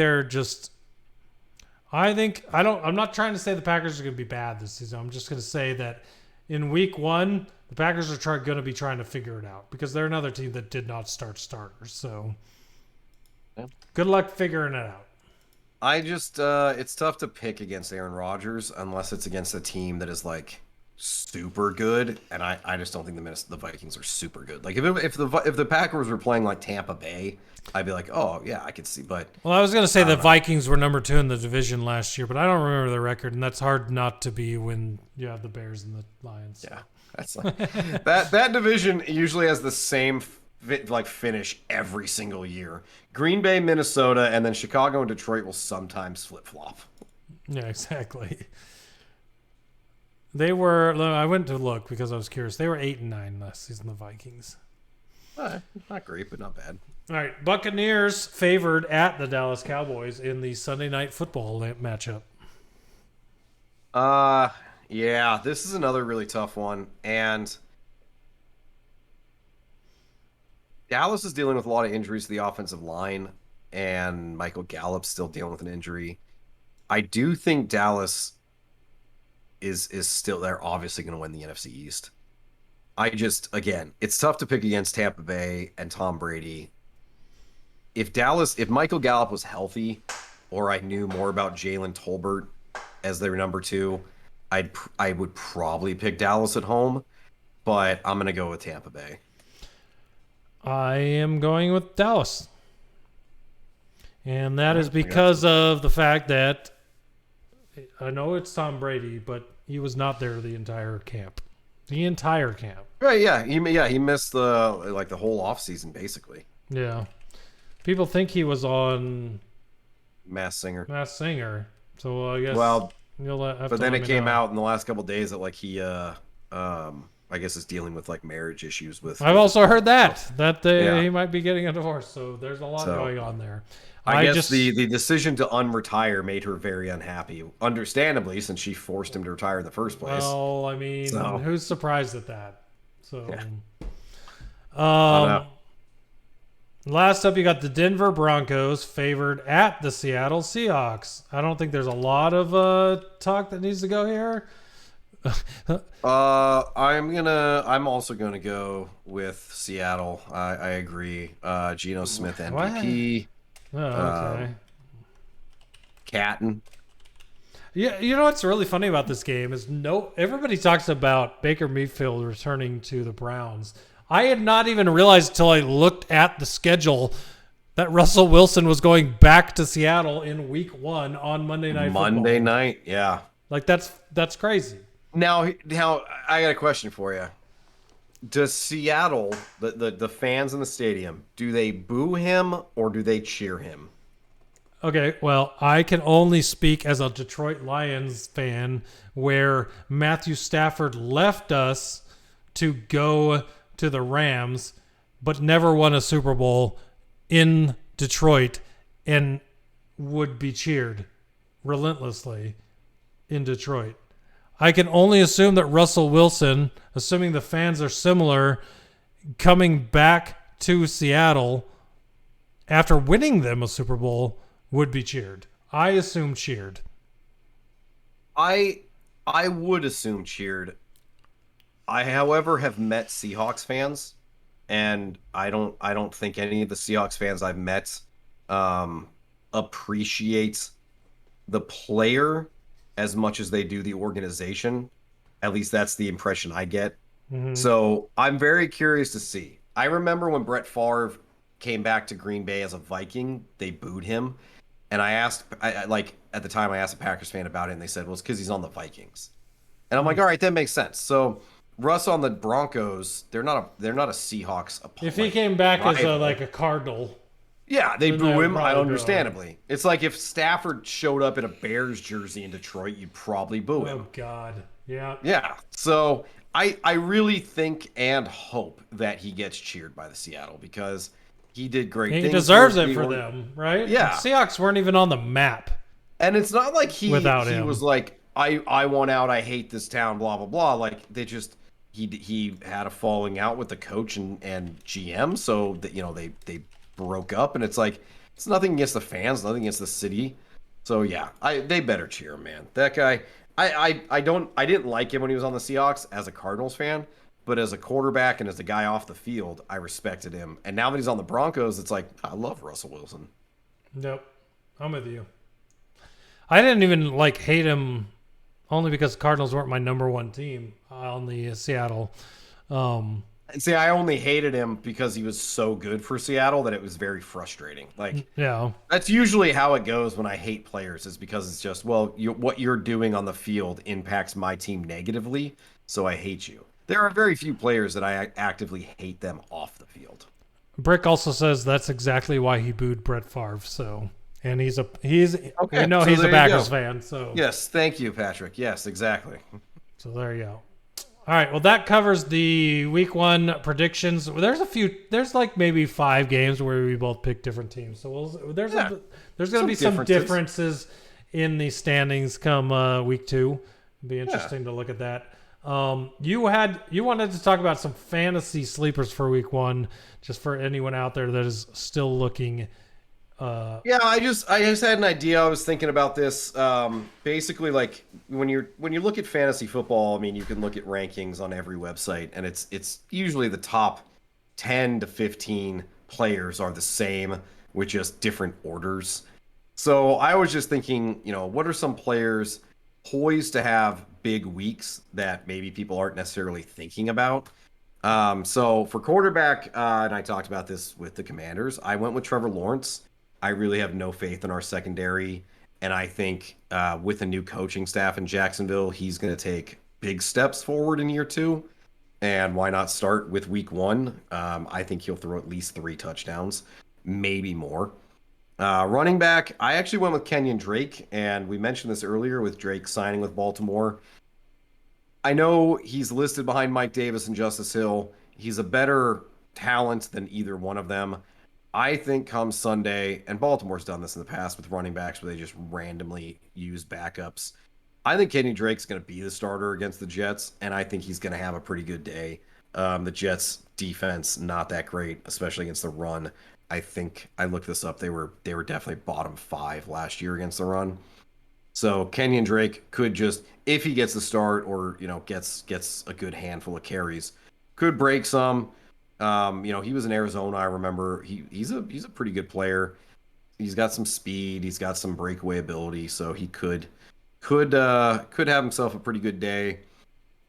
I'm not trying to say the Packers are going to be bad this season. I'm just going to say that in week one, the Packers are going to be trying to figure it out because they're another team that did not start starters. So good luck figuring it out. I just it's tough to pick against Aaron Rodgers unless it's against a team that is like super good, and I just don't think the Vikings are super good. Like if the Packers were playing like Tampa Bay, I'd be like, oh yeah, I could see. But I was gonna say the Vikings were number 2 in the division last year, but I don't remember the record, and that's hard not to be when you have the Bears and the Lions. Yeah, that's like, that division usually has the same finish every single year. Green Bay, Minnesota, and then Chicago and Detroit will sometimes flip flop. Yeah, exactly. They were. I went to look because I was curious. They were 8-9 last season. The Vikings. Not great, but not bad. All right, Buccaneers favored at the Dallas Cowboys in the Sunday Night Football matchup. Yeah, this is another really tough one, and Dallas is dealing with a lot of injuries to the offensive line, and Michael Gallup's still dealing with an injury. I do think Dallas is still, they're obviously going to win the NFC East. Again, it's tough to pick against Tampa Bay and Tom Brady. If Michael Gallup was healthy, or I knew more about Jalen Tolbert as their number 2, I would probably pick Dallas at home, but I'm going to go with Tampa Bay. I am going with Dallas. And that is because of the fact that I know it's Tom Brady, but he was not there the entire camp. Right, yeah. He missed the whole offseason, basically. Yeah. People think he was on Masked Singer. So I guess well, you'll have but to then let it me came know. out in the last couple of days that like he I guess is dealing with like marriage issues with. I've also heard that Yeah. he might be getting a divorce. So there's a lot So going on there. I guess the decision to unretire made her very unhappy, understandably, since she forced him to retire in the first place. Well, I mean, So who's surprised at that? So, yeah. I don't know. last up, you got the Denver Broncos favored at the Seattle Seahawks. I don't think there's a lot of talk that needs to go here. I'm also gonna go with Seattle. I agree. Geno Smith MVP. Oh, okay. Catton. Yeah, you know what's really funny about this game is everybody talks about Baker Mayfield returning to the Browns. I had not even realized until I looked at the schedule that Russell Wilson was going back to Seattle in Week 1 on Monday Night Football. Monday night, yeah. Like that's crazy. Now I got a question for you. Does Seattle, the fans in the stadium, do they boo him or do they cheer him? Okay, well, I can only speak as a Detroit Lions fan where Matthew Stafford left us to go to the Rams, but never won a Super Bowl in Detroit and would be cheered relentlessly in Detroit. I can only assume that Russell Wilson, assuming the fans are similar, coming back to Seattle after winning them a Super Bowl would be cheered. I assume cheered. I would assume cheered. I, however, have met Seahawks fans, and I don't think any of the Seahawks fans I've met appreciate the player as much as they do the organization. At least that's the impression I get. Mm-hmm. So I'm very curious to see. I remember when Brett Favre came back to Green Bay as a Viking, they booed him. And I asked, at the time, I asked a Packers fan about it, and they said, well, it's because he's on the Vikings. And I'm like, all right, that makes sense. So Russ on the Broncos, they're not a Seahawks opponent. If he came back as a Cardinal. Yeah, they boo him, understandably. It's like if Stafford showed up in a Bears jersey in Detroit, you'd probably boo him. Oh, God. Yeah. Yeah. So I really think and hope that he gets cheered by the Seattle because he did great things. He deserves it for them, right? Yeah. The Seahawks weren't even on the map. And it's not like he him. was like, I want out, I hate this town, blah, blah, blah. Like, he had a falling out with the coach and GM, so that, they broke up, and it's like, it's nothing against the fans, nothing against the city. So yeah, they better cheer him, man. That guy, I didn't like him when he was on the Seahawks as a Cardinals fan, but as a quarterback and as a guy off the field, I respected him. And now that he's on the Broncos, it's like, I love Russell Wilson. Nope. I'm with you. I didn't even hate him only because Cardinals weren't my number one team on the Seattle. See, I only hated him because he was so good for Seattle that it was very frustrating. Like, yeah, that's usually how it goes when I hate players, is because it's just, well, what you're doing on the field impacts my team negatively, so I hate you. There are very few players that I actively hate them off the field. Brick also says that's exactly why he booed Brett Favre. So, and he's okay. He's a Packers fan. So yes, thank you, Patrick. Yes, exactly. So there you go. All right, well, that covers the Week 1 predictions. There's maybe 5 games where we both pick different teams. So there's going to be some differences in the standings come Week 2. It'll be interesting to look at that. You wanted to talk about some fantasy sleepers for Week 1, just for anyone out there that is still looking. I just had an idea. I was thinking about this. Basically, like when you look at fantasy football, I mean, you can look at rankings on every website, and it's usually the top 10 to 15 players are the same with just different orders. So I was just thinking, what are some players poised to have big weeks that maybe people aren't necessarily thinking about? So for quarterback, and I talked about this with the Commanders, I went with Trevor Lawrence. I really have no faith in our secondary, and I think with a new coaching staff in Jacksonville, he's going to take big steps forward in year 2. And why not start with Week 1? I think he'll throw at least 3 touchdowns, maybe more. Running back, I actually went with Kenyon Drake, and we mentioned this earlier with Drake signing with Baltimore. I know he's listed behind Mike Davis and Justice Hill. He's a better talent than either one of them. I think come Sunday, and Baltimore's done this in the past with running backs where they just randomly use backups. I think Kenny Drake's going to be the starter against the Jets, and I think he's going to have a pretty good day. The Jets defense, not that great, especially against the run. I think I looked this up. They were definitely bottom 5 last year against the run. So Kenyon Drake could just, if he gets the start or gets a good handful of carries, could break some. He was in Arizona. I remember he's a pretty good player. He's got some speed. He's got some breakaway ability, so he could have himself a pretty good day.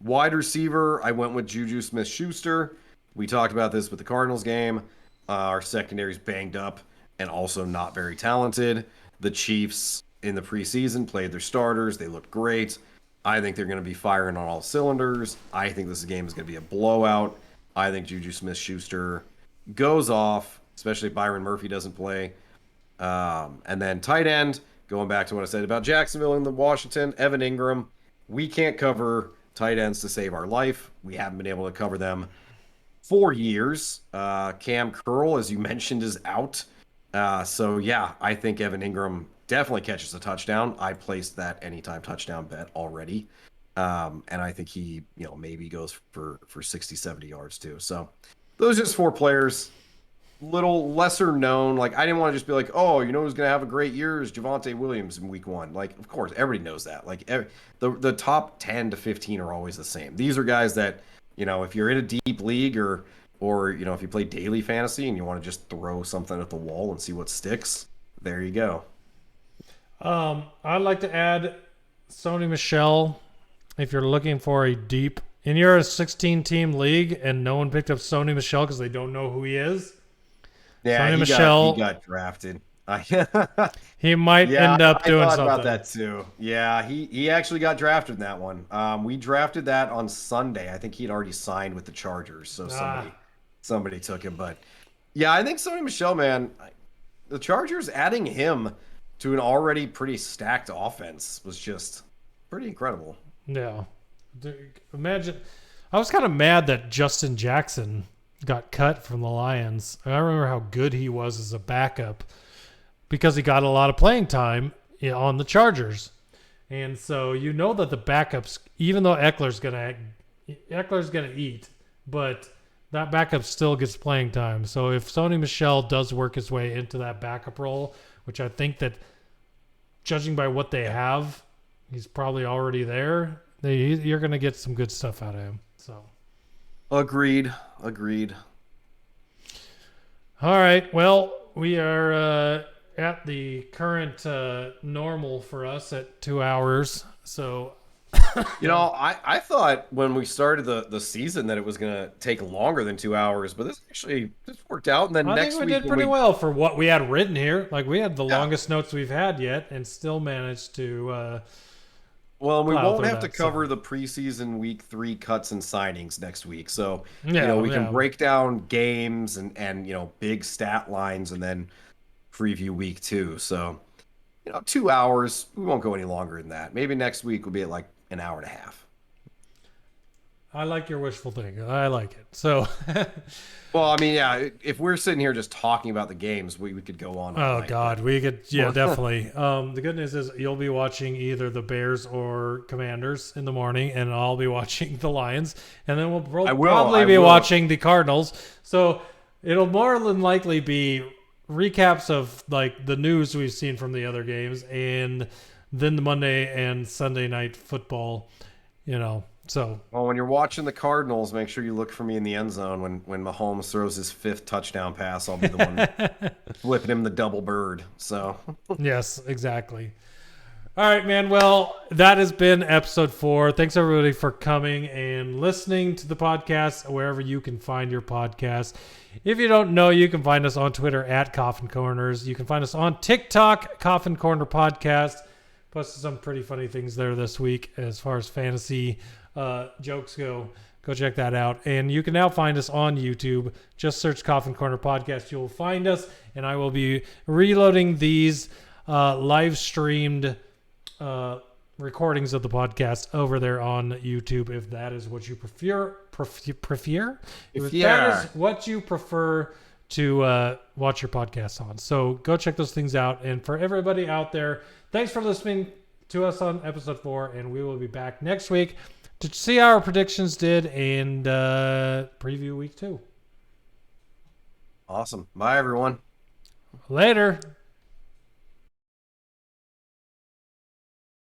Wide receiver, I went with Juju Smith-Schuster. We talked about this with the Cardinals game. Our secondary's banged up and also not very talented. The Chiefs in the preseason played their starters. They looked great. I think they're going to be firing on all cylinders. I think this game is going to be a blowout. I think Juju Smith-Schuster goes off, especially if Byron Murphy doesn't play. And then tight end, going back to what I said about Jacksonville and the Washington, Evan Ingram. We can't cover tight ends to save our life. We haven't been able to cover them for years. Cam Curl, as you mentioned, is out. So yeah, I think Evan Ingram definitely catches a touchdown. I placed that anytime touchdown bet already. And I think he, maybe goes for 60, 70 yards too. So those are just 4 players. Little lesser known. Like, I didn't want to just be like, oh, who's going to have a great year is Javonte Williams in week 1. Like, of course, everybody knows that. Like, the top 10 to 15 are always the same. These are guys that, if you're in a deep league or if you play daily fantasy and you want to just throw something at the wall and see what sticks, there you go. I'd like to add Sony Michel. If you're looking for a deep, and you're a 16-team league and no one picked up Sony Michel because they don't know who he is. Yeah, Sony Michel, he got drafted. He might end up doing something. I thought about that too. Yeah, he actually got drafted in that one. We drafted that on Sunday. I think he'd already signed with the Chargers, so somebody took him. But yeah, I think Sony Michel, man, the Chargers adding him to an already pretty stacked offense was just pretty incredible. Yeah. Imagine, I was kind of mad that Justin Jackson got cut from the Lions. I remember how good he was as a backup because he got a lot of playing time on the Chargers. And so that the backups, even though Eckler's gonna eat, but that backup still gets playing time. So if Sony Michel does work his way into that backup role, which I think that, judging by what they have, he's probably already there. You're going to get some good stuff out of him. So, agreed. All right. Well, we are at the current normal for us at 2 hours. So, I thought when we started the season that it was going to take longer than 2 hours, but this worked out. And then I think we did pretty well for what we had written here. Like, we had the longest notes we've had yet and still managed to well, we won't have to cover the preseason week 3 cuts and signings next week. So, we can break down games and big stat lines and then preview week 2. So, 2 hours, we won't go any longer than that. Maybe next week will be at like an hour and a half. I like your wishful thinking. I like it. So, well, I mean, yeah, if we're sitting here just talking about the games, we could go on. Oh, God. We could, definitely. The good news is you'll be watching either the Bears or Commanders in the morning, and I'll be watching the Lions. And then we'll probably be watching the Cardinals. So it'll more than likely be recaps of like the news we've seen from the other games and then the Monday and Sunday night football, So, well, when you're watching the Cardinals, make sure you look for me in the end zone when Mahomes throws his 5th touchdown pass. I'll be the one flipping him the double bird. So, yes, exactly. All right, man. Well, that has been episode 4. Thanks everybody for coming and listening to the podcast wherever you can find your podcast. If you don't know, you can find us on Twitter at Coffin Corners. You can find us on TikTok, Coffin Corner Podcast. Posted some pretty funny things there this week as far as fantasy jokes go. Go check that out. And you can now find us on YouTube. Just search Coffin Corner Podcast. You'll find us. And I will be reloading these live streamed recordings of the podcast over there on YouTube if that is what you prefer. If that is what you prefer to watch your podcast on. So go check those things out. And for everybody out there, thanks for listening to us on episode 4, and we will be back next week to see how our predictions did and preview week 2. Awesome. Bye, everyone. Later.